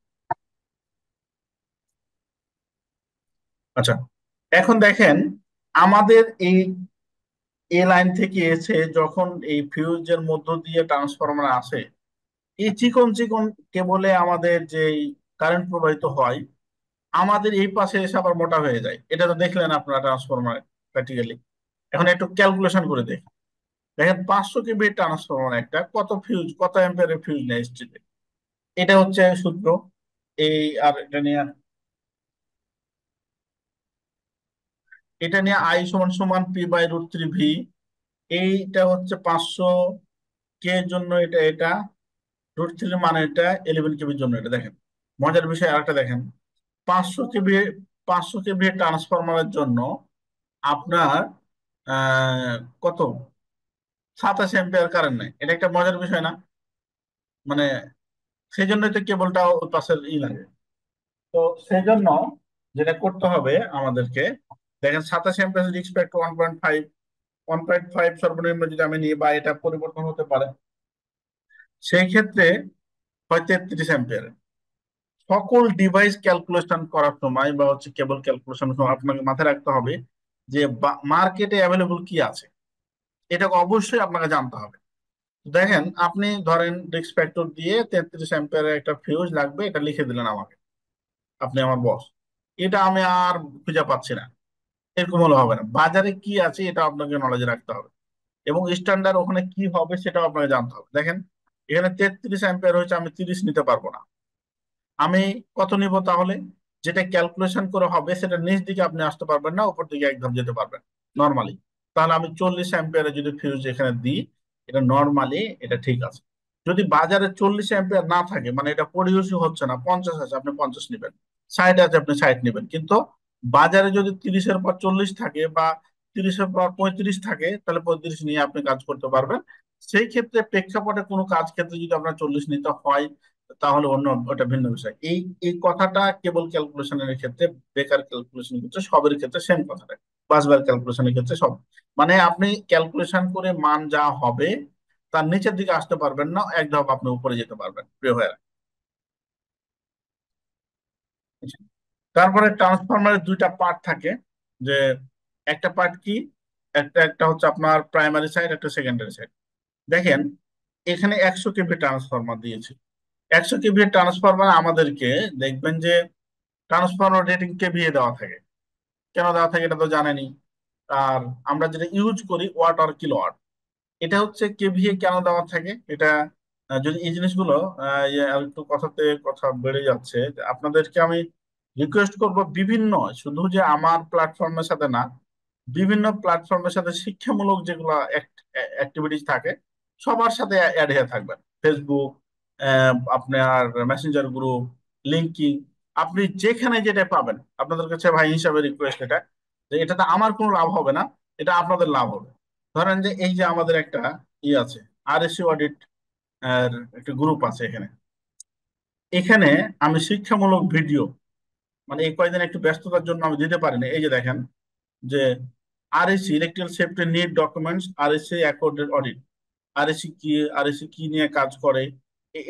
আচ্ছা, এখন দেখেন, আমাদের এই এ লাইন থেকে এসে যখন এই ফিউজের মধ্য দিয়ে ট্রান্সফরমার আসে, এই চিকন চিকন কেবলে আমাদের যে কারেন্ট প্রবাহিত হয়, আমাদের এই পাশে এসে আবার মোটা হয়ে যায়। এটা তো দেখলেন আপনারা ট্রান্সফরমার প্র্যাকটিক্যালি। এখন একটু ক্যালকুলেশন করে দেখি। দেখেন, 500 কেভি ট্রান্সফরমার একটা কত ফিউজ, কত অ্যাম্পিয়ারের ফিউজ নেয় স্ট্রিটে, এটা হচ্ছে সূত্র। এই আর এটা নিয়ে আই সমান সমান P/√3V। এইটা হচ্ছে 500 কে এর জন্য এটা এটা, √3 মানে এটা, 11 কেবির জন্য এটা। দেখেন, মজার বিষয় আরেকটা দেখেন, 500 কেভি 500 কেভি ট্রান্সফরমারের জন্য আপনার আহ কত 27 অ্যাম্পিয়ার কারেন্ট নেয়। এটা একটা মজার বিষয় না? মানে সেই জন্যই তো কেবলটা ওই পাশের লাগে। তো সেই জন্য যেটা করতে হবে আমাদেরকে, দেখেন 27 অ্যাম্পিয়ার রিস্পেক্ট 1.5, 1.5 সর্বনিম্ন যদি আমি নিই, বা এটা পরিবর্তন হতে পারে, সেই ক্ষেত্রে হয় 33 অ্যাম্পিয়ার। সকল ডিভাইস ক্যালকুলেশন করার সময় বা হচ্ছে কেবল ক্যালকুলেশন সময় আপনাকে মাথায় রাখতে হবে যে মার্কেটে অ্যাভেলেবল কি আছে, এটা অবশ্যই আপনাকে জানতে হবে। দেখেন, আপনি ধরেন রিস্ক ফ্যাক্টর দিয়ে 33 অ্যাম্পিয়ারের একটা ফিউজ লাগবে, এটা লিখে দিলেন আমাকে, আপনি আমার বস, এটা আমি আর খুঁজে পাচ্ছি না, এরকম হলে হবে না। বাজারে কি আছে এটা আপনাকে নলেজে রাখতে হবে, এবং স্ট্যান্ডার্ড ওখানে কি হবে সেটাও আপনাকে জানতে হবে। দেখেন, এখানে 33 অ্যাম্পিয়ার হয়েছে, আমি 30 নিতে পারবো না। আমি কত নিব তাহলে? যেটা ক্যালকুলেশন করে হবে সেটা নিচ দিকে আপনি আসতে পারবেন না, উপর দিকে একদম যেতে পারবেন নর্মালি। তাহলে আমি 40 অ্যাম্পিয়ারে যদি ফিউজ এখানে দিই, এটা নর্মালি এটা ঠিক আছে। যদি বাজারে 40 অ্যাম্পিয়ার না থাকে, মানে এটা প্রডিউসই হচ্ছে না, 50 আছে আপনি 50 নেবেন, 60 আছে আপনি 60 নেবেন, কিন্তু বাজারে যদি 30-এর পর 40 থাকে বা 30-এর পর 35 থাকে, তাহলে 35 নিয়ে আপনি কাজ করতে পারবেন। সেই ক্ষেত্রে প্রেক্ষাপটে কোনো কাজ ক্ষেত্রে যদি আপনার 40 নিতে হয়, তাহলে অন্য ওটা ভিন্ন বিষয়। এই এই কথাটা কেবল ক্যালকুলেশনের ক্ষেত্রে, বেকার ক্যালকুলেশনের ক্ষেত্রে, সবের ক্ষেত্রে সেম কথাটা, বাসবার ক্যালকুলেশনের ক্ষেত্রে সব। মানে আপনি ক্যালকুলেশন করে মান যা হবে তার নিচের দিকে আসতে পারবেন না, এক ধাপ আপনি উপরে যেতে পারবেন, প্রিয় ভাইয়া। তারপরে ট্রান্সফরমারের দুইটা পার্ট থাকে, যে একটা পার্ট কি, একটা একটা হচ্ছে আপনার প্রাইমারি সাইড, একটা সেকেন্ডারি সাইড। দেখেন এখানে 100 কেভি ট্রান্সফরমার দিয়েছি। 100 কেভি ট্রান্সফরমার আমাদেরকে দেখবেন যে ট্রান্সফরমার রেটিং কেভিএ দেওয়া থাকে। কেন দেওয়া থাকে এটা তো জানেনই। আর আমরা যেটা ইউজ করি ওয়াট আর কিলোওয়াট, এটা হচ্ছে কেভিএ কেন দেওয়া থাকে এটা। যদি এই জিনিসগুলো আর একটু কথাতে কথা বেড়ে যাচ্ছে, যে আপনাদেরকে আমি রিকোয়েস্ট করব বিভিন্ন, শুধু যে আমার প্ল্যাটফর্মের সাথে না, বিভিন্ন প্ল্যাটফর্মের সাথে শিক্ষামূলক যেগুলো অ্যাক্টিভিটিস থাকে সবার সাথে অ্যাড হয়ে থাকবেন। ফেসবুক, আপনার মেসেঞ্জার গ্রুপ, লিঙ্কিং, আপনি যেখানে যেটা পাবেন আপনাদের কাছে ভাই হিসাবে রিকোয়েস্ট এটা, যে এটাতে আমার কোনো লাভ হবে না, এটা আপনাদের লাভ হবে। ধরেন যে এই যে আমাদের একটা আছে, আরএসসি অডিট এর একটা গ্রুপ আছে এখানে। এখানে আমি শিক্ষামূলক ভিডিও, মানে এই কয়েকদিন একটু ব্যস্ততার জন্য আমি দিতে পারিনি। এই যে দেখেন যে RSC electrical safety need documents, RSC অ্যাকর্ডেড audit, RSC কি, আরএসসি কি নিয়ে কাজ করে,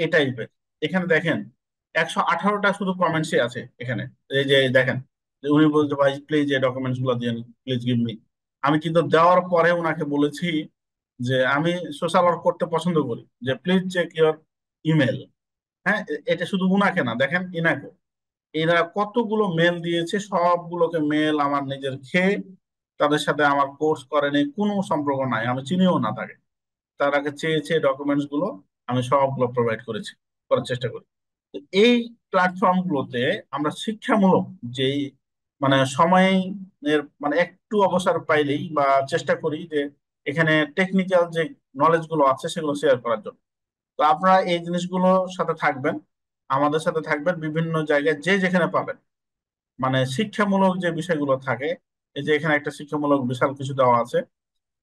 এ টাইপের। এখানে দেখেন 118টা শুধু কমেন্টসই আছে এখানে। এই যে দেখেন যে উনি বলতে ভাই প্লিজ এই ডকুমেন্টস গুলো দিয়ে, প্লিজ গিভ মি। আমি কিন্তু দেওয়ার পরে ওনাকে বলেছি যে আমি সোশ্যাল ওয়ার্ক করতে পছন্দ করি, যে প্লিজ চেক ইওর ইমেল। হ্যাঁ, এটা শুধু উনাকে না, দেখেন ইনাকে, এরা কতগুলো মেল দিয়েছে, সবগুলোকে মেল আমার নিজের খেয়ে, তাদের সাথে আমার কোর্স করেনি, কোনো সম্পর্ক নাই, আমি চিনিও না তাকে। তার আগে চেয়েছে ডকুমেন্টস গুলো, আমি সবগুলো প্রোভাইড করেছি, করার চেষ্টা করি। তো এই প্ল্যাটফর্ম গুলোতে আমরা শিক্ষামূলক যেই মানে সময় মানে একটু অবসর পাইলেই বা চেষ্টা করি যে এখানে টেকনিক্যাল যে নলেজ গুলো আছে সেগুলো শেয়ার করার জন্য। তো আপনারা এই জিনিসগুলোর সাথে থাকবেন, আমাদের সাথে থাকবেন, বিভিন্ন জায়গায় যে যেখানে পাবেন মানে শিক্ষামূলক যে বিষয়গুলো থাকে। এই যে এখানে একটা শিক্ষামূলক বিশাল কিছু দেওয়া আছে,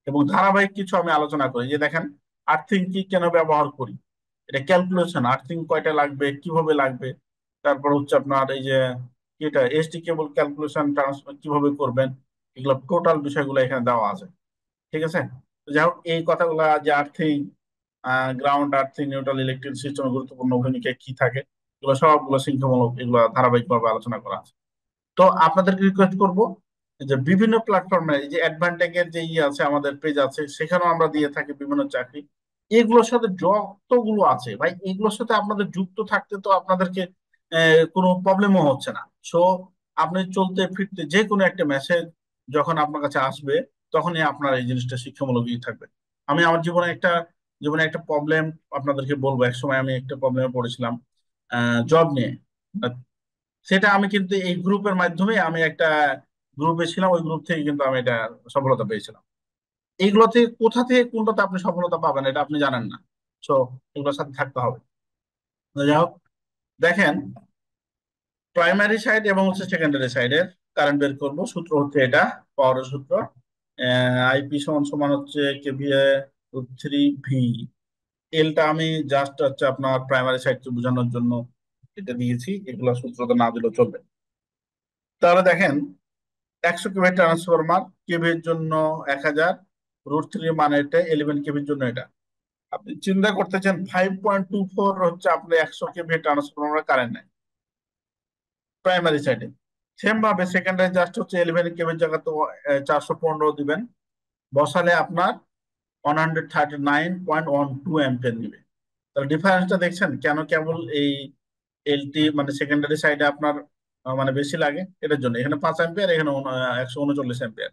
এবং ধারাবাহিক কিছু আমি আলোচনা করি। যে দেখেন আর্থিং কি কেন ব্যবহার করি, এটা ক্যালকুলেশন, আর্থিং কয়টা লাগবে, কিভাবে লাগবে, তারপর হচ্ছে আপনার এই যে এটা এসটি কেবল ক্যালকুলেশন ট্রান্সফার কিভাবে করবেন, এগুলো টোটাল বিষয়গুলো এখানে দেওয়া আছে। ঠিক আছে, তো যাই হোক এই কথাগুলো, যে earthing, ground earthing, neutral electric সিস্টেমের গুরুত্বপূর্ণ ভূমিকা কি থাকে, এগুলো সবগুলো শিক্ষামূলক, এগুলো ধারাবাহিকভাবে আলোচনা করা আছে। তো আপনাদেরকে রিকোয়েস্ট করব যে বিভিন্ন প্ল্যাটফর্মে, যে অ্যাডভান্টেজের যে আছে আমাদের পেজ আছে, সেখানেও আমরা দিয়ে থাকি বিভিন্ন চাকরি। এগুলোর সাথে যতগুলো আছে ভাই, এগুলোর সাথে আপনাদের যুক্ত থাকতে তো আপনাদেরকে কোনো প্রবলেমও হচ্ছে না। সো আপনি চলতে ফিরতে যে কোনো একটা মেসেজ যখন আপনার কাছে আসবে, তখনই আপনার এই জিনিসটা শিক্ষামূলকই থাকবে। আমি আমার জীবনে একটা প্রবলেম আপনাদেরকে বলবো। এক সময় আমি একটা প্রবলেমে পড়েছিলাম জব নিয়ে। সেটা আমি কিন্তু এই গ্রুপের মাধ্যমে, আমি একটা গ্রুপে ছিলাম, ওই গ্রুপ থেকে কিন্তু আমি এটা সফলতা পেয়েছিলাম। এইগুলোতে কোথা থেকে কোনটাতে আপনি সফলতা পাবেন এটা আপনি জানেন না। সো এগুলোর সাথে থাকতে হবে। তো যাই হোক, দেখেন প্রাইমারি সাইড এবং হচ্ছে সেকেন্ডারি সাইডের কারেন্ট বের করবো। সূত্র হচ্ছে এটা, পাওয়ারের সূত্র, আইপি সমান সমান হচ্ছে কেভিএ √3 ভি। এলটা আমি জাস্ট হচ্ছে আপনার প্রাইমারি সাইডকে বোঝানোর জন্য এটা দিয়েছি, এগুলো সূত্রটা না দিলেও চলবে। তাহলে দেখেন 100 কেভি ট্রান্সফরমার, কেভির জন্য 1000, √3 মানে এটা, 11 কেভির জন্য এটা। আপনি চিন্তা করতেছেন 5.24 হচ্ছে আপনি 100 কেভি ট্রান্সফরমার কারেন্ট নেয় প্রাইমারি সাইডে। সেম ভাবে সেকেন্ডারি জাস্ট হচ্ছে 11 কেভির জায়গা তো 415 দিবেন, বসালে আপনার 139.12 অ্যাম্পিয়ার নিবে। তাহলে ডিফারেন্সটা দেখছেন কেন কেবল এই এলটি মানে সেকেন্ডারি সাইডে আপনার মানে বেশি লাগে, এটার জন্য এখানে 5 অ্যাম্পিয়ার, এখানে 139 অ্যাম্পিয়ার।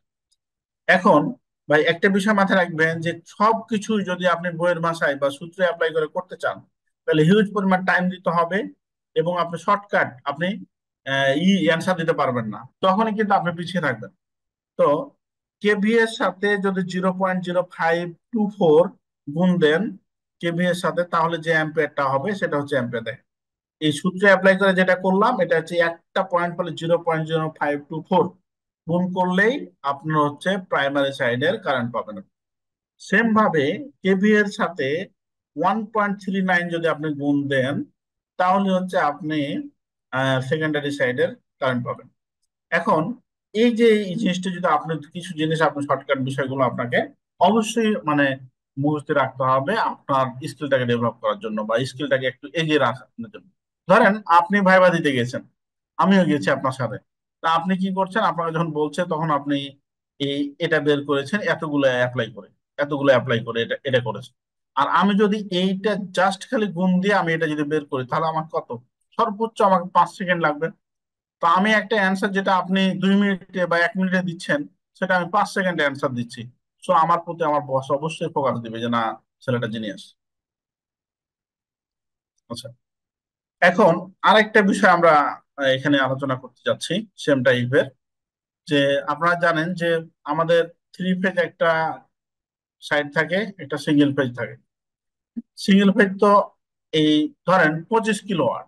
এখন ভাই একটা বিষয় মাথায় রাখবেন, যে সবকিছু যদি আপনি বইয়ের ভাষায় বা সূত্রে অ্যাপ্লাই করে করতে চান, তাহলে হিউজ পরিমাণ টাইম দিতে হবে, এবং আপনি শর্টকাট আপনি অ্যান্সার দিতে পারবেন না, তখনই কিন্তু আপনি পিছিয়ে থাকবেন। তো কেভি এর সাথে যদি 0.0524 গুণ দেন কেভি এর সাথে, তাহলে যে অ্যাম্পিয়ারটা হবে সেটা হচ্ছে অ্যাম্পিয়ার। দেয় এই সূত্রে অ্যাপ্লাই করে যেটা করলাম, এটা হচ্ছে একটা পয়েন্ট পেলে 0.0524 গুণ করলেই আপনার হচ্ছে প্রাইমারি সাইডের কারেন্ট পাবেন। সেম ভাবে কেভি এর সাথে 1.39 যদি আপনি গুণ দেন, তাহলে হচ্ছে আপনি সেকেন্ডারি সাইডের কারেন্ট পাবেন। এখন এই যে এই জিনিসটা, যদি আপনি কিছু জিনিস, আপনি শর্টকাট বিষয়গুলো আপনাকে অবশ্যই মানে মুখস্থ রাখতে হবে আপনার স্কিলটাকে ডেভেলপ করার জন্য, বা স্কিলটাকে একটু এগিয়ে রাখার জন্য। ধরেন আপনি ভাইবা দিতে গেছেন, আমিও গেছি আপনার সাথে। তা আপনি কি করছেন, আপনাকে যখন বলছে তখন আপনি এই এটা বের করেছেন এতগুলো অ্যাপ্লাই করে এটা এটা করেছেন। আর আমি যদি এইটা জাস্ট খালি গুণ দিয়ে আমি এটা যদি বের করি তাহলে আমার কত, সর্বোচ্চ আমাকে 5 সেকেন্ড লাগবে। তো আমি একটা অ্যান্সার যেটা আপনি 2 মিনিটে বা 1 মিনিটে দিচ্ছেন, সেটা আমি 5 সেকেন্ডে অ্যান্সার দিচ্ছি। সো আমার প্রতি আমার বস অবশ্যই ফোকাস দিবে যে না, ছেলেটা জিনিয়াস। আচ্ছা, এখন আরেকটা বিষয় আমরা এখানে আলোচনা করতে যাচ্ছি সেম টাইপের। যে আপনারা জানেন যে আমাদের 3 ফেজ একটা সাইড থাকে, একটা সিঙ্গেল ফেজ থাকে। সিঙ্গেল ফেজ তো এই ধরেন 25 কিলোওয়াট,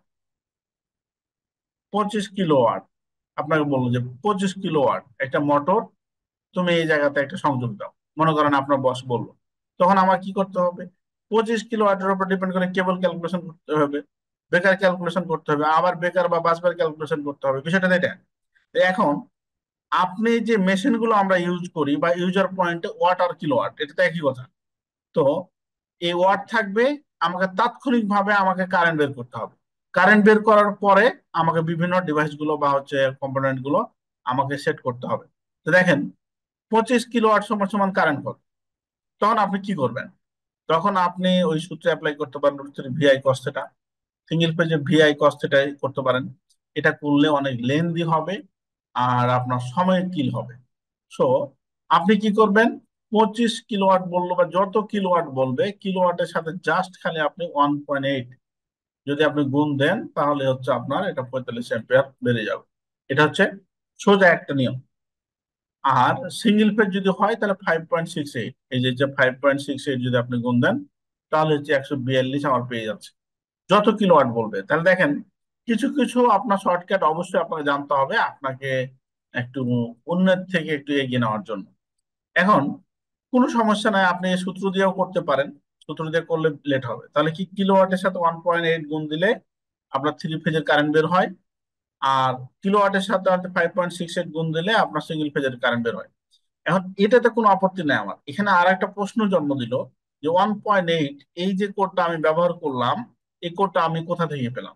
25 কিলোওয়াট আপনাকে বললো যে 25 কিলোওয়াট একটা মোটর তুমি এই জায়গাতে একটা সংযোগ দাও, মনে করেন আপনার বস বললো। তখন আমার কি করতে হবে, 25 কিলোওয়াটের উপর ডিপেন্ড করে কেবল ক্যালকুলেশন করতে হবে, বেকার ক্যালকুলেশন করতে হবে, আবার বেকার বা বাসবার ক্যালকুলেশন করতে হবে, বিষয়টা এটা। তো এখন আপনি যে মেশিন গুলো আমরা ইউজ করি বা ইউজার পয়েন্টে ওয়াট আর কিলোওয়াট, এটা তো একই কথা। তো এই ওয়াট থাকবে, আমাকে তাৎক্ষণিকভাবে আমাকে কারেন্ট বের করতে হবে। কারেন্ট বের করার পরে আমাকে বিভিন্ন ডিভাইস গুলো বা হচ্ছে কম্পোনেন্ট গুলো আমাকে সেট করতে হবে। তো দেখেন 25 কিলোওয়াট সমান সমান কারেন্ট কত, তখন আপনি কি করবেন? তখন আপনি ওই সূত্রে অ্যাপ্লাই করতে পারেন, ভিআই কস থিটা। সিঙ্গেল পেজে ভিআই কস থিটাই করতে পারেন। এটা করলে অনেক লেন্দি হবে আর আপনার সময় কিল হবে। সো আপনি কি করবেন, 25 কিলোওয়াট বললো বা যত কিলোওয়াট বলবে, কিলোওয়াটের সাথে জাস্ট খালি আপনি 1.8 যদি আপনি গুণ দেন তাহলে হচ্ছে আপনার এটা 45 অ্যাম্পিয়ার বেড়ে যাবে। এটা হচ্ছে সোজা একটা নিয়ম। আর সিঙ্গেল ফেজ যদি হয় তাহলে 5.68, এই যে 5.68 যদি আপনি গুণ দেন তাহলে হচ্ছে 142 আমার পেয়ে যাচ্ছে, যত কিলোওয়াট বলবে। তাহলে দেখেন কিছু কিছু আপনার শর্টকাট অবশ্যই আপনাকে জানতে হবে আপনাকে একটু অন্যের থেকে একটু এগিয়ে নেওয়ার জন্য। এখন কোনো সমস্যা নাই, আপনি এই সূত্র দিয়েও করতে পারেন, সূত্র দিয়ে করলে লেট হবে। তাহলে কি, কিলোওয়াটের সাথে 1.8 গুণ দিলে আপনার 3 ফেজের কারেন্ট বের হয়, আর কিলোওয়াটের সাথে 5.68 গুণ দিলে আপনার সিঙ্গেল ফেজের কারেন্ট বের হয়। এখন এটাতে কোনো আপত্তি নেই আমার। এখানে আর একটা প্রশ্ন জন্ম দিল যে 1.8 এই যে কোডটা আমি ব্যবহার করলাম, এই কোডটা আমি কোথা থেকে পেলাম।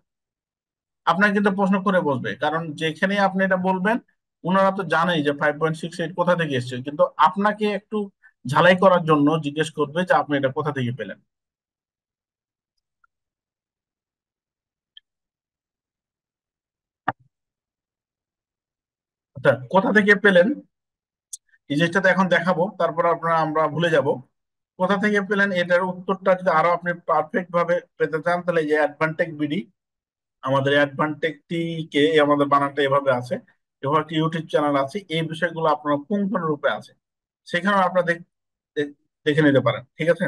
আপনার কিন্তু প্রশ্ন করে বসবে, কারণ যেখানে আপনি এটা বলবেন ওনারা তো জানেই যে 5.68 কোথা থেকে এসেছে, কিন্তু আপনাকে একটু ঝালাই করার জন্য জিজ্ঞেস করবে যে আপনি এটা কোথা থেকে পেলেন। আচ্ছা, কোথা থেকে পেলেন এই জিনিসটা তো এখন দেখাবো, তারপর আপনারা আমরা ভুলে যাব। কোথা থেকে পেলেন এটার উত্তরটা যদি আরো আপনি পারফেক্ট ভাবে পেতে চান তাহলে এই যে অ্যাডভান্টেক বিডি, আমাদের অ্যাডভান্টেক টি কে আমাদের বানানটা এভাবে আছে, এভাবে একটা ইউটিউব চ্যানেল আছে, এই বিষয়গুলো আপনার পুঙ্খানুরূপে আছে, সেখানে আপনারা দেখ- দেখে নিতে পারেন, ঠিক আছে?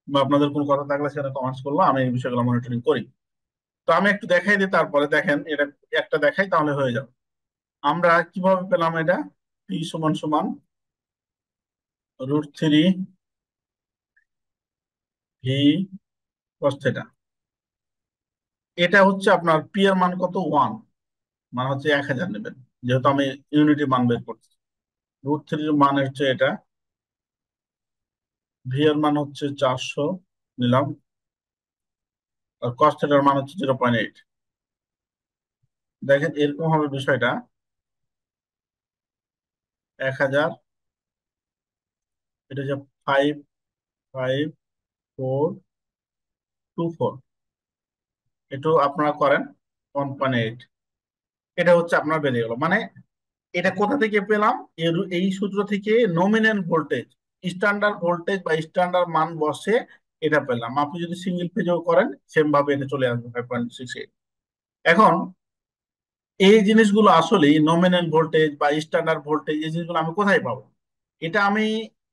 বা আপনাদের কোনো কথা থাকলে সেটা কমেন্টস করলো, আমি এই বিষয়গুলো মনিটরিং করি। তো আমি একটু দেখাই দিই, তারপরে দেখেন এটা একটা দেখাই তাহলে হয়ে যাবে। আমরা কিভাবে পেলাম এটা, পি সমান সমান √3 ভি কস থিটা। এটা হচ্ছে আপনার পি এর মান কত, 1, মানে হচ্ছে 1000 নেবেন, যেহেতু আমি ইউনিটি মান বের করছি। √3 মান হচ্ছে এটা, ভি এর মান হচ্ছে 400 নিলাম, আর কস থিটার মান হচ্ছে 0.8। দেখেন এরকম হবে বিষয়টা, 1000, এটা হচ্ছে 55424, একটু আপনারা করেন 1.8, এটা হচ্ছে আপনার বেরিয়ে গেল। মানে এটা কোথা থেকে পেলাম, এই সূত্র থেকে নমিনাল ভোল্টেজ, স্ট্যান্ডার্ড ভোল্টেজ বা স্ট্যান্ডার্ড মান বসে এটা পেলাম। আপনি যদি সিঙ্গেল পেজও করেন সেম ভাবে এটা চলে আসবে 5.68। এখন এই জিনিসগুলো আসলে নমিনাল ভোল্টেজ বা স্ট্যান্ডার্ড ভোল্টেজ, এই জিনিসগুলো আমি কোথায় পাবো? এটা আমি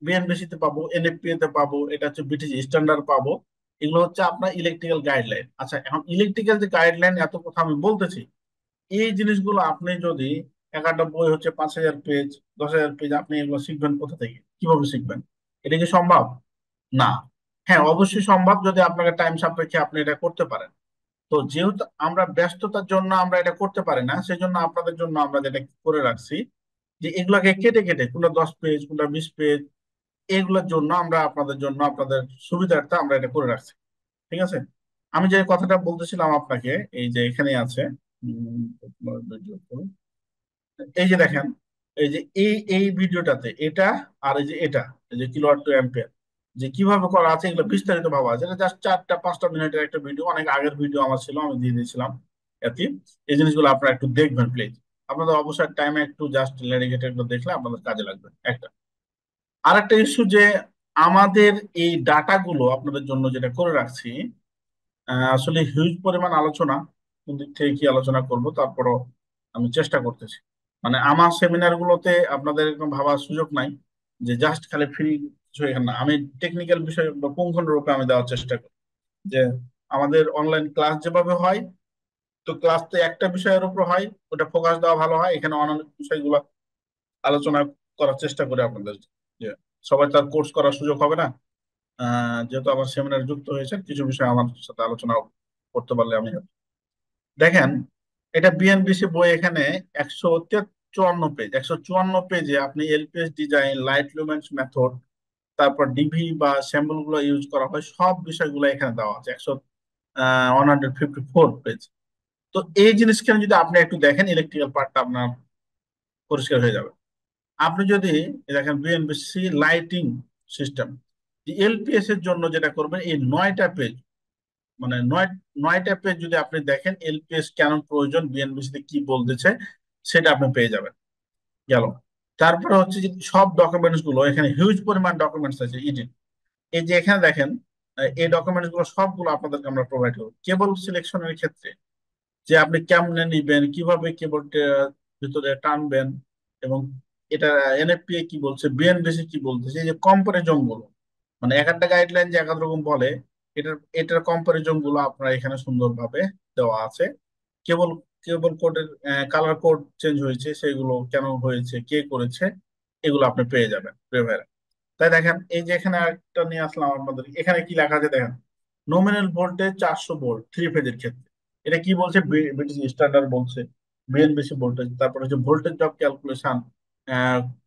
বিএনবিসি তে পাবো, এনএফপিএ তে পাবো, এটা হচ্ছে বিটিসি স্ট্যান্ডার্ড পাবো। এগুলো হচ্ছে আপনার ইলেকট্রিক্যাল গাইডলাইন। আচ্ছা, এখন ইলেকট্রিক্যাল যে গাইডলাইন এত কথা আমি বলতেছি, এই জিনিসগুলো আপনি যদি একটা বই হচ্ছে 5000 পেজ, 10,000 পেজ, আপনি এগুলো শিখবেন কোথা থেকে, কিভাবে শিখবেন? এটা কি সম্ভব? না। হ্যাঁ, অবশ্যই সম্ভব যদি আপনাকে টাইম সাপেক্ষে আপনি এটা করতে পারেন। তো যেহেতু আমরা ব্যস্ততার জন্য আমরা এটা করতে পারি না, সেই জন্য আপনাদের জন্য আমরা যেটা করে রাখছি যে এগুলোকে কেটে কেটে, কোনটা 10 পেজ কোনটা 20 পেজ, এগুলোর জন্য আমরা আপনাদের জন্য আপনাদের সুবিধার্থে আমরা এটা করে রাখছি, ঠিক আছে? আমি যে কথাটা বলতেছিলাম আপনাকে, এই যে এখানে আছে তোমার ভিডিও তো, এই যে দেখেন, এই যে এই ভিডিওটাতে এটা, আর এই যে এটা, এই যে কিলোওয়াট টু অ্যাম্পিয়ার যে কিভাবে করা আছে, এগুলো বিস্তারিত ভাবা আছে। এটা জাস্ট 4-5 মিনিটের একটা ভিডিও, অনেক আগের ভিডিও আমার ছিল, আমি দিয়ে দিয়েছিলাম এতে। এই জিনিসগুলো আপনারা একটু দেখবেন প্লিজ। আপনাদের অবসর টাইমে একটু জাস্ট ডেডিকেটেড দেখলে আপনাদের কাজে লাগবে একটা। আরেকটা ইস্যু যে আমাদের এই ডাটাগুলো আপনাদের জন্য যেটা করে রাখছি, আসলে হিউজ পরিমাণ আলোচনা, কোন দিক থেকে কি আলোচনা করব তারপরও আমি চেষ্টা করতেছি। মানে আমার সেমিনার গুলোতে আপনাদের এরকম ভাবার সুযোগ নাই যে জাস্ট খালি ফ্রি কিছু এখানে না। আমি টেকনিক্যাল বিষয় বা পুঙ্খানুরূপে আমি দেওয়ার চেষ্টা করি। যে আমাদের অনলাইন ক্লাস যেভাবে হয়, তো ক্লাস তো একটা বিষয়ের উপর হয়, ওটা ফোকাস দেওয়া ভালো হয়। এখানে অন্যান্য বিষয়গুলো আলোচনা করার চেষ্টা করি আপনাদের। যে সবাই তার কোর্স করার সুযোগ হবে না, যেহেতু আমার সেমিনার যুক্ত হয়েছে, কিছু বিষয় আমার সাথে আলোচনা করতে পারলে আমি happy। দেখেন, এটা বিএনবিসি বই, এখানে 154 পেজ, 154 পেজে আপনি LPS design, light lumens method, তারপর ডিভি বা স্যাম্পল গুলো ইউজ করা হয়, সব বিষয়গুলো এখানে দেওয়া আছে। 154 পেজ। তো এই জিনিসখানে যদি আপনি একটু দেখেন, ইলেকট্রিক্যাল পার্টটা আপনার পরিষ্কার হয়ে যাবে। আপনি যদি দেখেন বিএনবিসি লাইটিং সিস্টেম, এলপিএস এর জন্য যেটা করবেন, এই 9টা পেজ, মানে 9টা পেজ যদি আপনি দেখেন এলপিএস কেন প্রয়োজন, বিএনবিসি তে কি বলতেছে, সেটা আপনি পেয়ে যাবেন। গেল। তারপরে হচ্ছে যে সব ডকুমেন্টস গুলো, এখানে হিউজ পরিমাণ ডকুমেন্টস আছে ইডিট। এই যে এখানে দেখেন, এই ডকুমেন্টস গুলো সবগুলো আপনাদেরকে আমরা প্রোভাইড করবো। কেবল সিলেকশনের ক্ষেত্রে যে আপনি কেমনে নিবেন, কিভাবে কেবলটা ভিতরে টানবেন, এবং এটা এনএফপিএ কি বলছে, বিএনবিসি কি বলতেছে, এই যে কম্পারিজন গুলো, মানে এক একটা গাইডলাইন যে এক এক রকম বলে, এটার কম্পারিজন গুলো আপনার এখানে সুন্দরভাবে দেওয়া আছে। কেবল কেবল কোডের কালার কোড চেঞ্জ হয়েছে, সেগুলো কেন হয়েছে, কে করেছে, এগুলো আপনি পেয়ে যাবেন প্রিভিয়ার। তাই দেখেন, এই যে এখানে একটা নিয়ে আসলাম আপনাদের, এখানে কি লেখা আছে দেখেন, নমিনাল ভোল্টেজ 400 ভোল্ট 3 ফেজের ক্ষেত্রে। এটা কি বলছে, ব্রিটিশ স্ট্যান্ডার্ড বলছে বিএনবিসি ভোল্টেজ। তারপরে হচ্ছে ভোল্টেজ ড্রপ ক্যালকুলেশন,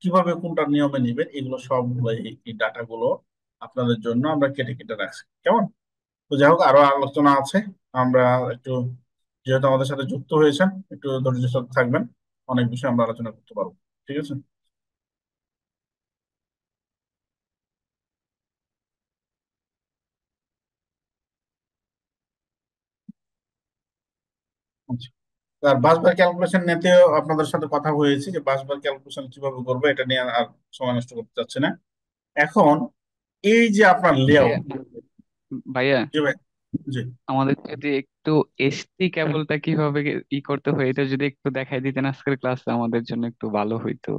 কিভাবে কোনটা নিয়মে নিবেন, এগুলো সবগুলো এই ডাটা গুলো আপনাদের জন্য আমরা কেটে কেটে রাখছি। কেমন? তো যাই হোক, আরো আলোচনা আছে। আমরা একটু, যেহেতু আমাদের সাথে যুক্ত হয়েছেন, একটু ধৈর্যের সাথে থাকবেন, অনেক বিষয় আমরা আলোচনা করতে পারবো। ঠিক আছে? আচ্ছা। আর বাসবার ক্যালকুলেশন নিতেও আপনাদের সাথে কথা হয়েছে, যে বাসবার ক্যালকুলেশন কিভাবে করবো, এটা নিয়ে আর সময় নষ্ট করতে চাচ্ছি না এখন। এই যে আপনার ভাইয়া লেআউট। ভাইয়া জি ভাই। জি আমাদের যদি একটু এসটি কেবলটা কিভাবে করতে হয় এটা যদি একটু দেখাই দিতেন আজকের ক্লাসে আমাদের জন্য একটু ভালো হইতো।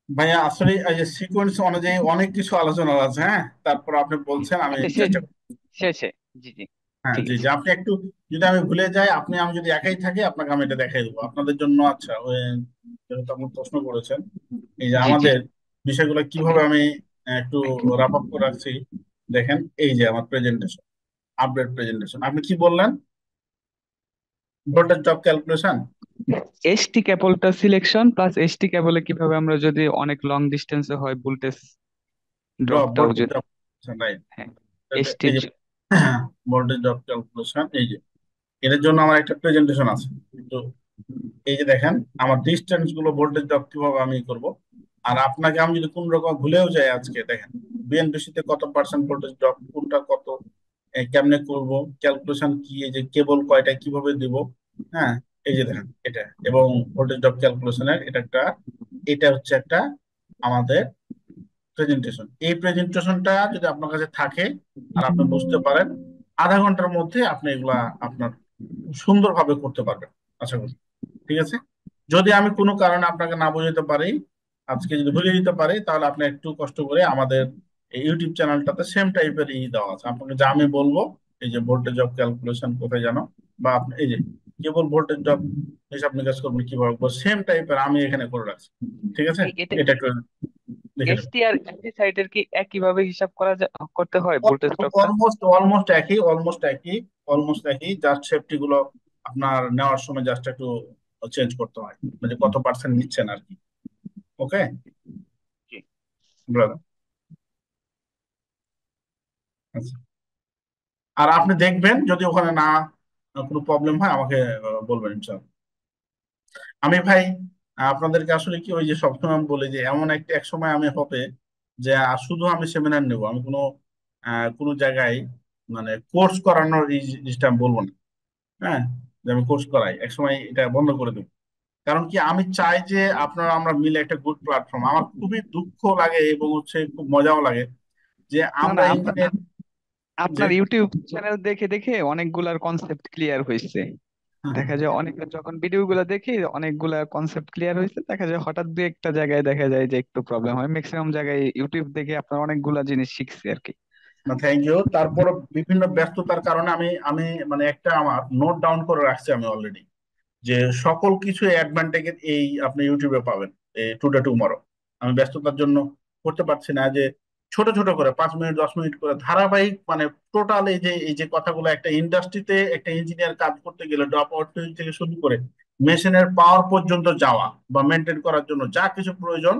ভাইয়া, আসলে এই যে সিকোয়েন্স অনুযায়ী অনেক কিছু আলোচনা আছে, হ্যাঁ, তারপর আপনি বলছেন, আমি আচ্ছা চেষ্টা করব। শেষে জি জি হ্যাঁ, ঠিক জি আছে। জি, আপনি একটু, যদি আমি ভুলে যাই, আমি যদি একাই থাকি, আপনাকে আমি এটা দেখাই দেবো আপনাদের জন্য। আচ্ছা, ওই যেহেতু আপনি প্রশ্ন করেছেন, এই যে জি জি আমাদের বিষয়গুলো কিভাবে আমি একটু রাফ আপ করে রাখছি। দেখেন, এই যে আমার প্রেজেন্টেশন, আপডেট প্রেজেন্টেশন। আপনি কি বললেন, ভোল্টেজ ড্রপ ক্যালকুলেশন, এসটি কেবলটা সিলেকশন প্লাস এসটি কেবলে কিভাবে আমরা যদি অনেক লং ডিস্টেন্সে হয় ভোল্টেজ ড্রপটাও ভোল্টেজ যদি ড্রপ, রাইট। হ্যাঁ এই এসটির যে ভোল্টেজ ড্রপ ক্যালকুলেশন, এই যে এটার জন্য আমার একটা প্রেজেন্টেশন আছে। তো এই যে দেখেন, আমার ডিস্টেন্স গুলো ভোল্টেজ ড্রপ কিভাবে আমি করব। আর আপনাকে আমি যদি কোন রকম ভুলেও যাই, আজকে দেখেন বিএনপিসি তে কত পার্সেন্ট ভোল্টেজ ড্রপ, কোনটা কত, কেমনে করব, ক্যালকুলেশন কি, এই যে কেবল কয়টা কিভাবে দিব। হ্যাঁ, এই যে দেখেন এটা, এবং ভোল্টেজ ড্রপ ক্যালকুলেশনের এটা হচ্ছে একটা আমাদের প্রেজেন্টেশন। এই প্রেজেন্টেশনটা যদি আপনার কাছে থাকে আর আপনি বুঝতে পারেন, আধা ঘন্টার মধ্যে আপনি এগুলা আপনার সুন্দরভাবে করতে পারবেন, আশা করি। ঠিক আছে? যদি আমি কোনো কারণে আপনাকে না বোঝাতে পারি, আজকে যদি ভুলে দিতে পারি, তাহলে আপনি একটু কষ্ট করে আমাদের এই ইউটিউব চ্যানেলটাতে সেম টাইপের দেওয়া আছে আপনাকে, যা আমি বলবো। এই যে ভোল্টেজ অফ ক্যালকুলেশন কোথায় জানো, বা আপনি এই যে কেবল ভোল্টেজ অফ হিসাব নিকাশ করবেন কিভাবে, সেম টাইপের আমি এখানে করে রাখছি। ঠিক আছে? এটা এটা একটু দেখে নেবেন। এসটি আর এসটি সাইটের কি একইভাবে হিসাব করতে হয় ভোল্টেজ ড্রপটা? অলমোস্ট অলমোস্ট একই, অলমোস্ট একই, জাস্ট সেফটি গুলো আপনার নেওয়ার সময় জাস্ট একটু চেঞ্জ করতে হয়, মানে কত পার্সেন্ট নিচ্ছেন আর কি। ওকে জি ব্রাদার। আচ্ছা। আর আপনি দেখবেন যদি ওখানে না কোনো প্রবলেম হয় আমাকে বলবেন ইনশাআল্লাহ। আমি ভাই আপনাদেরকে আসলে কি ওই যে সবসময় আমি বলি যে এমন একটা এক সময় আমি হবে যে শুধু আমি সেমিনার নেব, আমি কোনো জায়গায় মানে কোর্স করানোর এই জিনিসটা আমি বলবো না। হ্যাঁ, যে আমি কোর্স করাই এক সময় এটা বন্ধ করে দেবো। কারণ কি আমি চাই যে আপনারা আমরা মিলে একটা গুড প্ল্যাটফর্ম। আমার খুবই দুঃখ লাগে এবং হচ্ছে খুব মজাও লাগে যে না না, আমরা ইঞ্জিনিয়ার যে আপনার ইউটিউব চ্যানেল দেখে দেখে অনেকগুলার কনসেপ্ট ক্লিয়ার হয়েছে। দেখা যায় অনেকের যখন ভিডিও গুলো দেখি অনেকগুলা কনসেপ্ট ক্লিয়ার হয়েছে, দেখা যায় হঠাৎ দুই একটা জায়গায় দেখা যায় যে একটু প্রবলেম হয়, ম্যাক্সিমাম জায়গায় ইউটিউব দেখে আপনার অনেকগুলা জিনিস শিখছি আর কি। না, থ্যাংক ইউ। তারপর বিভিন্ন ব্যস্ততার কারণে আমি আমি মানে একটা আমার নোট ডাউন করে রাখছি আমি অলরেডি, যে সকল কিছু অ্যাডভান্টেজ এই আপনি ইউটিউবে পাবেন এই টুডে টুমরো। আমি ব্যস্ততার জন্য করতে পারছি না, যে ছোট ছোট করে 5 মিনিট 10 মিনিট করে ধারাবাহিক মানে টোটাল এই যে কথাগুলো একটা ইন্ডাস্ট্রিতে একটা ইঞ্জিনিয়ার কাজ করতে গেলে ড্রপ আউট থেকে শুরু করে মেশিনের পাওয়ার পর্যন্ত যাওয়া বা মেনটেন করার জন্য যা কিছু প্রয়োজন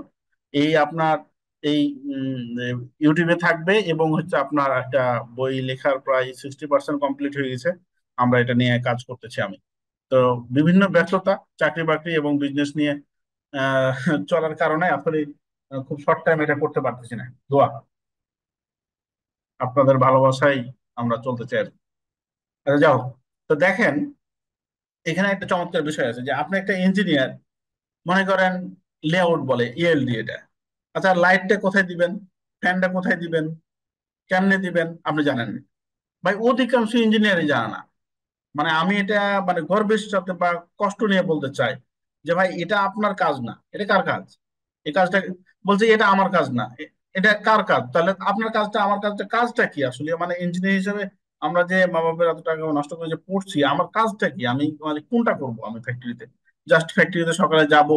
এই আপনার এই ইউটিউবে থাকবে। এবং হচ্ছে আপনার একটা বই লেখার প্রায় 60% কমপ্লিট হয়ে গেছে, আমরা এটা নিয়ে কাজ করতেছি আমি। তো বিভিন্ন ব্যস্ততা চাকরি বাকরি এবং বিজনেস নিয়ে আহ, চলার কারণে আসলে খুব শর্ট টাইম এটা করতে পারতেছি না। দোয়া আপনাদের ভালোবাসায় আমরা চলতে চাই আর কি। আচ্ছা, যাও। তো দেখেন, এখানে একটা চমৎকার বিষয় আছে যে আপনি একটা ইঞ্জিনিয়ার, মনে করেন লেআউট বলে ইএলডি এটা। আচ্ছা, লাইটটা কোথায় দিবেন, ফ্যানটা কোথায় দিবেন, কেমনে দিবেন আপনি জানেন না। ভাই অধিকাংশ ইঞ্জিনিয়ারই জানে না। মানে আমি এটা মানে গর্বের সাথে বা কষ্ট নিয়ে বলতে চাই যে ভাই এটা আপনার কাজ না, এটা কার কাজ? এই কাজটা বলছে এটা আমার কাজ না, এটা কার কাজ? তাহলে আপনার কাজটা আমার কাজটা কি আসলে? মানে ইঞ্জিনিয়ার হিসেবে আমরা যে মা বাবার এত টাকা নষ্ট করে যে পড়ছি, আমার কাজটা কি? আমি মানে কোনটা করব? আমি ফ্যাক্টরিতে জাস্ট ফ্যাক্টরিতে সকালে যাব,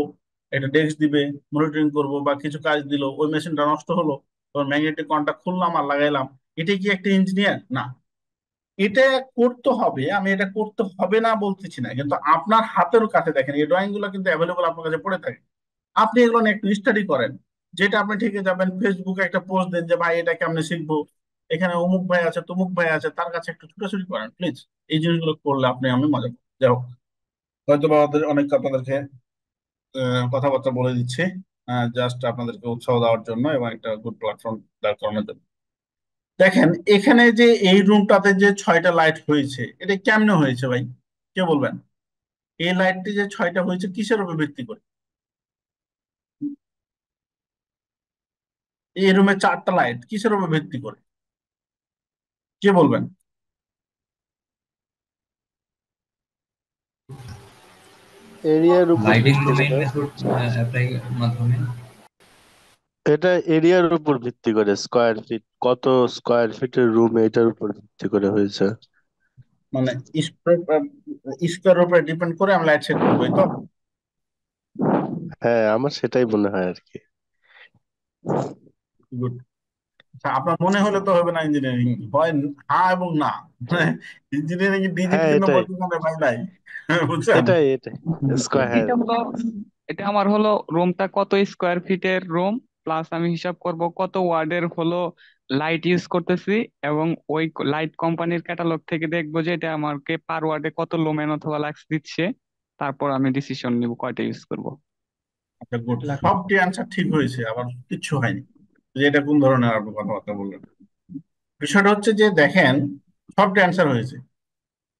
একটা ডেস্ক দিবে, মনিটরিং করব, বা কিছু কাজ দিল, ওই মেশিনটা নষ্ট হলো, তোর ম্যাগনেটিক কন্ট্যাক্ট খুললাম আর লাগাইলাম, এটাই কি একটা ইঞ্জিনিয়ার? না। এটা করতে হবে, আমি এটা করতে হবে না বলতেছি না, কিন্তু আপনার হাতের কাছে দেখেন এই ড্রয়িং গুলো কিন্তু অ্যাভেলেবল আপনার কাছে পড়ে থাকে। আপনি এগুলো নিয়ে একটু স্টাডি করেন, যেটা আপনি ঠিকই যাবেন ফেসবুকে একটা পোস্ট দেন যে ভাই এটা কেমনে শিখবো, এখানে অমুক ভাই আছে তমুক ভাই আছে, তার কাছে একটু ছুটাছুটি করেন প্লিজ। এই জিনিসগুলো করলে আপনি আমি মজা পাবো। যাই হোক, হয়তো বা আমাদের অনেক আপনাদেরকে কথাবার্তা বলে দিচ্ছি জাস্ট আপনাদেরকে উৎসাহ দেওয়ার জন্য এবং একটা গুড প্ল্যাটফর্ম দাঁড় করানোর জন্য। দেখেন এখানে যে এই রুমটাতে যে 6টা লাইট হয়েছে, এটা কেমনে হয়েছে ভাই? কে বলবেন? এই লাইটটি যে 6টা হয়েছে কিসের উপর ভিত্তি করে? এই রুমে 4টা লাইট কিসের উপর ভিত্তি করে? কে বলবেন? এরিয়ার উপর লাইটিং ভিত্তি মেইন করে। মেথড অ্যাপ্লাই মাধ্যমে। এটা এরিয়ার উপর ভিত্তি করে, স্কোয়ার ফিট, কত স্কোয়ার ফিটের রুম এটার উপর ভিত্তি করে হয়েছে। মানে স্কোয়ার উপরে ডিপেন্ড করে আমি লাইট সেট করবো, এই তো? হ্যাঁ, আমার সেটাই মনে হয় আর কি। গুড। আপনার মনে হলে তো হবে না, ইঞ্জিনিয়ারিং হয় হ্যাঁ এবং না। ইঞ্জিনিয়ারিং ডিজিট হ্যাঁ, কিন্তু এটাই মধ্যখানে ভাই নাই। বুঝছেন? এটাই এটাই স্কোয়ার, হ্যাঁ। এটা হলো এটা আমার হলো রুমটা কত স্কোয়ার ফিটের রুম, প্লাস আমি হিসাব করব কত ওয়ার্ডের হলো লাইট ইউজ করতেছি, এবং ওই লাইট কোম্পানির ক্যাটালগ থেকে দেখবো যে এটা আমাকে পার ওয়ার্ডে কত লোমেন অথবা লাক্স দিচ্ছে, তারপর আমি ডিসিশন নিব কয়টা ইউজ করব। আচ্ছা, গুড। সবটি অ্যান্সার ঠিক হয়েছে, আবার কিচ্ছু হয়নি। যে এটা কোন ধরনের আপনি কথাবার্তা বললেন? বিষয়টা হচ্ছে যে দেখেন, সবটি অ্যান্সার হয়েছে।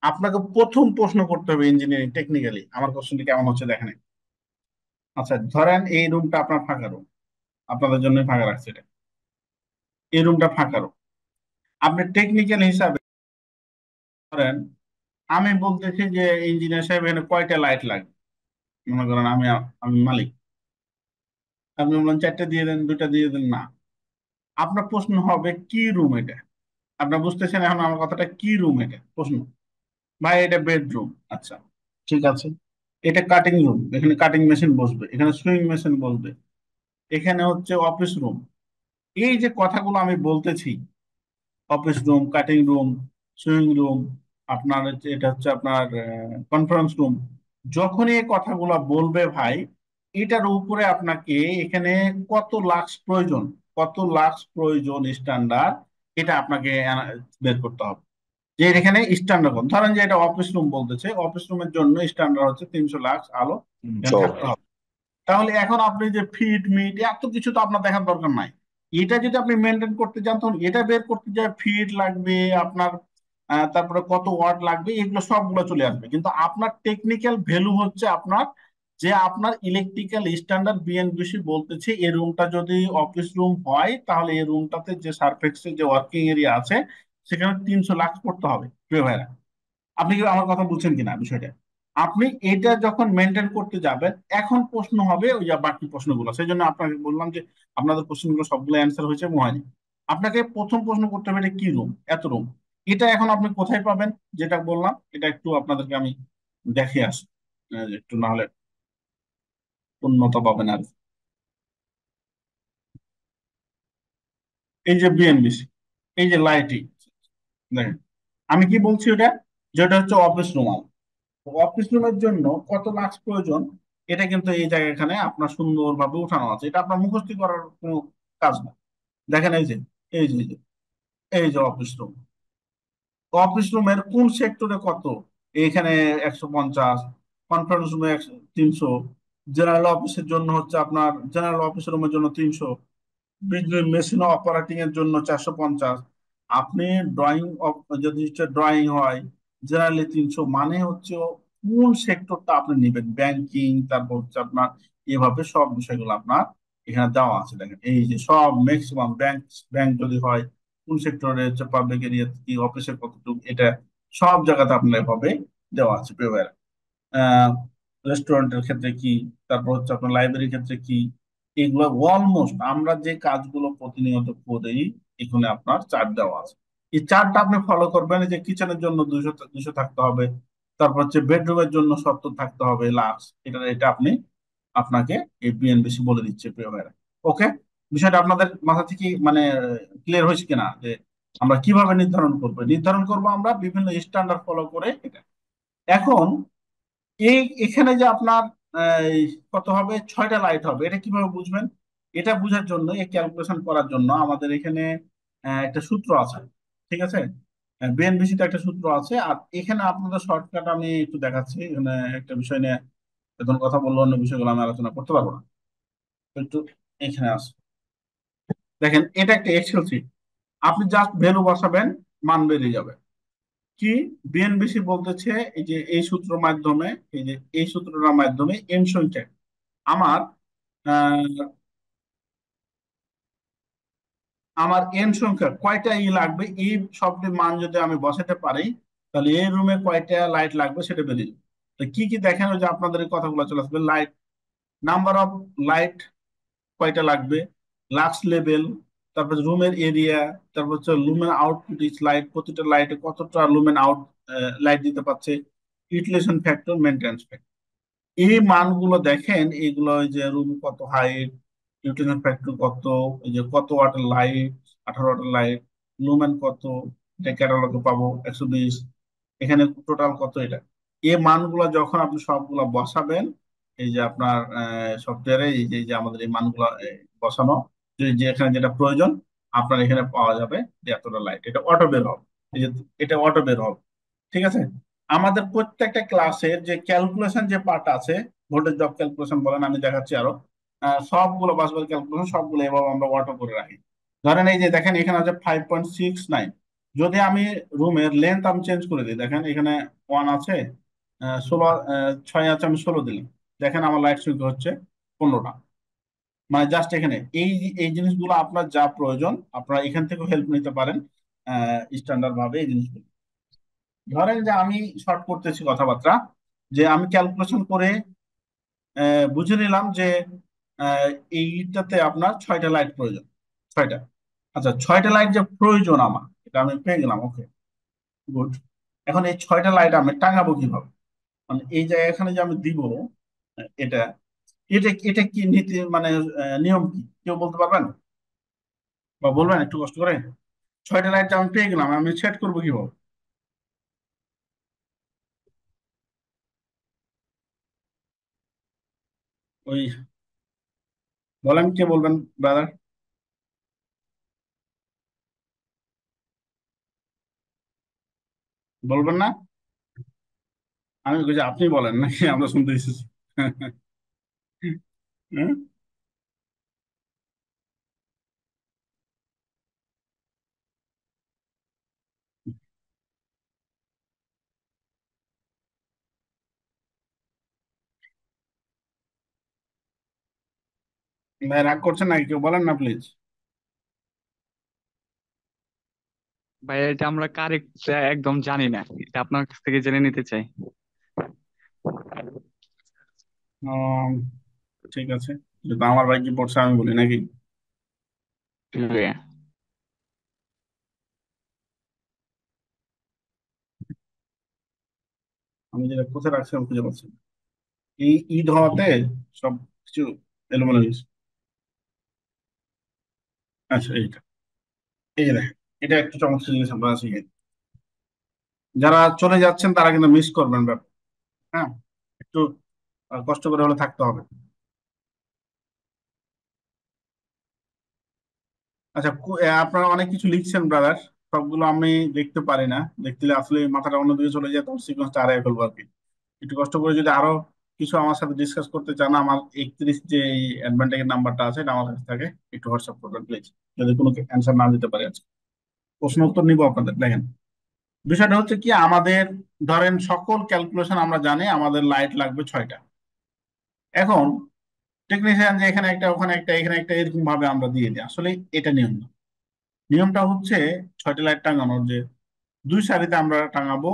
আপনাকে প্রথম প্রশ্ন করতে হবে ইঞ্জিনিয়ারিং টেকনিক্যালি। আমার কোশ্চেনটি কেমন হচ্ছে দেখেন। আচ্ছা, ধরেন এই রুমটা আপনার ফাঁকা রুম, আপনাদের জন্য ফাঁকা রাখছে এটা। এই রুমটা ফাঁকা রুম, আপনি টেকনিক্যাল হিসাবে ধরেন আমি বলতেছি যে ইঞ্জিনিয়ার সাহেব এখানে কয়টা লাইট লাগবে। মনে করেন আমি আমি মালিক, আপনি বললেন 4টে দিয়ে দেন, 2টা দিয়ে দেন, না। আপনার প্রশ্ন হবে কি রুম এটা? আপনার বুঝতেছেন এখন আমার কথাটা? কি রুম এটা প্রশ্ন? ভাই এটা বেডরুম। আচ্ছা, ঠিক আছে। এটা কাটিং রুম, এখানে কাটিং মেশিন বসবে, এখানে সুইং মেশিন বসবে, এখানে হচ্ছে অফিস রুম। এই যে কথাগুলো আমি বলতেছি, office room, cutting room, swing room, আপনার এটা হচ্ছে আপনার কনফারেন্স রুম। যখনই এই কথাগুলো বলবে ভাই, এটার উপরে আপনাকে এখানে কত লাক্স প্রয়োজন, কত লাক্স প্রয়োজন স্ট্যান্ডার্ড, এটা আপনাকে বের করতে হবে। যে এখানে স্ট্যান্ডার্ড ধরেন যে এটা অফিস রুম বলতেছে, অফিস রুমের জন্য স্ট্যান্ডার্ড হচ্ছে 300 লাক্স আলো এখানে থাকতে হবে। তাহলে এখন আপনি যে ফিট মিট এত কিছু তো আপনার দেখার দরকার নাই। এটা যদি আপনি মেনটেন করতে চান তখন এটা বের করতে যায় ফিট লাগবে আপনার, তারপরে কত ওয়াট লাগবে, এগুলো সবগুলো চলে আসবে। কিন্তু আপনার টেকনিক্যাল ভ্যালু হচ্ছে আপনার যে আপনার ইলেকট্রিক্যাল স্ট্যান্ডার্ড বিএনবিসি বলতেছে এই রুমটা যদি অফিস রুম হয় তাহলে এই রুমটাতে যে সারফেক্সের যে ওয়ার্কিং এরিয়া আছে সেখানে 300 লাক্স করতে হবে, প্রিয় ভাইরা। আপনি কি আমার কথা বুঝছেন কিনা বিষয়টা? আপনি এটা যখন মেনটেন করতে যাবেন এখন প্রশ্ন হবে ওই যে বাকি প্রশ্নগুলো, সেই জন্য আপনাকে বললাম যে আপনাদের প্রশ্নগুলো সবগুলো অ্যান্সার হয়েছে এবং হয়নি। আপনাকে প্রথম প্রশ্ন করতে হবে এটা কি রুম, এত রুম, এটা এখন আপনি কোথায় পাবেন? যেটা বললাম এটা একটু আপনাদেরকে আমি দেখে আসি, একটু না হলে উন্নত পাবেন আর কি। এই যে বিএনবিসি, এই যে লাইটিং দেখেন, আমি কি বলছি ওটা, যেটা হচ্ছে অফিস রুম। অফিস রুমের জন্য কত লাক্স প্রয়োজন এটা কিন্তু এই জায়গা এখানে আপনার সুন্দরভাবে উঠানো আছে, এটা আপনার মুখস্থ করার কোনো কাজ না। দেখেন এই যে এই যে এই যে এই যে অফিস রুম, অফিস রুমের কোন সেক্টরে কত, এখানে 150, কনফারেন্স রুমে 300, জেনারেল অফিসের জন্য হচ্ছে আপনার জেনারেল অফিস রুমের জন্য 300, মেশিন অপারেটিং এর জন্য 450। আপনি ড্রয়িং, যদি ড্রয়িং হয় জেনারেলি 300, মানে হচ্ছে কোন সেক্টরটা আপনি নেবেন, ব্যাংকিং, তারপর হচ্ছে আপনার এভাবে সব বিষয়গুলো আপনার এখানে দেওয়া আছে। দেখেন এই যে সব ম্যাক্সিমাম ব্যাংক, ব্যাংক যদি হয় কোন সেক্টরে হচ্ছে, পাবলিক এরিয়া কি, অফিসে কতটুকু, এটা সব জায়গাতে আপনার এভাবে দেওয়া আছে পেপার। রেস্টুরেন্টের ক্ষেত্রে কি, তারপর হচ্ছে আপনার লাইব্রেরির ক্ষেত্রে কি, এগুলো অলমোস্ট আমরা যে কাজগুলো প্রতিনিয়ত করি এখানে আপনার চার্ট দেওয়া আছে। এই চার্টটা আপনি ফলো করবেন। এই যে কিচেনের জন্য 200 থাকতে হবে, তারপর হচ্ছে বেডরুমের জন্য 70 থাকতে হবে লাক্স, এটা এটা আপনি আপনাকে এই বিএনবিসি বলে দিচ্ছে প্রিয় ভাইরা। ওকে, বিষয়টা আপনাদের মাথা থেকে মানে ক্লিয়ার হয়েছে কিনা যে আমরা কিভাবে নির্ধারণ করবো? নির্ধারণ করবো আমরা বিভিন্ন স্ট্যান্ডার্ড ফলো করে এটা। এখন এই এখানে যে আপনার এই কত হবে, 6টা লাইট হবে, এটা কিভাবে বুঝবেন? এটা বোঝার জন্য, এই ক্যালকুলেশন করার জন্য আমাদের এখানে একটা সূত্র আছে, ঠিক আছে? বিএনবিসি তে একটা সূত্র আছে। আর এখানে আপনাদের শর্টকাট আমি একটু দেখাচ্ছি, এখানে একটা বিষয় নিয়ে এখন কথা বললে অন্য বিষয়গুলো আমি আলোচনা করতে পারবো না। একটু এখানে আছে, দেখেন এটা একটা এক্সেল শিট, আপনি জাস্ট ভ্যালু বসাবেন, মান বেরিয়ে যাবে। কি বিএনবিসি বলতেছে, এই যে এই সূত্রের মাধ্যমে, এই যে এই সূত্রটার মাধ্যমে এন সংখ্যা আমার আহ, আমার এন সংখ্যা কয়টা লাগবে, এই সবটি মান যদি আমি বসাতে পারি তাহলে এই রুমে কয়টা লাইট লাগবে সেটা বেরিয়ে যাবে। তো কি কি দেখেন, ওই যে আপনাদের এই কথাগুলো চলে আসবে, লাইট, নাম্বার অফ লাইট কয়টা লাগবে, লাক্স লেভেল, তারপর রুমের এরিয়া, তারপর হচ্ছে লুমেন আউটপুট ইচ লাইট, প্রতিটা লাইটে কতটা লুমেন আউট লাইট দিতে পারছে, ইউটিলাইজেশন ফ্যাক্টর, মেইনটেনেন্স ফ্যাক্টর, এই মানগুলো দেখেন। এগুলো ওই যে রুম কত হাইট, ইউটিলিটি ফ্যাক্টর কত, এই যে কত ওয়াটের লাইট, 18 ওয়াটের লাইট, লুমেন কত, এটা ক্যাটালগে পাবো 120, এখানে টোটাল কত, এটা এই মানগুলো যখন আপনি সবগুলা বসাবেন এই যে আপনার সফটওয়্যারে, এই যে আমাদের এই মানগুলো বসানো, যে যে এখানে যেটা প্রয়োজন আপনার এখানে পাওয়া যাবে যে এতটা লাইট, এটা অটো বের হবে। এই যে এটা অটো বের হবে, ঠিক আছে? আমাদের প্রত্যেকটা ক্লাসের যে ক্যালকুলেশন যে পার্ট আছে, ভোল্টেজ ড্রপ ক্যালকুলেশন বলেন, আমি দেখাচ্ছি আরো সবগুলো বাসবার ক্যালকুলেশন সবগুলো এভাবে আমরা অটো করে রাখি। ধরেন এই যে দেখেন এখানে আছে 5.69, যদি আমি রুমের লেন্থ আমি চেঞ্জ করে দিই, দেখেন এখানে 1 আছে, 16, 6 আছে, আমি 16 দিলাম, দেখেন আমার লাইট সংখ্যা হচ্ছে 15টা। মানে জাস্ট এখানে এই এই জিনিসগুলো আপনার যা প্রয়োজন আপনারা এখান থেকে হেল্প নিতে পারেন স্ট্যান্ডার্ড ভাবে এই জিনিসগুলো। ধরেন যে আমি শর্ট করতেছি কথাবার্তা, যে আমি ক্যালকুলেশন করে বুঝে নিলাম যে আহ, এইটাতে আপনার 6টা লাইট প্রয়োজন, 6টা। আচ্ছা 6টা লাইট যে প্রয়োজন আমার, এটা আমি পেয়ে গেলাম, ওকে গুড। এখন এই 6টা লাইট আমি টাঙাবো কিভাবে, মানে এই জায়গায় এখানে যে আমি দিব এটা, এটা এটা কি নীতি, মানে নিয়ম কি কেউ বলতে পারবেন বা বলবেন একটু কষ্ট করে? 6টা লাইট আমি পেয়ে গেলাম, আমি সেট করবো কিভাবে? ওই বলেন, কে বলবেন ব্রাদার? বলবেন না? আমি বলছি আপনি বলেন নাকি আমরা শুনতে এসেছি? হুম? ভাই রাগ করছেন নাকি, কেউ বলেন না প্লিজ। ভাই এটা আমরা কারেক্ট একদম জানি না, এটা আপনার কাছ থেকে জেনে নিতে চাই। ঠিক আছে, যেহেতু আমার ভাই কি পড়ছে আমি বলি নাকি। জি। আমি যেটা কোথায় রাখছি আমি খুঁজে পাচ্ছি না। এই ঈদ হওয়াতে সব কিছু এলোমেলো হয়ে গেছে। আচ্ছা এইটা, এই যে দেখেন, এটা একটু চমৎকার জিনিস আপনারা শিখেন। যারা চলে যাচ্ছেন তারা কিন্তু মিস করবেন ব্যাপার। হ্যাঁ, একটু কষ্ট করে হলে থাকতে হবে। আচ্ছা, আপনারা অনেক কিছু লিখছেন ব্রাদার, সবগুলো আমি দেখতে পারি না। দেখতে হলে আসলে মাথাটা অন্যদিকে চলে যায়, তখন সিকোয়েন্সটা হারিয়ে ফেলবো আর কি। একটু কষ্ট করে যদি আরো কিছু আমার সাথে ডিসকাস করতে চান, আমার 31 যে অ্যাডভান্টেজের নাম্বারটা আছে এটা আমার কাছে থাকে, একটু হোয়াটসঅ্যাপ করবেন প্লিজ। যদি কোনো অ্যান্সার না দিতে পারি আজকে, প্রশ্ন উত্তর নিবো আপনাদের। দেখেন, বিষয়টা হচ্ছে কি, আমাদের ধরেন সকল ক্যালকুলেশন আমরা জানি, আমাদের লাইট লাগবে 6টা। এখন টেকনিশিয়ান যে এখানে একটা ওখানে একটা এখানে একটা এরকম ভাবে আমরা দিয়ে দিই, আসলে এটা নিয়ম না। নিয়মটা হচ্ছে 6টা লাইট টাঙানোর যে দুই সারিতে আমরা টাঙাবো,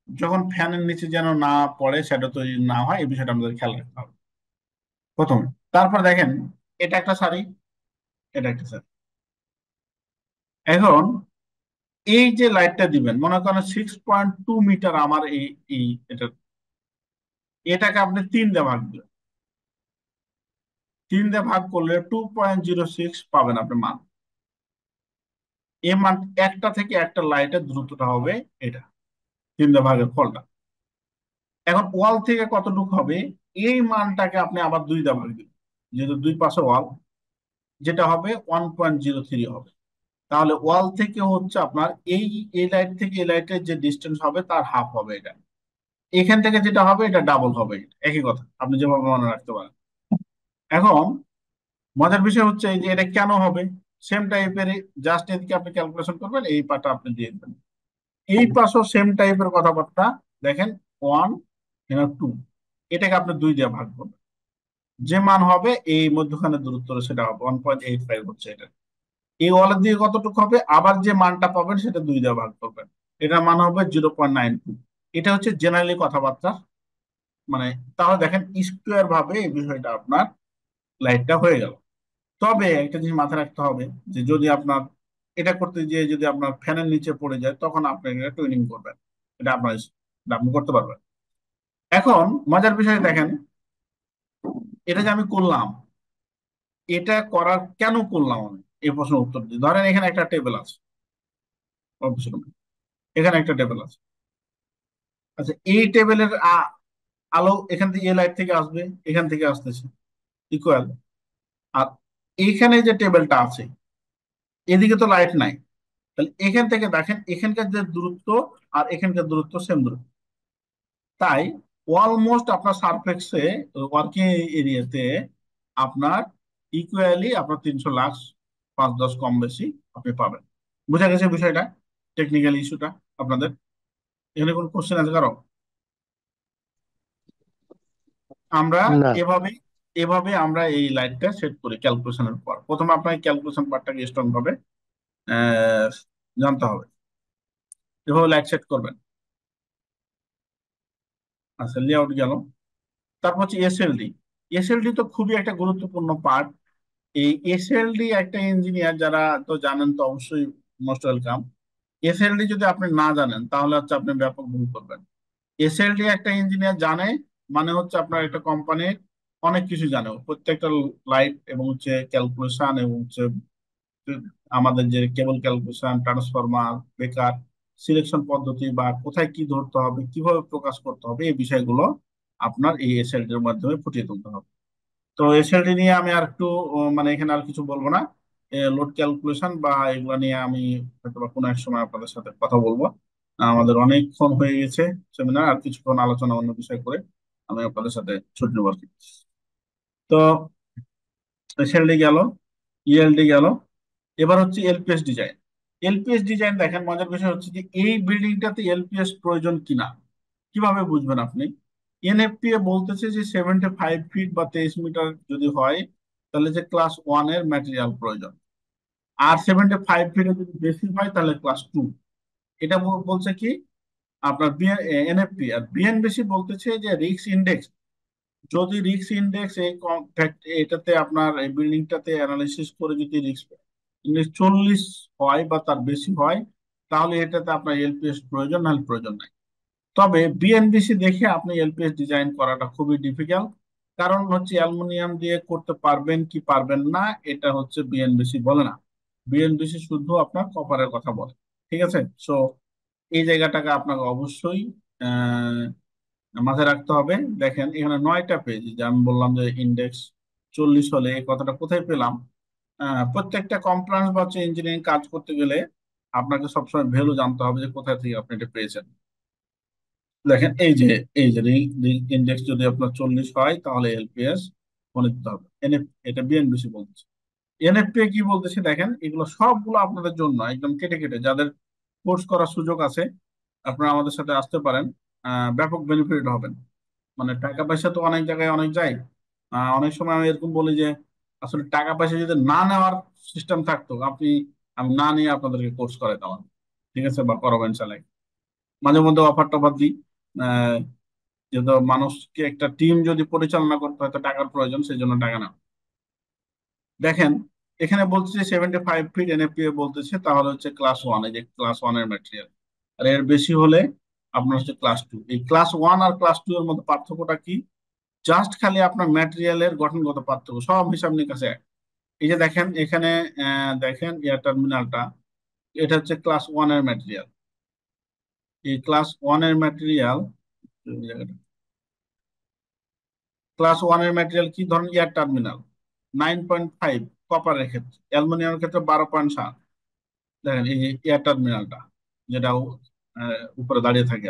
যখন ফ্যানের নিচে যেন না পড়ে, সেটা তৈরি না হয়, এই বিষয়টা আমাদের খেয়াল রাখতে হবে প্রথমে। তারপর দেখেন, এটা একটা সারি, এটা একটা সারি। এখন এই যে লাইটটা দিবেন, মনে করেন 6.2 মিটার আমার এই এই এটা, এটাকে আপনি 3 দিয়ে ভাগ দিবেন। 3 দিয়ে ভাগ করলে 2.06 পাবেন আপনি মান। এই মান, একটা থেকে একটা লাইটের দ্রুততা হবে এটা, 3 দিয়ে ভাগের ফলটা। এখন ওয়াল থেকে কতটুকু হবে, এই মানটাকে আপনি আবার 2 দিয়ে ভাগ দিবেন, যেহেতু দুই পাশে ওয়াল, যেটা হবে 1.03 হবে। তাহলে ওয়াল থেকে হচ্ছে আপনার এই এই লাইট থেকে এই লাইটের যে ডিস্টেন্স হবে তার হাফ হবে এটা। এখান থেকে যেটা হবে এটা ডাবল হবে, এটা একই কথা, আপনি যেভাবে মনে রাখতে পারেন। এখন মজার বিষয় হচ্ছে এই যে এটা কেন হবে, সেম টাইপের, জাস্ট এদিকে আপনি ক্যালকুলেশন করবেন, এই পাটা আপনি দিয়ে দেবেন। এই পাশও সেম টাইপের কথাবার্তা। দেখেন, 1 এখানে 2, এটাকে আপনি 2 দিয়ে ভাগ করবেন, যে মান হবে এই মধ্যখানে দূরত্ব সেটা হবে 1.85 হচ্ছে এটা। এই ওয়ালের দিকে কতটুকু হবে, আবার যে মানটা পাবেন সেটা 2 দিয়ে ভাগ করবেন, এটার মান হবে 0.92। এটা হচ্ছে জেনারেলি কথাবার্তা, মানে তাহলে দেখেন স্কোয়ার ভাবে এই বিষয়টা আপনার লাইটটা হয়ে গেল। তবে একটা জিনিস মাথায় রাখতে হবে, যে যদি আপনার এটা করতে গিয়ে যদি আপনার ফ্যানের নিচে পড়ে যায়, তখন আপনি এটা টুইনিং করবেন, এটা আপনার ইচ্ছা, এটা আপনি করতে পারবেন। এখন মজার বিষয় দেখেন, এটা যে আমি করলাম, এটা করার কেন করলাম আমি, এই প্রশ্নের উত্তর দিই। ধরেন এখানে একটা টেবিল আছে, অবশ্যই এখানে একটা টেবিল আছে। আচ্ছা, এই টেবিলের আলো এখান থেকে, এই লাইট থেকে আসবে, এখান থেকে আসতেছে ইকুয়াল। আর এইখানে যে টেবিলটা আছে, এদিকে তো লাইট নাই, তাহলে এখান থেকে দেখেন এখানকার যে দূরত্ব আর এখানকার দূরত্ব সেম দূরত্ব। তাই অলমোস্ট আপনার সারফেসে, ওয়ার্কিং এরিয়াতে আপনার ইকুয়ালি আপনার 300 লাক্স, 5-10 কম বেশি আপনি পাবেন। বুঝা গেছে বিষয়টা, টেকনিক্যাল ইস্যুটা আপনাদের? এখানে কোনো কোশ্চেন আছে কারো? আমরা না। এভাবে এভাবে আমরা এই লাইটটা সেট করি ক্যালকুলেশনের পর। প্রথমে আপনাকে ক্যালকুলেশন পার্টটাকে স্ট্রং ভাবে আহ, জানতে হবে, এভাবে লাইট সেট করবেন। আচ্ছা, লেআউট গেল। তারপর হচ্ছে এসএলডি। এসএলডি তো খুবই একটা গুরুত্বপূর্ণ পার্ট। এই এসএলডি একটা ইঞ্জিনিয়ার যারা তো জানেন তো অবশ্যই, মোস্ট ওয়েলকাম। এসএলডি যদি আপনি না জানেন তাহলে হচ্ছে আপনি ব্যাপক ভুল করবেন। এসএলডি একটা ইঞ্জিনিয়ার জানে মানে হচ্ছে আপনার একটা কোম্পানির অনেক কিছু জানে, প্রত্যেকটা লাইট এবং হচ্ছে ক্যালকুলেশন এবং হচ্ছে আমাদের যে কেবল ক্যালকুলেশন, ট্রান্সফরমার, বেকার সিলেকশন পদ্ধতি, বা কোথায় কি ধরতে হবে, কিভাবে প্রকাশ করতে হবে, এই বিষয়গুলো আপনার এই এসএলডির মাধ্যমে ফুটিয়ে তুলতে হবে। তো এসএলডি নিয়ে আমি আর একটু মানে এখানে আর কিছু বলবো না। লোড ক্যালকুলেশন বা এগুলো নিয়ে আমি হয়তো বা কোনো এক সময় আপনাদের সাথে কথা বলবো। আমাদের অনেকক্ষণ হয়ে গেছে সেমিনার, আর কিছুক্ষণ আলোচনা অন্য বিষয় করে আমি আপনাদের সাথে ছুটি নেব আর কি। তো এসএলডি গেল, ইএলডি গেল, এবার হচ্ছে এলপিএস ডিজাইন। এলপিএস ডিজাইন দেখেন, মজার বিষয় হচ্ছে যে এই বিল্ডিংটাতে এলপিএস প্রয়োজন কিনা কিভাবে বুঝবেন আপনি। এনএফপিএ বলতেছে যে 75 ফিট বা 23 মিটার যদি হয় তাহলে যে ক্লাস ওয়ান এর ম্যাটেরিয়াল প্রয়োজন, আর 75 ফিটে যদি বেশি হয় তাহলে ক্লাস টু। এটা বলছে কি আপনার এনএফপি। আর বিএনবিসি বলতেছে যে রিস্ক ইন্ডেক্স, যদি রিস্ক ইন্ডেক্স এটাতে আপনার এই বিল্ডিংটাতে অ্যানালিসিস করে যদি রিস্ক ইন্ডেক্স 40 হয় বা তার বেশি হয় তাহলে এটাতে আপনার এলপিএস প্রয়োজন, নাহলে প্রয়োজন নাই। তবে বিএনবিসি দেখে আপনি এলপিএস ডিজাইন করাটা খুবই ডিফিকাল্ট, কারণ হচ্ছে অ্যালুমিনিয়াম দিয়ে করতে পারবেন কি পারবেন না এটা হচ্ছে বিএনবিসি বলে না। বিএনবিসি শুধু আপনার কপারের কথা বলে। ঠিক আছে, সো এই জায়গাটাকে আপনাকে অবশ্যই মাথায় রাখতে হবে। দেখেন এখানে 9টা পেজ, যে আমি বললাম যে ইন্ডেক্স 40 হলে এই কথাটা কোথায় পেলাম। প্রত্যেকটা কমপ্লায়েন্স বা হচ্ছে ইঞ্জিনিয়ারিং কাজ করতে গেলে আপনাকে সবসময় ভ্যালু জানতে হবে যে কোথায় থেকে আপনি এটা পেয়েছেন। দেখেন এই যে ইন্ডেক্স যদি আপনার 40 হয় তাহলে এলপিএস মনে দিতে হবে। এটা বিএনবিসি বলতেছে। এনএফপি কি বলতেছে দেখেন, এগুলো সবগুলো আপনাদের জন্য একদম কেটে কেটে, যাদের কোর্স করার সুযোগ আছে আপনারা আমাদের সাথে আসতে পারেন, ব্যাপক বেনিফিট হবেন। মানে টাকা পয়সা তো অনেক জায়গায় অনেক যায়। অনেক সময় আমি এরকম বলি যে আসলে টাকা পয়সা যদি না নেওয়ার সিস্টেম থাকতো, আমি না নিয়ে আপনাদেরকে কোর্স করে দেওয়া, ঠিক আছে, বা করাবেন চালাই। মাঝে মধ্যে অফার টফার দিই। আহ, যেহেতু মানুষকে একটা টিম যদি পরিচালনা করতে হয় তো টাকার প্রয়োজন, সেই জন্য টাকা না। দেখেন এখানে বলছে 75 ফিট এনএফপিএ বলতেছে, তাহলে হচ্ছে ক্লাস ওয়ান, এই যে ক্লাস ওয়ান এর ম্যাটেরিয়াল। আর এর বেশি হলে আপনার হচ্ছে ক্লাস টু। এই ক্লাস ওয়ান আর ক্লাস টু এর মধ্যে পার্থক্যটা কি? জাস্ট খালি আপনার ম্যাটেরিয়ালের গঠনগত পার্থক্য, সব হিসাব নিকাশ এক। এই যে দেখেন এখানে দেখেন এয়ার টার্মিনালটা, এটা হচ্ছে ক্লাস ওয়ান এর ম্যাটেরিয়াল। এই ক্লাস ওয়ান এর ম্যাটেরিয়াল, কি ধরেন এয়ার টার্মিনাল 9.5 কপারের ক্ষেত্রে, অ্যালুমিনিয়ামের ক্ষেত্রে 12.7। দেখেন এই যে এয়ার টার্মিনালটা যেটা উপরে দাঁড়িয়ে থাকে।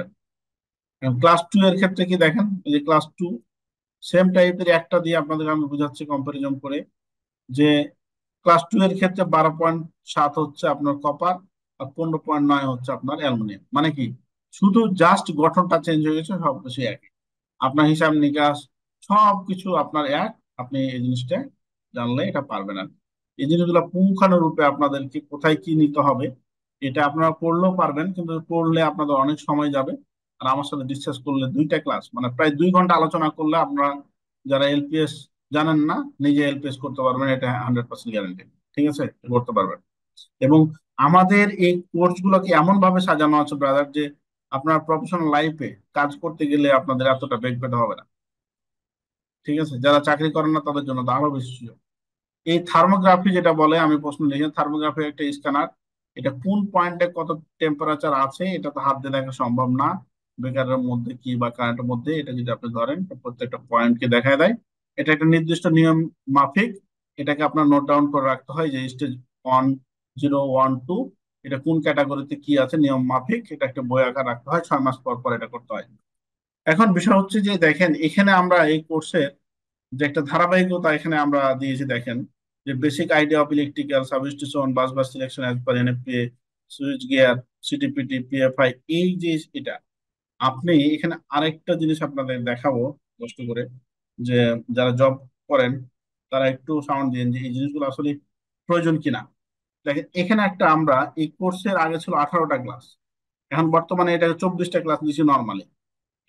আর ক্লাস টু এর ক্ষেত্রে কি দেখেন, এই যে ক্লাস টু সেম টাইপের একটা দিয়ে আপনাদের আমি বুঝাচ্ছি কম্পারিজন করে, যে ক্লাস টু এর ক্ষেত্রে 12.7 হচ্ছে আপনার কপার, আর 15.9 হচ্ছে আপনার অ্যালুমিনিয়াম। মানে কি শুধু জাস্ট গঠনটা চেঞ্জ হয়ে গেছে, সব কিছু একই, আপনার হিসাব নিকাশ সবকিছু আপনার এক। আপনি এই জিনিসটা জানলে এটা পারবেন। আর এই জিনিসগুলো পুঙ্খানুরূপে আপনাদেরকে কোথায় কি নিতে হবে এটা আপনারা পড়লেও পারবেন, কিন্তু পড়লে আপনাদের অনেক সময় যাবে। আর আমার সাথে ডিসকাস করলে 2টা ক্লাস মানে প্রায় 2 ঘন্টা আলোচনা করলে আপনারা যারা এলপিএস জানেন না নিজে এলপিএস করতে পারবেন, এটা 100% গ্যারান্টি। ঠিক আছে, করতে পারবেন। এবং আমাদের এই কোর্স গুলোকে এমন ভাবে সাজানো আছে ব্রাদার, যে আপনার প্রফেশনাল লাইফে কাজ করতে গেলে আপনাদের এতটা বেগ পেতে হবে না। ঠিক আছে, যারা চাকরি করেন না তাদের জন্য তো আরো বেশি সুযোগ। এই থার্মোগ্রাফি যেটা বলে, আমি প্রশ্ন লিখে, থার্মোগ্রাফি একটা স্ক্যানার, এটা কোন পয়েন্টে কত টেম্পারেচার আছে এটা তো হাত দিয়ে দেখা সম্ভব না। বেকারের মধ্যে কি বা কারেন্টের মধ্যে এটা যদি আপনি ধরেন তো প্রত্যেকটা পয়েন্টকে দেখায় দেয়। এটা একটা নির্দিষ্ট নিয়ম মাফিক, এটাকে আপনার নোট ডাউন করে রাখতে হয় যে স্টেজ 1, 0, 1, 2 এটা কোন ক্যাটাগরিতে কি আছে নিয়ম মাফিক, এটা একটা বই আকার রাখতে হয়, 6 মাস পর পর এটা করতে হয়। এখন বিষয় হচ্ছে যে দেখেন এখানে আমরা এই কোর্সের যে একটা ধারাবাহিকতা এখানে আমরা দিয়েছি। দেখেন যে basic idea of electrical substitution, bus bus selection as per NFPA, switch gear, CT PT, PFI, এই যে এটা। আপনি এখানে আরেকটা জিনিস আপনাদের দেখাবো কষ্ট করে, যে যারা জব করেন তারা একটু সাউন্ড দিন যে এই জিনিসগুলো আসলে প্রয়োজন কিনা। দেখেন এখানে একটা, আমরা এই কোর্সের আগে ছিল 18টা ক্লাস, এখন বর্তমানে এটা 24টা ক্লাস দিচ্ছি নর্মালি।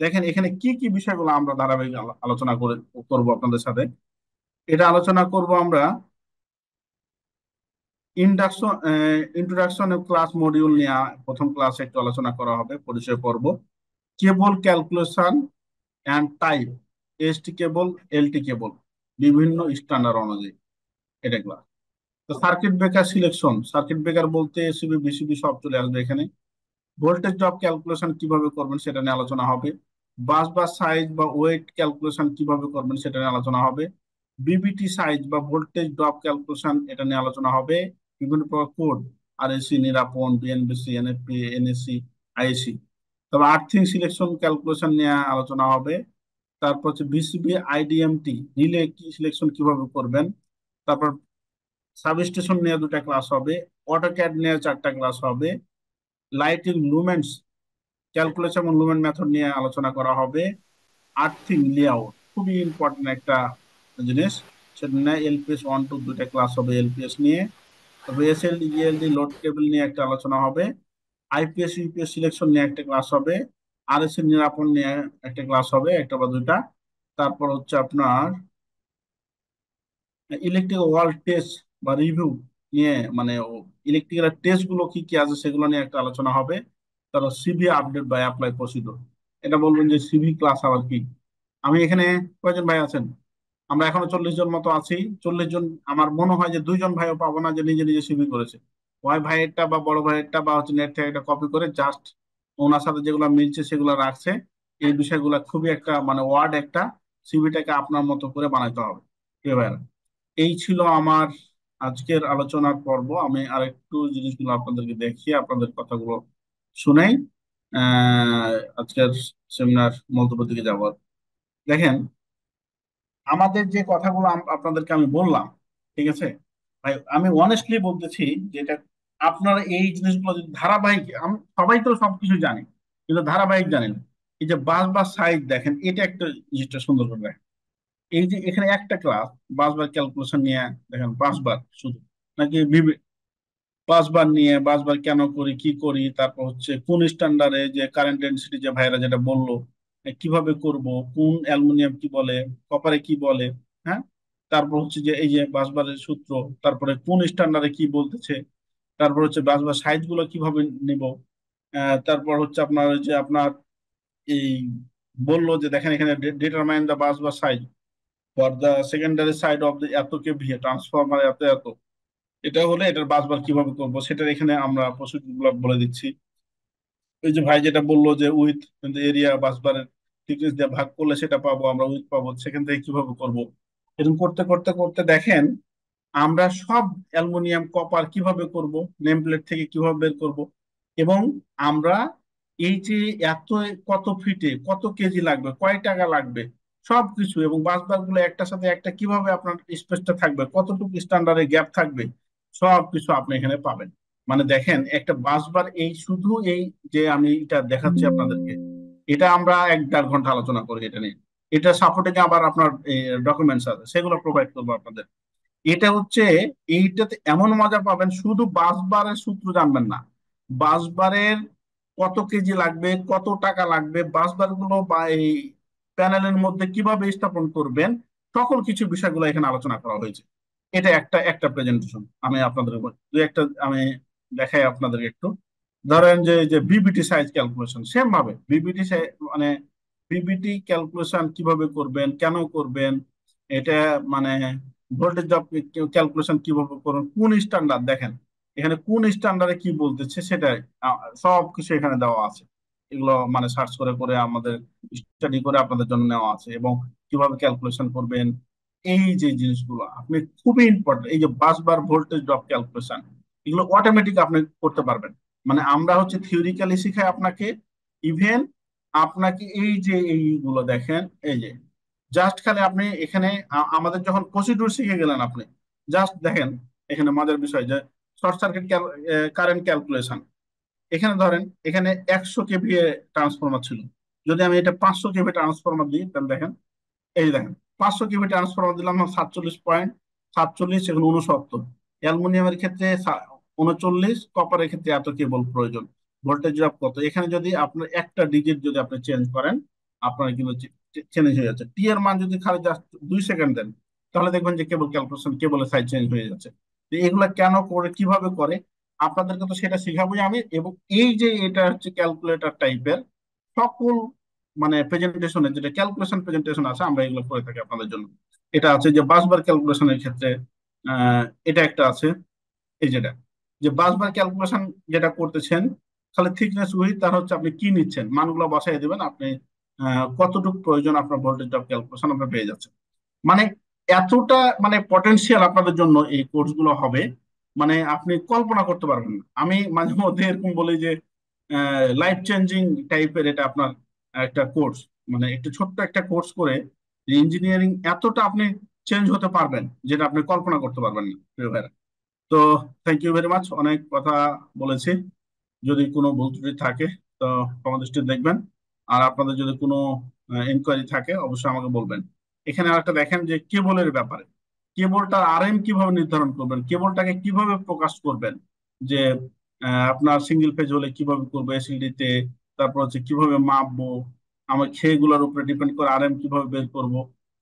দেখেন এখানে কি কি বিষয়গুলো আমরা ধারাবাহিক আলোচনা করে করবো আপনাদের সাথে। এটা আলোচনা করব আমরা ইন্ডাকশন, ইন্ট্রোডাকশন ক্লাস মডিউল নিয়ে প্রথম ক্লাসে একটু আলোচনা করা হবে, পরিচয় পর্ব, cable calculation and type, ST cable, LT cable, বিভিন্ন স্ট্যান্ডার্ড অনুযায়ী, এটা ক্লাস। তো circuit breaker selection, circuit breaker বলতে এসিবি বিসিবি সব চলে আসবে এখানে। ভোল্টেজ ড্রপ ক্যালকুলেশন কিভাবে করবেন সেটা নিয়ে আলোচনা হবে। বাস বা সাইজ বা ওয়েট ক্যালকুলেশন কিভাবে করবেন সেটা নিয়ে আলোচনা হবে। বিবিটি সাইজ বা ভোল্টেজ ড্রপ ক্যালকুলেশন এটা নিয়ে আলোচনা হবে। বিভিন্ন প্রকার কোড, আরএসি, নিরাপন, বিএনবিসি, এনএফপি, এনএসি, আইএসি। তবে আর্থিং সিলেকশন ক্যালকুলেশন নিয়ে আলোচনা হবে। তারপর হচ্ছে বিসিবি আইডিএমটি রিলে কি সিলেকশন কিভাবে করবেন। তারপর সাবস্টেশন নিয়ে 2টা ক্লাস হবে। অটোক্যাড নিয়ে 4টা ক্লাস হবে। লাইটিং লুমেন্টস ক্যালকুলেশন এবং লুমেন মেথড নিয়ে আলোচনা করা হবে। আর্থিং লেআউট খুবই ইম্পর্টেন্ট একটা জিনিস, সেটা নিয়ে এলপিএস 1 2 2টা ক্লাস হবে এলপিএস নিয়ে। তারপর এসএলডি জিএলডি লোড কেবল নিয়ে একটা আলোচনা হবে। আইপিএস ইউপিএস সিলেকশন নিয়ে একটা ক্লাস হবে। আরএসএ নিরাপদ নিয়ে একটা ক্লাস হবে, একটা বা দুইটা। তারপর হচ্ছে আপনার ইলেকট্রিক ওয়াল টেস্ট বা রিভিউ নিয়ে, মানে ইলেকট্রিক্যাল টেস্ট গুলো কি কি আছে সেগুলো নিয়ে একটা আলোচনা হবে। তারপর সিভি আপডেট বা অ্যাপ্লাই প্রসিডিউর। এটা বলবেন যে সিভি ক্লাস আবার কি। আমি এখানে কয়জন ভাই আছেন? আমরা এখনো 40 জন মতো আছি। 40 জন, আমার মনে হয় যে 2জন ভাইও পাবো না যে নিজে নিজে সিভি করেছে। ওই ভাইয়েরটা বা বড় ভাইয়েরটা বা হচ্ছে নেট থেকে একটা কপি করে জাস্ট ওনার সাথে যেগুলো মিলছে সেগুলো রাখছে। এই বিষয়গুলো খুবই একটা মানে ওয়ার্ড একটা সিভিটাকে আপনার মতো করে বানাইতে হবে। ঠিক আছে ভাইয়া? এই ছিল আমার আজকের আলোচনার পর্ব। আমি আরেকটু জিনিসগুলো আপনাদেরকে দেখিয়ে আপনাদের কথাগুলো শুনেই আজকের সেমিনার মন্তব্যের দিকে যাব। দেখেন, আমাদের যে কথাগুলো আপনাদেরকে আমি বললাম, ঠিক আছে ভাই, আমি অনেস্টলি বলতেছি যে এটা আপনারা এই জিনিসগুলো যদি ধারাবাহিক, সবাই তো সবকিছু জানি কিন্তু ধারাবাহিক জানেন। এই যে বাস বা সাইজ দেখেন, এটা একটা জিনিসটা সুন্দর করে দেখেন। এই যে এখানে একটা ক্লাস বাসবার ক্যালকুলেশন নিয়ে দেখেন, বাসবার শুধু নাকি বাসবার নিয়ে, বাসবার কেন করি কি করি, তারপর হচ্ছে কোন স্ট্যান্ডার্ডে যে কারেন্ট ডেনসিটি যে ভাইরা যেটা বললো কিভাবে করব, কোন অ্যালুমিনিয়াম কি বলে, কপারে কি বলে, হ্যাঁ। তারপর হচ্ছে যে এই যে বাসবারের সূত্র, তারপরে কোন স্ট্যান্ডার্ডে কি বলতেছে, তারপর হচ্ছে বাসবার সাইজ গুলো কিভাবে নিব। তারপর হচ্ছে আপনার ওই যে আপনার এই বললো যে দেখেন এখানে determine the বাসবার size for the secondary side of the এত কেভিএ ট্রান্সফরমার এত এত, এটা হলে এটার বাসবার কিভাবে করবো সেটার এখানে আমরা প্রসিডিউর গুলো বলে দিচ্ছি। ওই যে ভাই যেটা বললো যে উইথ এরিয়া বাসবারের থিকনেস দিয়ে ভাগ করলে সেটা পাবো, আমরা উইথ পাবো, সেখান থেকে কিভাবে করব। এরকম করতে করতে করতে দেখেন আমরা সব অ্যালুমিনিয়াম কপার কিভাবে করব, নেম প্লেট থেকে কিভাবে বের করব, এবং আমরা এই যে এত কত ফিটে কত কেজি লাগবে, কয় টাকা লাগবে, সবকিছু, এবং বাসবার গুলো একটার সাথে একটা কিভাবে আপনার স্পেসটা থাকবে, কতটুকু স্ট্যান্ডার্ডে গ্যাপ থাকবে, সবকিছু আপনি এখানে পাবেন। মানে দেখেন একটা বাসবার এই শুধু এই যে আমি এটা দেখাচ্ছি আপনাদেরকে, এটা আমরা 1-1.5 ঘন্টা আলোচনা করি এটা নিয়ে। এটা সাপোর্টিং আবার আপনার ডকুমেন্টস আছে, সেগুলো প্রোভাইড করবো আপনাদের। এটা হচ্ছে, এইটাতে এমন মজা পাবেন, শুধু বাসবারের সূত্র জানবেন না, বাসবারের কত কেজি লাগবে, কত টাকা লাগবে, বাসবার গুলো বা এই প্যানেলের মধ্যে কিভাবে স্থাপন করবেন, সকল কিছু বিষয়গুলো এখানে আলোচনা করা হয়েছে। এটা একটা একটা প্রেজেন্টেশন আমি আপনাদের দুই একটা আমি দেখাই আপনাদেরকে একটু। ধরেন যে যে বিবিটি সাইজ ক্যালকুলেশন, সেম ভাবে বিবিটি মানে বিবিটি ক্যালকুলেশন কিভাবে করবেন, কেন করবেন, এটা মানে ভোল্টেজ ড্রপ ক্যালকুলেশন কিভাবে করুন, কোন স্ট্যান্ডার্ড দেখেন এখানে কোন স্ট্যান্ডার্ডে কি বলতেছে সেটা সব কিছু এখানে দেওয়া আছে। এগুলো মানে সার্চ করে করে আমাদের স্টাডি করে আপনাদের জন্য নেওয়া আছে, এবং কিভাবে ক্যালকুলেশন করবেন। এই যে জিনিসগুলো আপনি খুবই ইম্পর্টেন্ট, এই যে বাস বার ভোল্টেজ ড্রপ ক্যালকুলেশন, এগুলো অটোমেটিক আপনি করতে পারবেন। মানে আমরা হচ্ছে থিওরিক্যালি শিখাই আপনাকে, ইভেন আপনাকে এই যে এইগুলো দেখেন, এই যে জাস্ট খালি আপনি এখানে আমাদের যখন প্রসিডিউর শিখে গেলেন আপনি জাস্ট দেখেন এখানে মজার বিষয় যে শর্ট সার্কিট কারেন্ট ক্যালকুলেশন। এখানে ধরেন এখানে 100 কেভিএ ট্রান্সফরমার ছিল, যদি আমি এটা 500 কেভি ট্রান্সফরমার দিই তাহলে দেখেন, এই দেখেন 500 কেভি ট্রান্সফরমার দিলাম 47.47, এখন 69। অ্যালুমিনিয়ামের ক্ষেত্রে 39, কপারের ক্ষেত্রে এত কেবল প্রয়োজন। ভোল্টেজ ড্রপ কত, এখানে যদি আপনার একটা ডিজিট যদি আপনি চেঞ্জ করেন আপনার কিন্তু চেঞ্জ হয়ে যাচ্ছে। টি এর মান যদি খালি জাস্ট 2 সেকেন্ড দেন তাহলে দেখবেন যে কেবল ক্যালকুলেশন, কেবলের সাইজ চেঞ্জ হয়ে যাচ্ছে। তো এগুলা কেন করে, কিভাবে করে, আপনাদেরকে তো সেটা শিখাবোই আমি। এবং এই যে এটা হচ্ছে ক্যালকুলেটর টাইপের সকল মানে প্রেজেন্টেশনে যেটা ক্যালকুলেশন প্রেজেন্টেশন আছে আমরা এগুলো করে থাকি আপনাদের জন্য। এটা আছে যে বাসবার ক্যালকুলেশনের ক্ষেত্রে এটা একটা আছে, এই যেটা যে বাসবার ক্যালকুলেশন যেটা করতেছেন, তাহলে থিকনেস উইথ তার হচ্ছে আপনি কি নিচ্ছেন মানগুলো বসাই দিবেন, আপনি কতটুকু প্রয়োজন আপনার ভোল্টেজ ড্রপ ক্যালকুলেশন আপনি পেয়ে যাচ্ছেন। মানে এতটা মানে পটেনশিয়াল আপনাদের জন্য এই কোর্সগুলো হবে, মানে আপনি কল্পনা করতে পারবেন না। আমি মাঝে মধ্যে এরকম বলি যে লাইফ চেঞ্জিং টাইপের এটা আপনার একটা কোর্স, মানে একটু ছোট্ট একটা কোর্স করে ইঞ্জিনিয়ারিং এতটা আপনি চেঞ্জ হতে পারবেন যেটা আপনি কল্পনা করতে পারবেন না প্রিয় ভাইরা। তো থ্যাংক ইউ ভেরি মাচ, অনেক কথা বলেছি। যদি কোনো ভুল ত্রুটি থাকে তো ক্ষমা দৃষ্টিতে দেখবেন। আর আপনাদের যদি কোনো ইনকোয়ারি থাকে অবশ্যই আমাকে বলবেন। এখানে আরেকটা দেখেন যে কেবলের ব্যাপারে, কেবলটার আরএম কিভাবে নির্ধারণ করবেন, কেবলটাকে কিভাবে প্রকাশ করবেন, যে আপনার সিঙ্গেল পেজ হলে কিভাবে করবো এসএলডি তে, তারপর হচ্ছে কিভাবে মাপবো, আমার খেগুলোর উপরে ডিপেন্ড করে আরএম কিভাবে বের করব,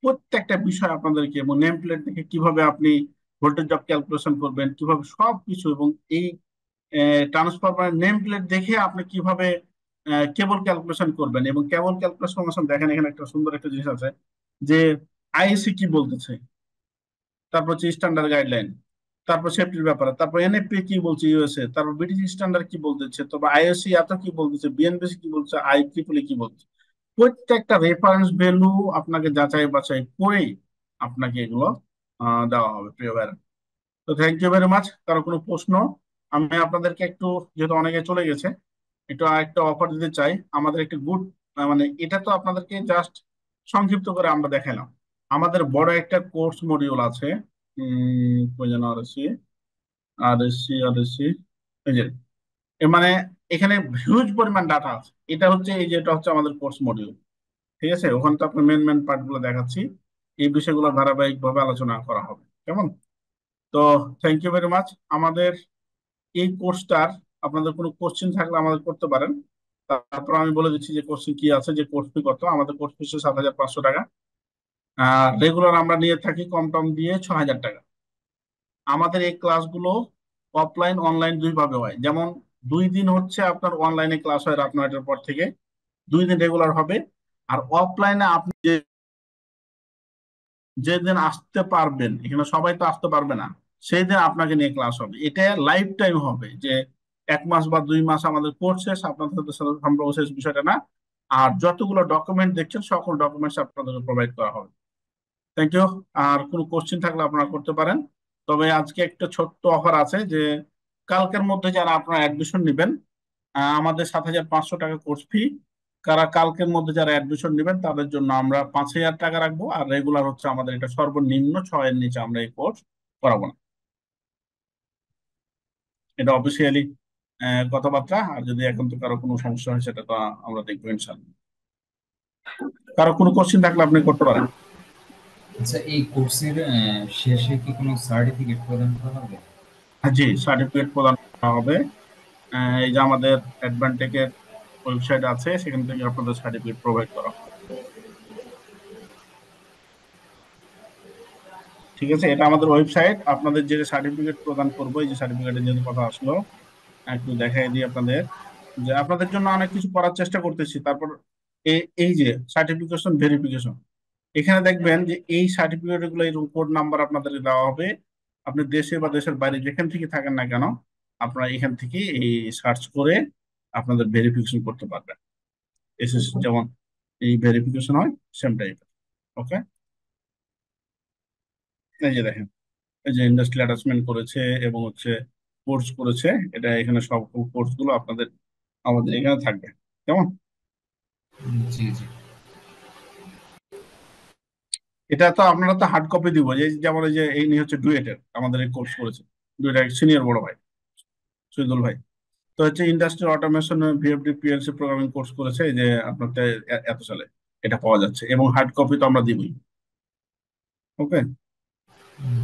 প্রত্যেকটা বিষয় আপনাদেরকে, এবং নেম প্লেট দেখে কিভাবে আপনি ভোল্টেজ ড্রপ ক্যালকুলেশন করবেন, কিভাবে সবকিছু, এবং এই ট্রান্সফরমার নেম প্লেট দেখে আপনি কিভাবে কেবল ক্যালকুলেশন করবেন। এবং কেবল ক্যালকুলেশন দেখেন এখানে একটা সুন্দর একটা জিনিস আছে যে আইএসসি কি বলতেছে, তারপর হচ্ছে স্ট্যান্ডার্ড গাইডলাইন, তারপর সেফটির ব্যাপারে, তারপর এনএফপি কি বলছে ইউএসএ, তারপর ব্রিটিশ স্ট্যান্ডার্ড কি বলতেছে, তারপর আইওসি এত কি বলতেছে, বিএনবিসি কি বলছে, আইইইই কি বলছে। প্রত্যেকটা রেফারেন্স ভ্যালু আপনাকে যাচাই বাছাই করেই আপনাকে এগুলো দেওয়া হবে প্রিয় ভাইরা। তো থ্যাংক ইউ ভেরি মাচ। কারো কোনো প্রশ্ন? আমি আপনাদেরকে একটু, যেহেতু অনেকে চলে গেছে, একটু আরেকটা অফার দিতে চাই। আমাদের একটা গুড, মানে এটা তো আপনাদেরকে জাস্ট সংক্ষিপ্ত করে আমরা দেখালাম। আমাদের বড় একটা কোর্স মডিউল আছে, কই যেন, আরএসসি আরএসসি আরএসসি, এই যে মানে এখানে হিউজ পরিমাণ ডাটা আছে। এটা হচ্ছে, এই যে এটা হচ্ছে আমাদের কোর্স মডিউল, ঠিক আছে? ওখানে তো আপনার মেন মেন পার্ট গুলো দেখাচ্ছি, এই বিষয়গুলো ধারাবাহিক ভাবে আলোচনা করা হবে, কেমন? তো থ্যাংক ইউ ভেরি মাচ। আমাদের এই কোর্সটার আপনাদের কোনো কোশ্চেন থাকলে আমাদের করতে পারেন। তারপর আমি বলে দিচ্ছি যে কোর্সে কি আছে, যে কোর্স ফি কত। আমাদের কোর্স ফি 7,500 টাকা। রেগুলার আমরা নিয়ে থাকি কম টম দিয়ে 6,000 টাকা। আমাদের এই ক্লাসগুলো অফলাইন অনলাইন দুই ভাবে হয়। যেমন 2 দিন হচ্ছে আপনার অনলাইনে ক্লাস হয় রাত 9টার পর থেকে, 2 দিন রেগুলার হবে। আর অফলাইনে আপনি যেদিন আসতে পারবেন, এখানে সবাই তো আসতে পারবে না, সেই দিন আপনাকে নিয়ে ক্লাস হবে। এটা লাইফ টাইম হবে, যে 1 মাস বা 2 মাস আমাদের কোর্স শেষ, আপনাদের সাথে সাথে সম্পর্ক শেষ, বিষয়টা না। আর যতগুলো ডকুমেন্ট দেখছেন সকল ডকুমেন্টস আপনাদেরকে প্রোভাইড করা হবে। Thank you. আর কোনো কোশ্চেন থাকলে আপনারা করতে পারেন। তবে আজকে একটা ছোট্ট অফার আছে, যে কালকের মধ্যে যারা আপনারা অ্যাডমিশন নেবেন, আমাদের 7,500 টাকা কোর্স ফি, কালকের মধ্যে যারা অ্যাডমিশন নেবেন তাদের জন্য আমরা 5,000 টাকা রাখবো। আর রেগুলার হচ্ছে আমাদের এটা সর্বনিম্ন 6-এর নিচে আমরা এই কোর্স করাবো না। এটা অফিসিয়ালি কথাবার্তা। আর যদি এখন তো কারো কোনো সমস্যা হয় সেটা তো আমরা দেখবো ইনশাল্লাহ। কারো কোনো কোশ্চেন থাকলে আপনি করতে পারেন। আচ্ছা, এই কোর্সের শেষে কি কোনো সার্টিফিকেট প্রদান করা হবে? জি, সার্টিফিকেট প্রদান করা হবে। এই যে আমাদের অ্যাডভান্টেকের ওয়েবসাইট আছে, সেখান থেকে আপনাদের সার্টিফিকেট প্রোভাইড করা হবে। ঠিক আছে, এটা আমাদের ওয়েবসাইট। আপনাদের যে সার্টিফিকেট প্রদান করবো, এই যে সার্টিফিকেটের যেহেতু কথা আসলো, একটু দেখাই দিই আপনাদের, যে আপনাদের জন্য অনেক কিছু করার চেষ্টা করতেছি। তারপর এই যে সার্টিফিকেশন ভেরিফিকেশন, এখানে দেখবেন যে এই সার্টিফিকেট গুলো, এই কোড নাম্বার আপনাদেরকে দেওয়া হবে। আপনি দেশে বা দেশের বাইরে যেখান থেকে থাকেন না কেন, আপনারা এখান থেকে এই সার্চ করে আপনাদের ভেরিফিকেশন করতে পারবেন। এসএসসি যেমন এই ভেরিফিকেশন হয়, সেম টাইপের। ওকে, এই যে দেখেন, এই যে ইন্ডাস্ট্রিয়াল অ্যাটাচমেন্ট করেছে এবং হচ্ছে কোর্স করেছে, এটা এখানে সব কোর্স গুলো আপনাদের আমাদের এখানে থাকবে, কেমন? জি জি। এটা তো আপনারা তো হার্ড কপি দিব, যে যেমন এই যে এই নিয়ে হচ্ছে ডুয়েটের আমাদের এই কোর্স করেছে, ডুয়েট সিনিয়র বড় ভাই শহীদুল ভাই। তো হচ্ছে industrial automation VFD PLC programming course করেছে, এই যে আপনার এত সালে এটা পাওয়া যাচ্ছে, এবং হার্ড কপি তো আমরা দিবই। ওকে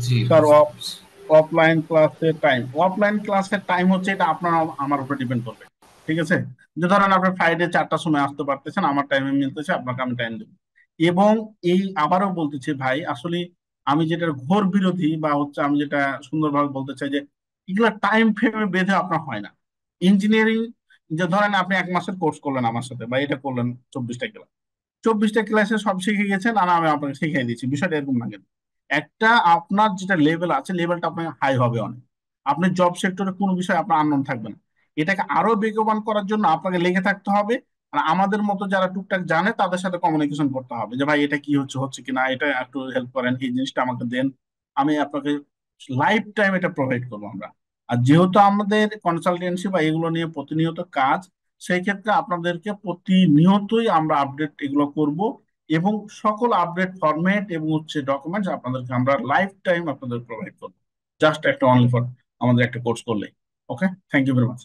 জি, স্যার। বুঝতে পারছি। অফলাইন ক্লাসের টাইম হচ্ছে, এটা আপনার আমার উপর ডিপেন্ড করবে। ঠিক আছে, যে ধরেন আপনি ফ্রাইডে 4টার সময় আসতে পারতেছেন, আমার টাইমে মিলতেছে, আপনাকে আমি টাইম দেবো। এবং এই আবারও বলতেছি ভাই, আসলে আমি যেটা ঘোর বিরোধী, বা হচ্ছে আমি যেটা সুন্দরভাবে বলতে চাই, যে এগুলা টাইম ফ্রেমে বেঁধে আপনার হয় না। ইঞ্জিনিয়ারিং, যে ধরেন আপনি 1 মাসের কোর্স করলেন আমার সাথে, বা এটা করলেন 24টা ক্লাস, 24টা ক্লাসে সব শিখে গেছেন, আর আমি আপনাকে শিখিয়ে দিচ্ছি, বিষয়টা এরকম না কিন্তু। একটা আপনার যেটা লেভেল আছে, লেভেলটা আপনার হাই হবে অনেক। আপনি জব সেক্টরে কোনো বিষয় আপনার আননোন থাকবে না। এটাকে আরো বেগবান করার জন্য আপনাকে লেগে থাকতে হবে। আর আমাদের মতো যারা টুকটাক জানে তাদের সাথে কমিউনিকেশন করতে হবে, যে ভাই এটা কি হচ্ছে, হচ্ছে কিনা, এটা একটু হেল্প করেন, এই জিনিসটা আমাকে দেন, আমি আপনাকে লাইফ টাইম এটা প্রোভাইড করবো আমরা। আর যেহেতু আমাদের কনসালটেন্সি বা এগুলো নিয়ে প্রতিনিয়ত কাজ, সেই ক্ষেত্রে আপনাদেরকে প্রতিনিয়তই আমরা আপডেট এগুলো করব, এবং সকল আপডেট ফরম্যাট এবং হচ্ছে ডকুমেন্টস আপনাদেরকে আমরা লাইফ টাইম আপনাদের প্রোভাইড করবো, জাস্ট একটা অনলি ফর আমাদের একটা কোর্স করলে। ওকে, থ্যাংক ইউ ভেরি মাচ।